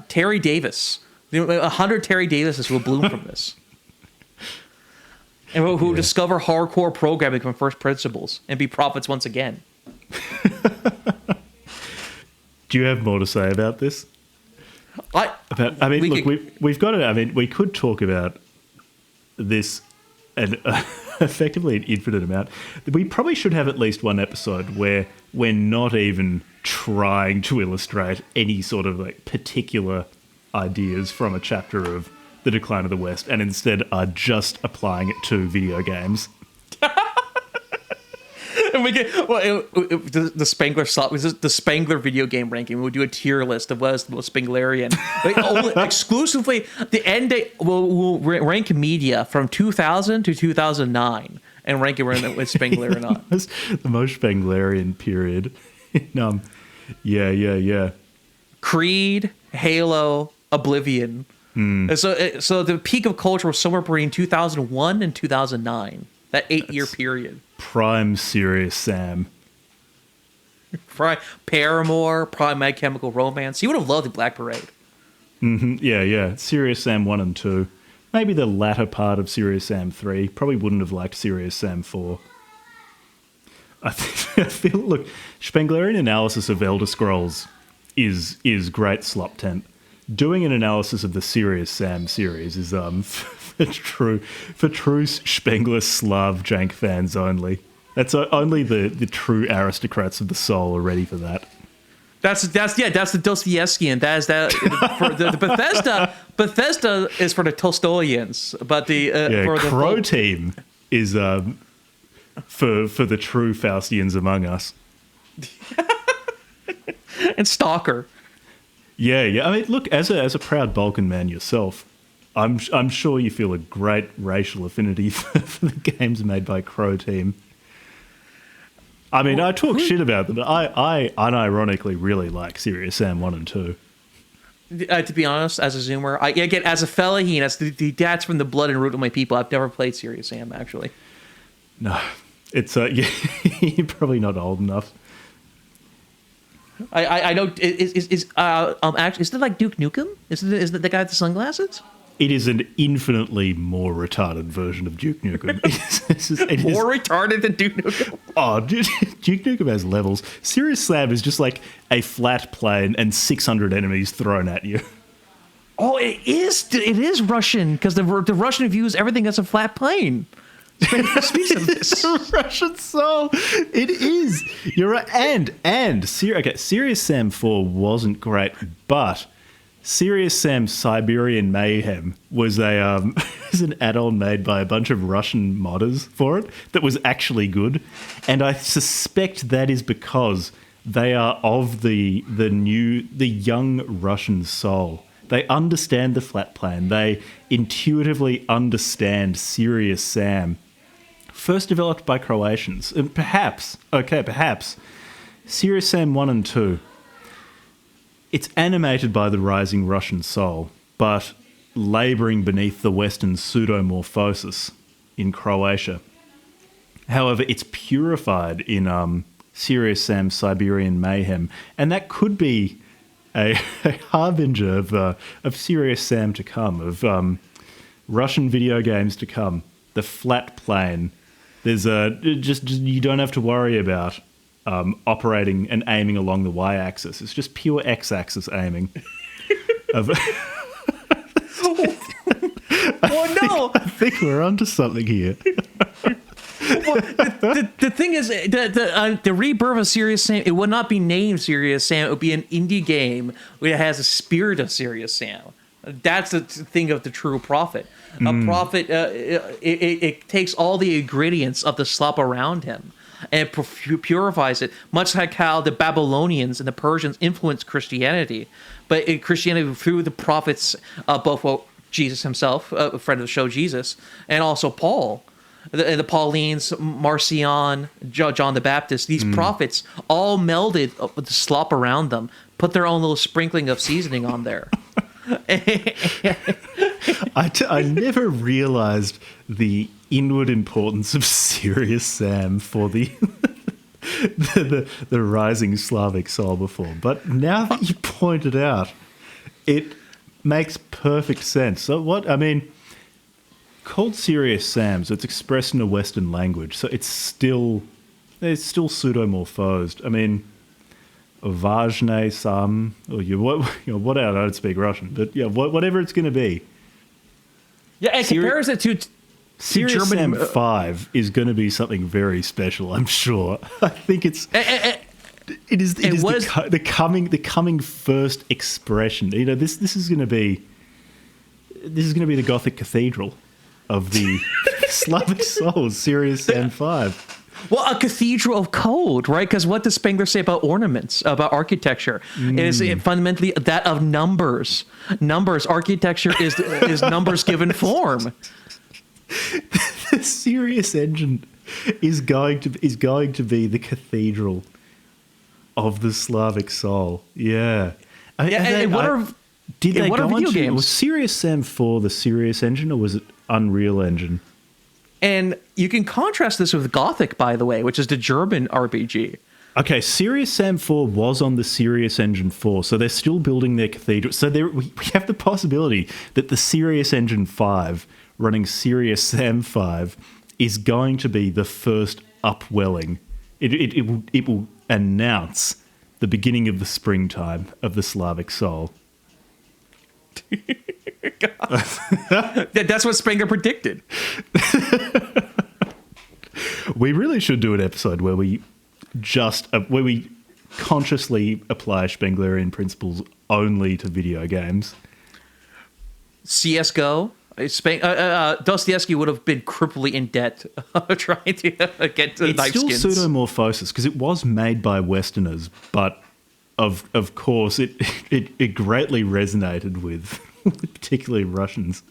Terry Davis, 100 Terry Davises will bloom from this, and who discover hardcore programming from first principles and be prophets once again. Do you have more to say about this? We've got it. I mean, we could talk about this and effectively an infinite amount. We probably should have at least one episode where we're not even trying to illustrate any sort of like particular ideas from a chapter of The Decline of the West, and instead are just applying it to video games. And we get the Spengler video game ranking. We'll do a tier list of what is the most Spenglerian. Exclusively, the end date we'll rank media from 2000 to 2009 and rank it with Spengler or not. The most Spenglerian period. Yeah. Creed, Halo, Oblivion. And so the peak of culture was somewhere between 2001 and 2009. That 8-year period. Prime Serious Sam. Prime Paramore, Prime My Chemical Romance. You would have loved the Black Parade. Mm-hmm. Yeah. Serious Sam 1 and 2. Maybe the latter part of Serious Sam 3. Probably wouldn't have liked Serious Sam 4. I feel, look, Spenglerian analysis of Elder Scrolls is great slop tent. Doing an analysis of the Serious Sam series is for true Spengler Slav jank fans only. That's only the true aristocrats of the soul are ready for that. That's the Dostoevskian. That is that for the Bethesda is for the Tolstoyans, but the Croteam is for the true Faustians among us. And Stalker. Yeah. I mean, look, as a proud Balkan man yourself, I'm sure you feel a great racial affinity for the games made by Croteam. I mean, I talk shit about them, but I unironically really like Serious Sam 1 and 2. To be honest, as a Zoomer, again, as a Fellaheen, as that's from the blood and root of my people, I've never played Serious Sam, actually. No, it's you're probably not old enough. I know. Actually, is it like Duke Nukem? Is it the guy with the sunglasses? It is an infinitely more retarded version of Duke Nukem. More retarded than Duke Nukem? Oh, Duke Nukem has levels. Serious Sam is just like a flat plane and 600 enemies thrown at you. Oh, it is Russian, because the Russian views everything as a flat plane. Speaks of this. Russian soul. It is. You're right. And Serious Sam 4 wasn't great, but Serious Sam Siberian Mayhem was an add-on made by a bunch of Russian modders for it that was actually good, and I suspect that is because they are of the young Russian soul. They understand the flat plane. They intuitively understand Serious Sam. First developed by Croatians. And perhaps, Serious Sam 1 and 2. It's animated by the rising Russian soul, but labouring beneath the Western pseudomorphosis in Croatia. However, it's purified in Serious Sam Siberian Mayhem, and that could be a harbinger of Serious Sam to come, of Russian video games to come. The flat plane. There's just you don't have to worry about operating and aiming along the y-axis. It's just pure x-axis aiming. I think we're onto something here. Well, the thing is, the rebirth of Serious Sam, it would not be named Serious Sam. It would be an indie game that has a spirit of Serious Sam. That's the thing of the true prophet. A prophet, it takes all the ingredients of the slop around him and purifies it, much like how the Babylonians and the Persians influenced Christianity. But Christianity, through the prophets, both Jesus himself, a friend of the show Jesus, and also Paul, the Paulines, Marcion, John the Baptist, these prophets all melded with the slop around them put their own little sprinkling of seasoning on there. I never realized the inward importance of Serious Sam for the the rising Slavic soul before, but now that you point it out, it makes perfect sense. So what I mean, called Serious Sam, so it's expressed in a Western language, so it's still pseudomorphosed. I mean, Vajne Sam, or what? I don't speak Russian, but yeah, whatever it's going to be. Yeah, it compares it to Serious German. Sam 5 is going to be something very special, I'm sure. I think it is the coming first expression. You know, this is going to be the Gothic cathedral of the Slavic souls. Serious Sam 5. Well, a cathedral of code, right? Because what does Spengler say about ornaments, about architecture? It is fundamentally that of numbers. Numbers. Architecture is numbers given form. The Serious Engine is going to be the cathedral of the Slavic soul. Yeah. Did they go on to, was Serious Sam 4 the Serious Engine, or was it Unreal Engine? And you can contrast this with Gothic, by the way, which is the German RPG. Okay, Serious Sam 4 was on the Serious Engine 4, so they're still building their cathedral. So we have the possibility that the Serious Engine 5 running Serious Sam 5 is going to be the first upwelling. It will announce the beginning of the springtime of the Slavic soul. That's what Spengler predicted. We really should do an episode where we consciously apply Spenglerian principles only to video games. CS:GO. Dostoevsky would have been cripply in debt trying to get to knife skins. It's still pseudomorphosis because it was made by Westerners, but of course it greatly resonated with particularly Russians.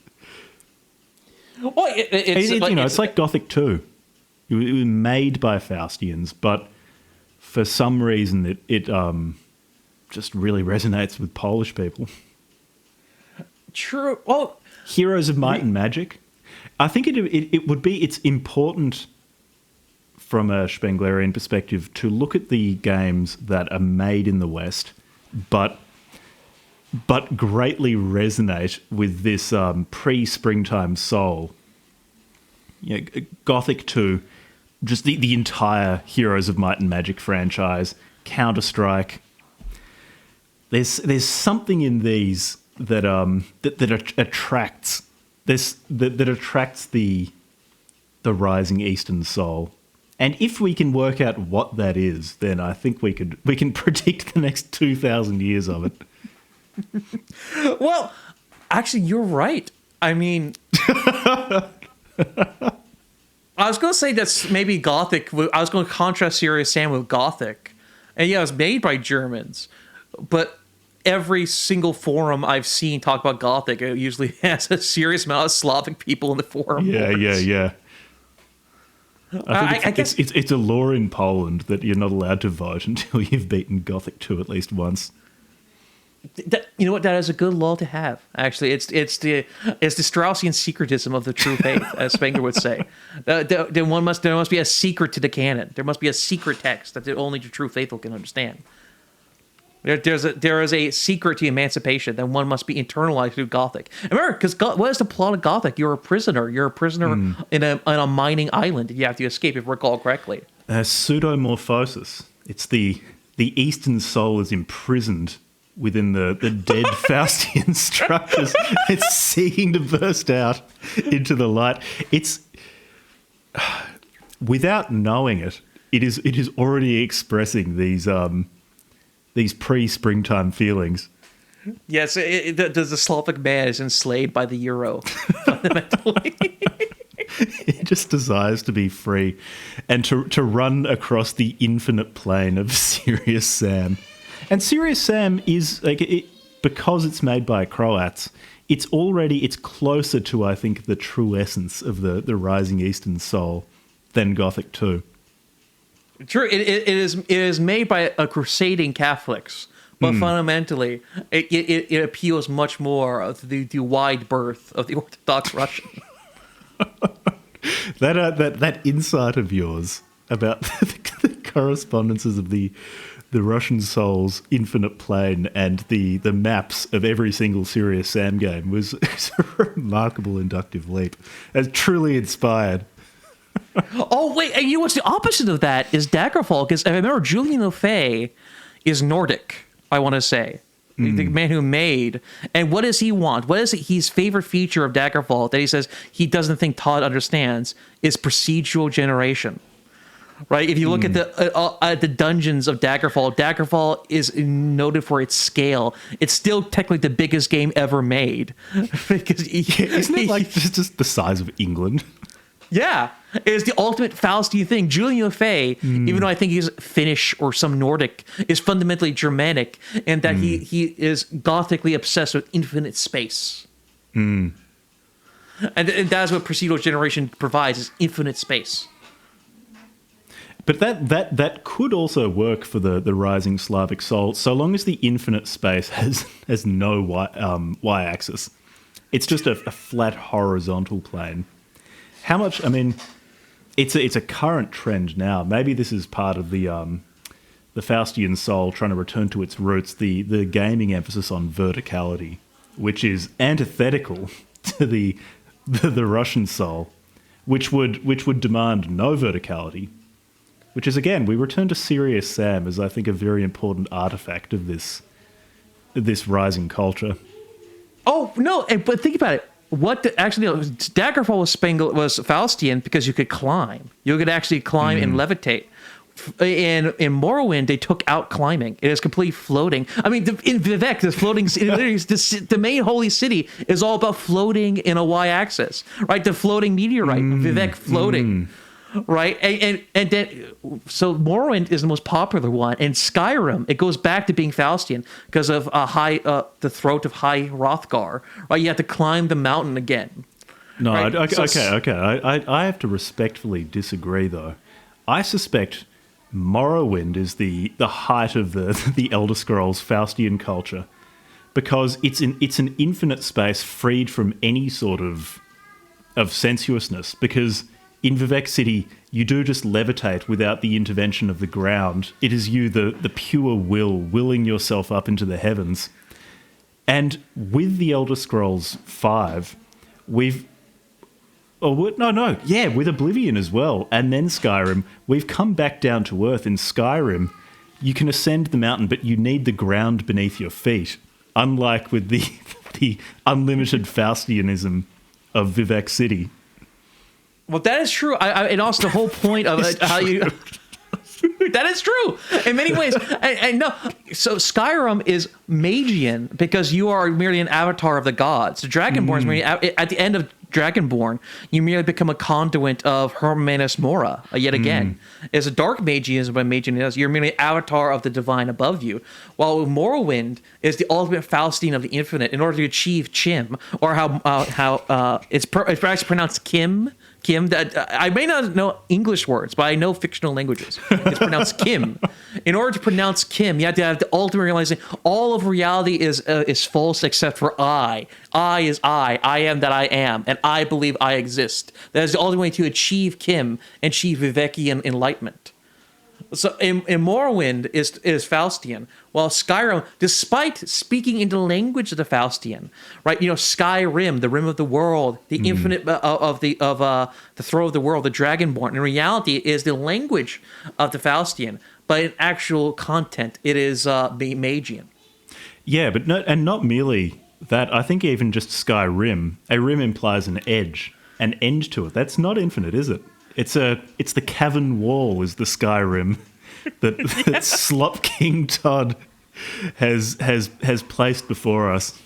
Well, it's like Gothic 2. It was made by Faustians, but for some reason it just really resonates with Polish people. True. Well, Heroes of Might and Magic. I think it's important from a Spenglerian perspective to look at the games that are made in the West, but greatly resonate with this pre-springtime soul. Yeah, Gothic 2, just the entire Heroes of Might and Magic franchise, Counter-Strike. There's something in these that attracts that attracts the rising Eastern soul. And if we can work out what that is, then I think we can predict the next 2,000 years of it. Well, actually, you're right. I mean, I was going to say that's maybe Gothic. I was going to contrast Serious Sam with Gothic. And yeah, it was made by Germans. But every single forum I've seen talk about Gothic, it usually has a serious amount of Slavic people in the forum. Yeah. I guess it's a law in Poland that you're not allowed to vote until you've beaten Gothic 2 at least once. You know what? That is a good law to have. Actually, it's the Straussian secretism of the true faith, as Spengler would say. There must be a secret to the canon. There must be a secret text that only the true faithful can understand. There is a secret to emancipation that one must be internalized through Gothic. Remember, because what is the plot of Gothic? You're a prisoner. You're a prisoner in a mining island. You have to escape, if I recall correctly. Pseudomorphosis. It's the Eastern soul is imprisoned within the dead Faustian structures. It's seeking to burst out into the light. It's without knowing it. It is already expressing these pre-springtime feelings. Yes, the Slavic man is enslaved by the euro, fundamentally. It just desires to be free and to run across the infinite plane of Serious Sam. And Serious Sam is, because it's made by Croats, it's closer to, I think, the true essence of the rising Eastern soul than Gothic 2. True, it is made by a crusading Catholics, but fundamentally, it appeals much more to the wide berth of the Orthodox Russian. That insight of yours about the correspondences of the Russian soul's infinite plane and the maps of every single Serious Sam game was a remarkable inductive leap. It's truly inspired. Oh, wait, and you know what's the opposite of that is Daggerfall, because I remember Julian Lefay is Nordic, I want to say. The man who made. And what does he want? What is his favorite feature of Daggerfall that he says he doesn't think Todd understands is procedural generation. Right? If you look at the dungeons of Daggerfall, Daggerfall is noted for its scale. It's still technically the biggest game ever made. Because isn't it like just the size of England? Yeah, it is the ultimate Faustian thing. Julian Lefay, even though I think he's Finnish or some Nordic, is fundamentally Germanic, and that he is gothically obsessed with infinite space. And that's what procedural generation provides: is infinite space. But that could also work for the rising Slavic soul, so long as the infinite space has no y-axis. It's just a flat horizontal plane. How much? I mean, it's a current trend now. Maybe this is part of the Faustian soul trying to return to its roots. The gaming emphasis on verticality, which is antithetical to the Russian soul, which would demand no verticality. Which is, again, we return to Serious Sam as, I think, a very important artifact of this rising culture. Oh no! But think about it. Daggerfall was Faustian because you could climb. You could actually climb and levitate. In Morrowind, they took out climbing. It is completely floating. I mean, in VIII, the floating, the main holy city is all about floating in a y-axis, right? The floating meteorite, VIII floating. Right, and then so Morrowind is the most popular one, and Skyrim it goes back to being Faustian because of the throat of High Hrothgar. Right, you have to climb the mountain again. No, right? Okay. I have to respectfully disagree, though. I suspect Morrowind is the height of the Elder Scrolls Faustian culture because it's an infinite space freed from any sort of sensuousness because. In VIII City, you do just levitate without the intervention of the ground. It is you, the pure willing yourself up into the heavens. And with the Elder Scrolls V, with Oblivion as well, and then Skyrim, we've come back down to earth. In Skyrim, you can ascend the mountain, but you need the ground beneath your feet, unlike with the unlimited Faustianism of VIII City. Well, that is true. And also the whole point of how you... That is true in many ways. And no, so Skyrim is Magian because you are merely an avatar of the gods. The Dragonborn is merely, at the end of Dragonborn, you merely become a conduit of Hermanus Mora yet again. As a dark Magian is what Magian is, you're merely an avatar of the divine above you. While Morrowind is the ultimate Faustine of the infinite in order to achieve Chim, or how it's actually pronounced Kim. That I may not know English words, but I know fictional languages. It's pronounced Kim. In order to pronounce Kim, you have to have the ultimate realizing all of reality is false except for I. I is I. I am that I am, and I believe I exist. That is the ultimate way to achieve Kim and achieve Vivekian enlightenment. So in Morrowind is Faustian, while Skyrim, despite speaking in the language of the Faustian, right? You know, Skyrim, the rim of the world, the infinite of the throat of the world, the Dragonborn. In reality, is the language of the Faustian, but in actual content, it is Magian. Yeah, but not merely that. I think even just Skyrim, a rim implies an edge, an end to it. That's not infinite, is it? It's the cavern wall is the Skyrim that Slop King Todd has placed before us.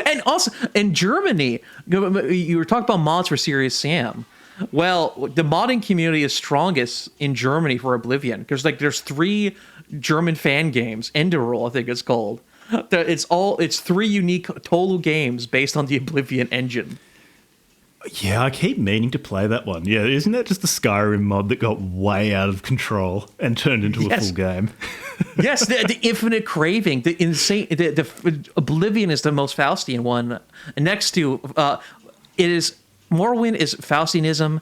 And also in Germany, you were talking about mods for Serious Sam. Well, the modding community is strongest in Germany for Oblivion because there's 3 German fan games. Enderroll, I think it's called. It's 3 unique total games based on the Oblivion engine. Yeah, I keep meaning to play that one. Yeah, isn't that just the Skyrim mod that got way out of control and turned into a full game? Yes, the infinite craving, the insane, the Oblivion is the most Faustian one. Next to it is Morrowind is Faustianism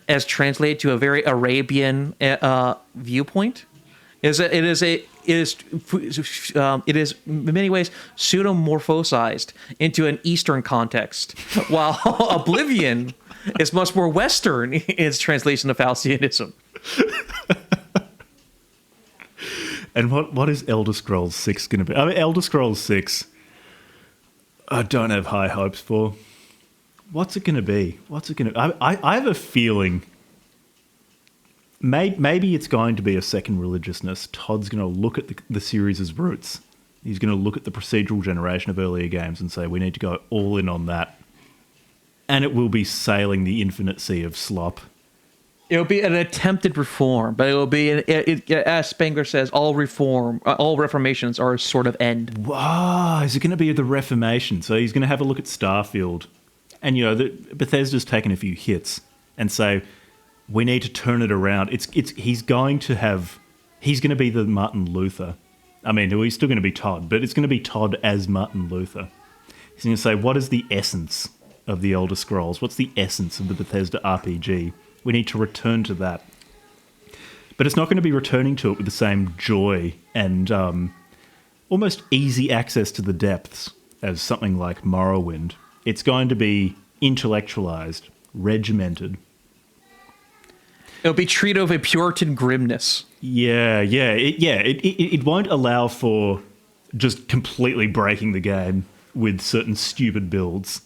as translated to a very Arabian viewpoint. It is in many ways pseudomorphosized into an Eastern context, while Oblivion is much more Western in its translation of Faustianism. And what is Elder Scrolls 6 going to be? I mean, Elder Scrolls 6, I don't have high hopes for. What's it going to be? I have a feeling maybe it's going to be a second religiousness. Todd's going to look at the series' roots. He's going to look at the procedural generation of earlier games and say, we need to go all in on that. And it will be sailing the infinite sea of slop. It'll be an attempted reform, but it will be, as Spengler says, all reformations are a sort of end. Wow, is it going to be the Reformation? So he's going to have a look at Starfield. And, Bethesda's taken a few hits and say, we need to turn it around. He's going to be the Martin Luther. I mean, he's still going to be Todd, but it's going to be Todd as Martin Luther. He's going to say, what is the essence of the Elder Scrolls? What's the essence of the Bethesda RPG? We need to return to that. But it's not going to be returning to it with the same joy and almost easy access to the depths as something like Morrowind. It's going to be intellectualized, regimented. It'll be treated with a Puritan grimness. It won't allow for just completely breaking the game with certain stupid builds.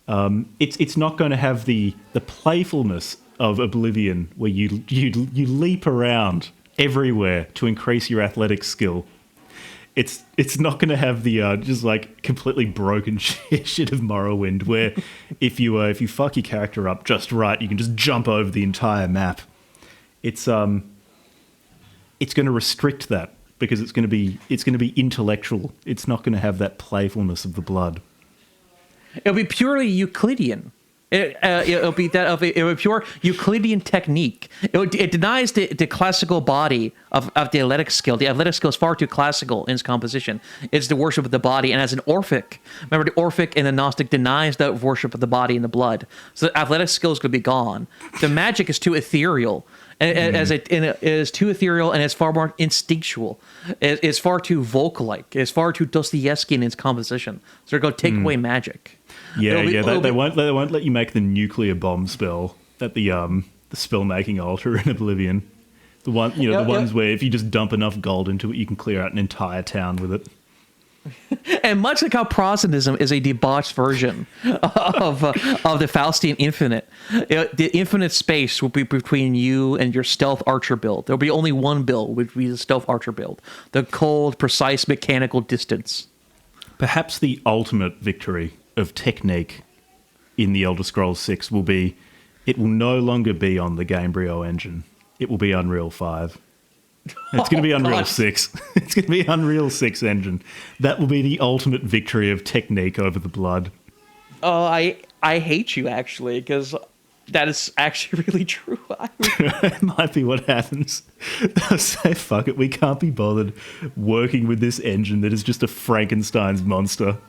It's not going to have the playfulness of Oblivion, where you leap around everywhere to increase your athletic skill. It's not going to have the just like completely broken shit of Morrowind, where if you fuck your character up just right, you can just jump over the entire map. It's going to restrict that because it's going to be intellectual. It's not going to have that playfulness of the blood. It'll be purely Euclidean. It'll be pure Euclidean technique. It denies the classical body of the athletic skill. The athletic skill is far too classical in its composition. It's the worship of the body, and as an Orphic, remember the Orphic and the Gnostic denies the worship of the body and the blood. So the athletic skill is going to be gone. The magic is too ethereal. It is too ethereal, and it's far more instinctual. It's far too vocal-like. It's far too Dostoevskian in its composition. So they're going to take away magic. They won't let you make the nuclear bomb spell at the spell making altar in Oblivion. The ones where if you just dump enough gold into it, you can clear out an entire town with it. And much like how Protestantism is a debauched version of the Faustian Infinite, the infinite space will be between you and your stealth archer build. There'll be only one build, which will be the stealth archer build. The cold, precise, mechanical distance. Perhaps the ultimate victory of technique in the Elder Scrolls 6 will be, it will no longer be on the Gamebryo engine. It will be Unreal 5. It's going to be Unreal 6. It's going to be Unreal 6 engine. That will be the ultimate victory of technique over the blood. Oh, I hate you, actually, because that is actually really true. It might be what happens. They'll say, fuck it, we can't be bothered working with this engine that is just a Frankenstein's monster.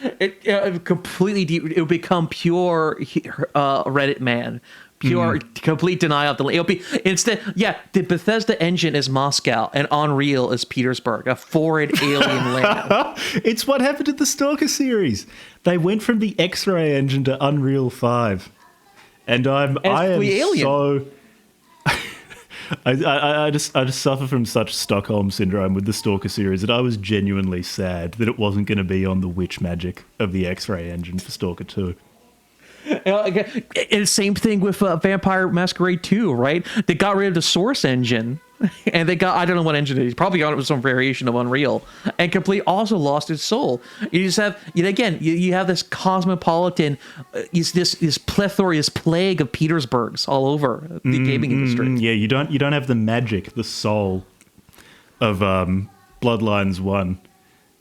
It will become pure Reddit man. Pure, complete denial of the... It'll be instead... Yeah, the Bethesda engine is Moscow, and Unreal is Petersburg, a foreign alien land. It's what happened to the Stalker series. They went from the X-Ray engine to Unreal 5. And I am alien. So... I just suffer from such Stockholm syndrome with the Stalker series that I was genuinely sad that it wasn't going to be on the witch magic of the X-Ray engine for Stalker 2. And same thing with Vampire Masquerade 2, right? They got rid of the Source engine, and they got, I don't know what engine it is, probably got it with some variation of Unreal, and complete also lost its soul. You just have, you have this cosmopolitan, this plethora, this plague of Petersburgs all over the gaming industry. Yeah, you don't have the magic, the soul of Bloodlines 1,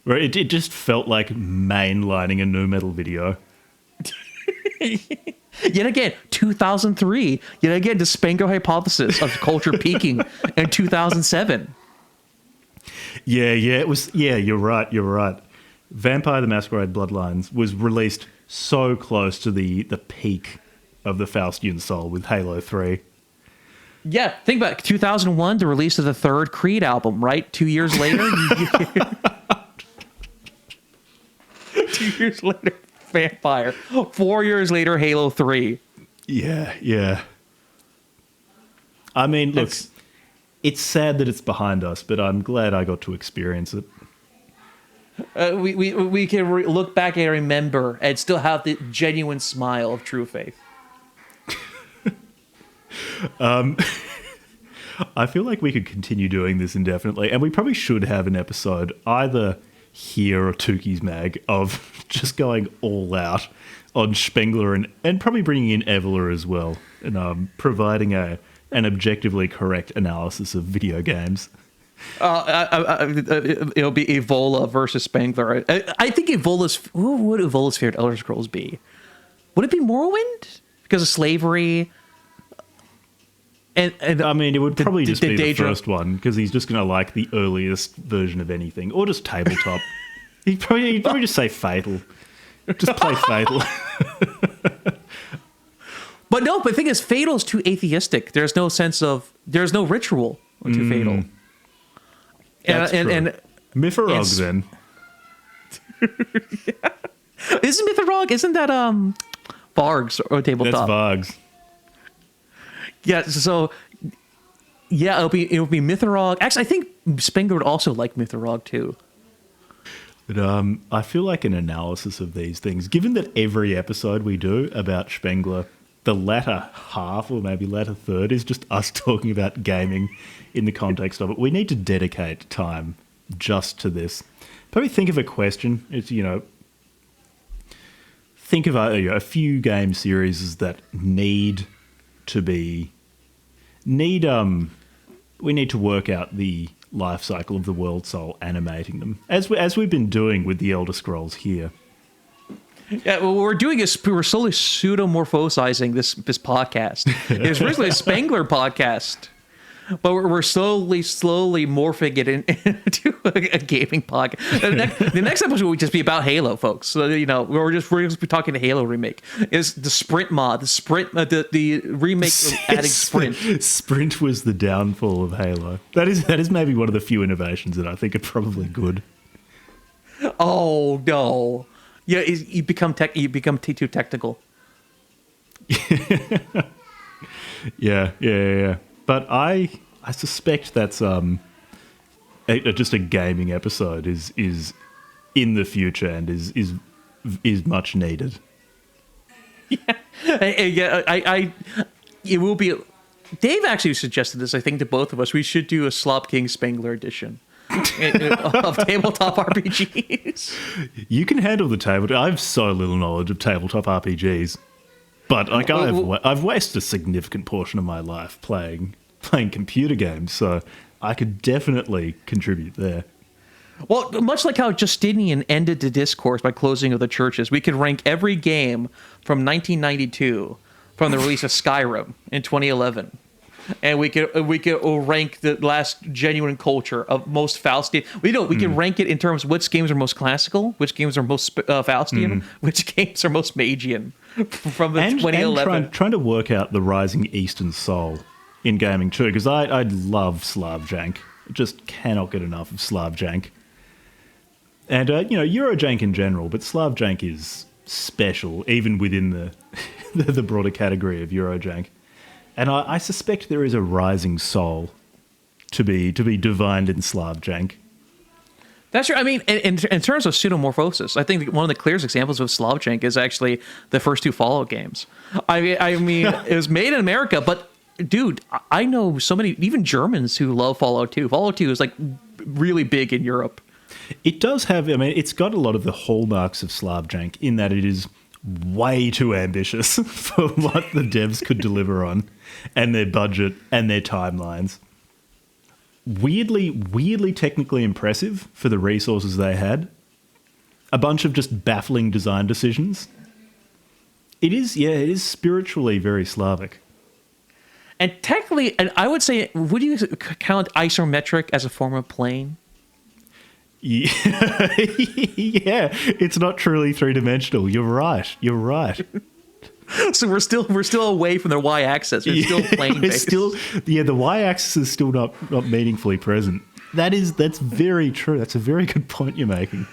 where it just felt like mainlining a nu metal video. Yet again, 2003. Yet again, the Spengler hypothesis of culture peaking in 2007. Yeah, it was. Yeah, you're right. Vampire the Masquerade Bloodlines was released so close to the peak of the Faustian soul with Halo 3. Yeah, think about it. 2001, the release of the third Creed album, right? 2 years later. 2 years later, Vampire. 4 years later, Halo 3. Yeah. I mean, look, it's sad that it's behind us, but I'm glad I got to experience it. We can look back and remember and still have the genuine smile of true faith. I feel like we could continue doing this indefinitely, and we probably should have an episode either here or Tooky's Mag of just going all out on Spengler and probably bringing in Evola as well, and providing an objectively correct analysis of video games. It'll be Evola versus Spengler. I think Evola's... Who would Evola's favorite Elder Scrolls be? Would it be Morrowind? Because of slavery... And I mean, it would probably just be the first one, because he's just going to like the earliest version of anything, or just tabletop. he'd probably just say Fatal. Just play Fatal. But the thing is, Fatal is too atheistic. There's no ritual to Fatal. That's true. And Mithrog, then. Yeah. Isn't Mithrog? Isn't that Vargs or tabletop? That's Vargs. Yeah, so it'll be Mithrog. Actually, I think Spengler would also like Mithrog too. But I feel like an analysis of these things, given that every episode we do about Spengler, the latter half or maybe latter third is just us talking about gaming in the context of it. We need to dedicate time just to this. Probably think of a question. It's, think of a few game series that need to be... we need to work out the life cycle of the world soul animating them, as we've been doing with the Elder Scrolls here. Yeah, well, what we're doing is we're slowly pseudomorphosizing this podcast. It's originally a Spengler podcast, but we're slowly morphing it into a gaming podcast. The next episode will just be about Halo, folks. So we're just be talking to Halo remake. Is the Sprint mod, the remake of adding Sprint. Sprint was the downfall of Halo. That is maybe one of the few innovations that I think are probably good. Oh no. Yeah, you become too technical. Yeah. But I suspect that's just a gaming episode is in the future and is much needed. Yeah, it will be. Dave actually suggested this. I think to both of us, we should do a Slop King Spengler edition. Of tabletop RPGs. You can handle the tabletop. I have so little knowledge of tabletop RPGs, but I've wasted a significant portion of my life playing computer games, so I could definitely contribute there. Well, much like how Justinian ended the discourse by closing of the churches, we could rank every game from 1992 from the release of Skyrim in 2011. And we could rank the last genuine culture of most Faustian. We can rank it in terms of which games are most classical, which games are most Faustian, which games are most Magian from the 2011. And trying to work out the rising Eastern soul in gaming too, because I love Slav jank. I just cannot get enough of Slav jank. And Euro jank in general, but Slav jank is special even within the broader category of Euro jank. And I suspect there is a rising soul to be divined in Slav jank. That's true. I mean, in terms of pseudomorphosis, I think one of the clearest examples of Slav jank is actually the first two Fallout games. I mean, it was made in America, but dude, I know so many, even Germans who love Fallout 2. Fallout 2 is like really big in Europe. It does have, it's got a lot of the hallmarks of Slav jank in that it is way too ambitious for what the devs could deliver on, and their budget and their timelines. Weirdly technically impressive for the resources they had. A bunch of just baffling design decisions. It is, yeah, it is spiritually very Slavic. And technically, and I would say, would you count isometric as a form of plane? Yeah, yeah, it's not truly three-dimensional. You're right. You're right. So we're still away from the y-axis. It's still plane-based. The y-axis is still not meaningfully present. That's very true. That's a very good point you're making.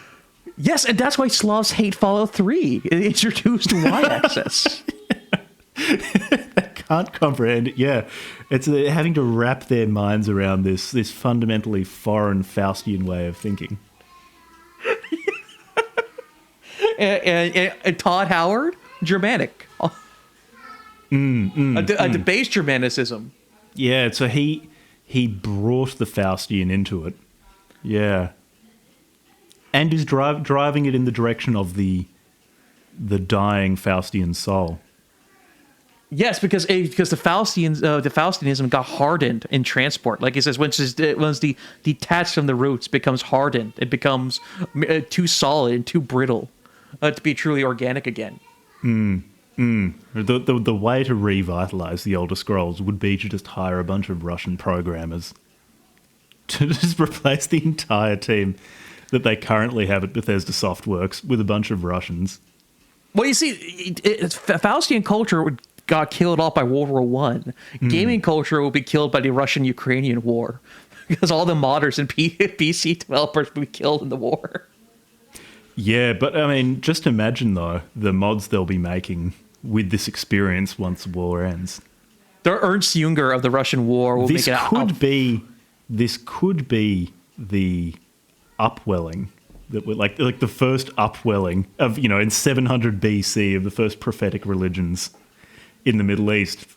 Yes, and that's why Slavs hate Fallout 3. It introduced y-axis. They can't comprehend it. Yeah, it's having to wrap their minds around this fundamentally foreign Faustian way of thinking. and Todd Howard, Germanic. A debased Germanicism. Yeah, so he brought the Faustian into it. Yeah. And is driving it in the direction of the dying Faustian soul. Yes, because the Faustianism got hardened in transport. Like he says, once the detached from the roots becomes hardened, it becomes too solid and too brittle to be truly organic again. The way to revitalize the Elder Scrolls would be to just hire a bunch of Russian programmers to just replace the entire team that they currently have at Bethesda Softworks with a bunch of Russians. Well, you see, Faustian culture got killed off by World War One. Gaming culture will be killed by the Russian-Ukrainian war because all the modders and PC developers will be killed in the war. Yeah, but I mean, just imagine though the mods they'll be making with this experience once the war ends. The Ernst Jünger of the Russian war will This make it. This could be the upwelling that we're like the first upwelling of, in 700 BC of the first prophetic religions in the Middle East,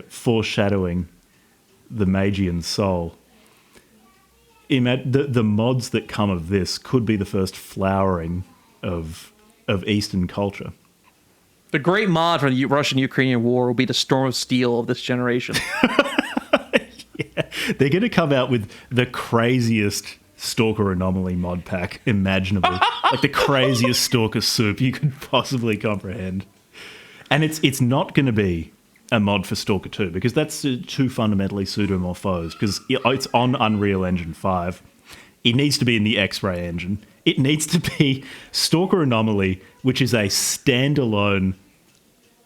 foreshadowing the Magian soul. The mods that come of this could be the first flowering of Eastern culture. The great mod from the Russian-Ukrainian war will be the Storm of Steel of this generation. Yeah, they're going to come out with the craziest Stalker Anomaly mod pack imaginable. Like the craziest Stalker soup you could possibly comprehend. And it's not going to be a mod for Stalker 2 because that's too fundamentally pseudomorphosed because it's on Unreal Engine 5. It needs to be in the X-Ray engine. It needs to be Stalker Anomaly, which is a standalone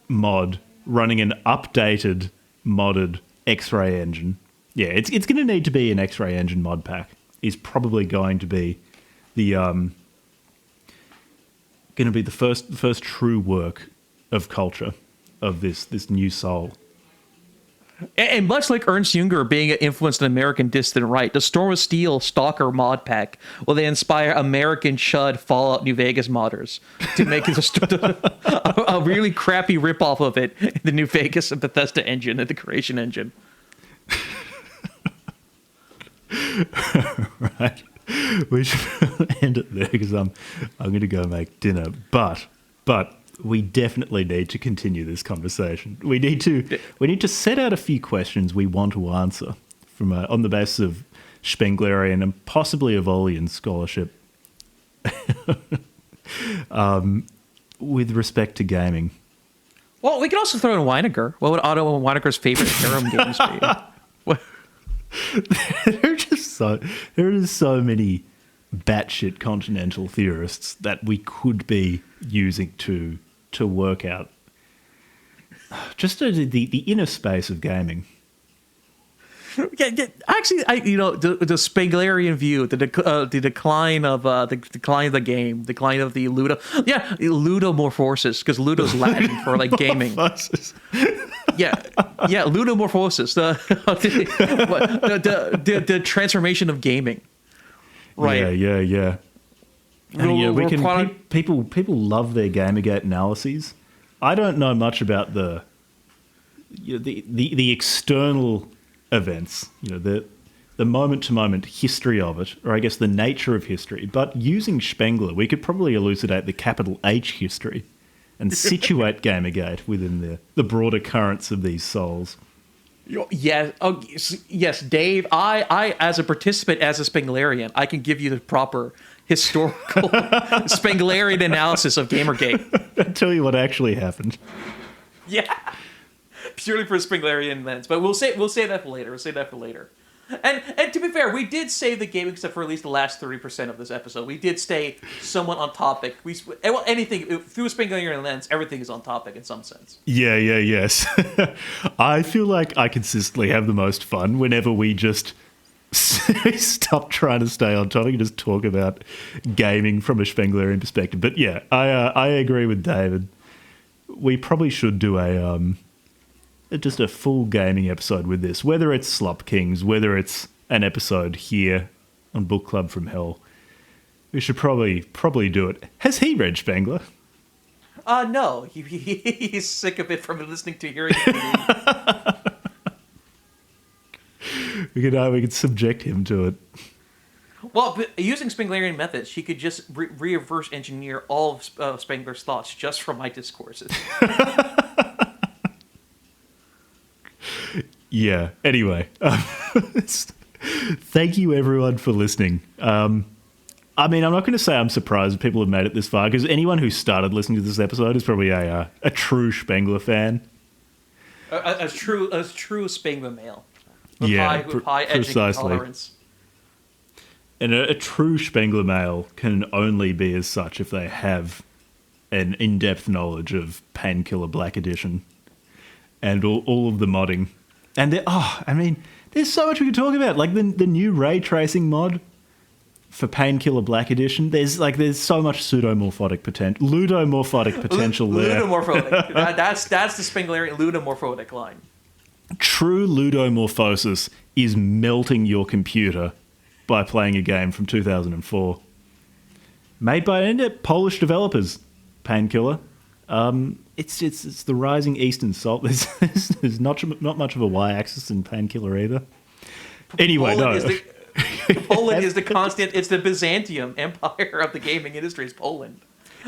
mod running an updated, modded X-Ray engine. Yeah, it's going to need to be an X-Ray engine mod pack. Is probably going to be the first true work of culture of this new soul. And much like Ernst Jünger being influenced in American Distant Right, the Storm of Steel Stalker mod pack will then inspire American Chud Fallout New Vegas modders to make a really crappy ripoff of it in the New Vegas and Bethesda engine and the Creation engine. Right. We should end it there because I'm going to go make dinner. But we definitely need to continue this conversation. We need to set out a few questions we want to answer from on the basis of Spenglerian and possibly Evolian scholarship with respect to gaming. Well, we could also throw in Weininger. What would Otto Weininger's favorite harem games be? There are so many batshit continental theorists that we could be using to work out just the inner space of gaming. Yeah, actually, the Spenglerian view, the decline of the game, decline of the ludomorphosis, because ludo's Latin for like gaming. Yeah, ludomorphosis, the transformation of gaming. Right. Yeah. People love their Gamergate analyses. I don't know much about the external events, the moment-to-moment history of it, or I guess the nature of history. But using Spengler, we could probably elucidate the capital H history and situate Gamergate within the broader currents of these souls. Yes, yes, Dave. I as a participant, as a Spenglerian, I can give you the proper historical Spenglerian analysis of Gamergate. I'll tell you what actually happened. Yeah, purely for a Spenglerian lens. But we'll say that for later. We'll say that for later. And to be fair, we did save the gaming stuff for at least the last 30% of this episode. We did stay somewhat on topic. Anything through a Spenglerian lens, everything is on topic in some sense. Yes. I feel like I consistently have the most fun whenever we just stop trying to stay on topic and just talk about gaming from a Spenglerian perspective. But yeah, I agree with David. We probably should do just a full gaming episode with this, whether it's Slop Kings, whether it's an episode here on Book Club from Hell. We should probably do it. Has he read Spengler? No. He's sick of it from listening to hearing it. We could subject him to it. Well, but using Spenglerian methods, he could just reverse engineer all of Spengler's thoughts just from my discourses. Yeah. Anyway, thank you everyone for listening. I mean, I'm not going to say I'm surprised people have made it this far, because anyone who started listening to this episode is probably a true Spengler fan. A true Spengler male. With high edging precisely. tolerance. And a true Spengler male can only be as such if they have an in-depth knowledge of Painkiller Black Edition and all of the modding. And there's so much we could talk about. Like the new ray tracing mod for Painkiller Black Edition. There's so much ludomorphotic potential there. Ludomorphotic. That's the Spenglerian ludomorphotic line. True ludomorphosis is melting your computer by playing a game from 2004. Made by Polish developers, Painkiller. It's the rising eastern salt. There's not much of a y-axis in Painkiller either. Anyway, Poland is the constant. It's the Byzantium Empire of the gaming industry. Is Poland?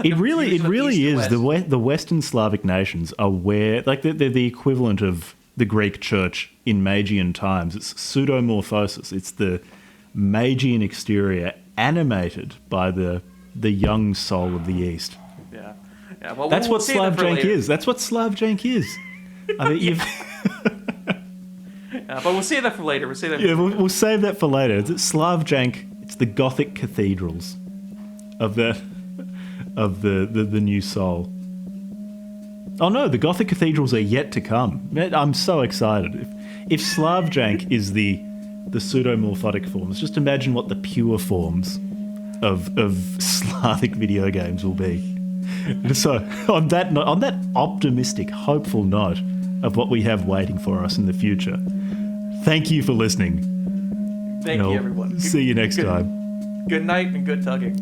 It really is. The Western Slavic nations are where, like, they're the equivalent of the Greek Church in Magian times. It's pseudomorphosis. It's the Magian exterior animated by the young soul of the East. Yeah. Well, that's what Slav jank is. That's what Slav jank is. I mean, but we'll save that for later. We'll save that for later. It's Slav jank. It's the Gothic cathedrals of the new soul. Oh no, the Gothic cathedrals are yet to come. I'm so excited. If Slav jank is the pseudomorphotic forms, just imagine what the pure forms of Slavic video games will be. So on that optimistic, hopeful note of what we have waiting for us in the future, thank you for listening. Thank you, everyone. See you next time. Good night and good tugging.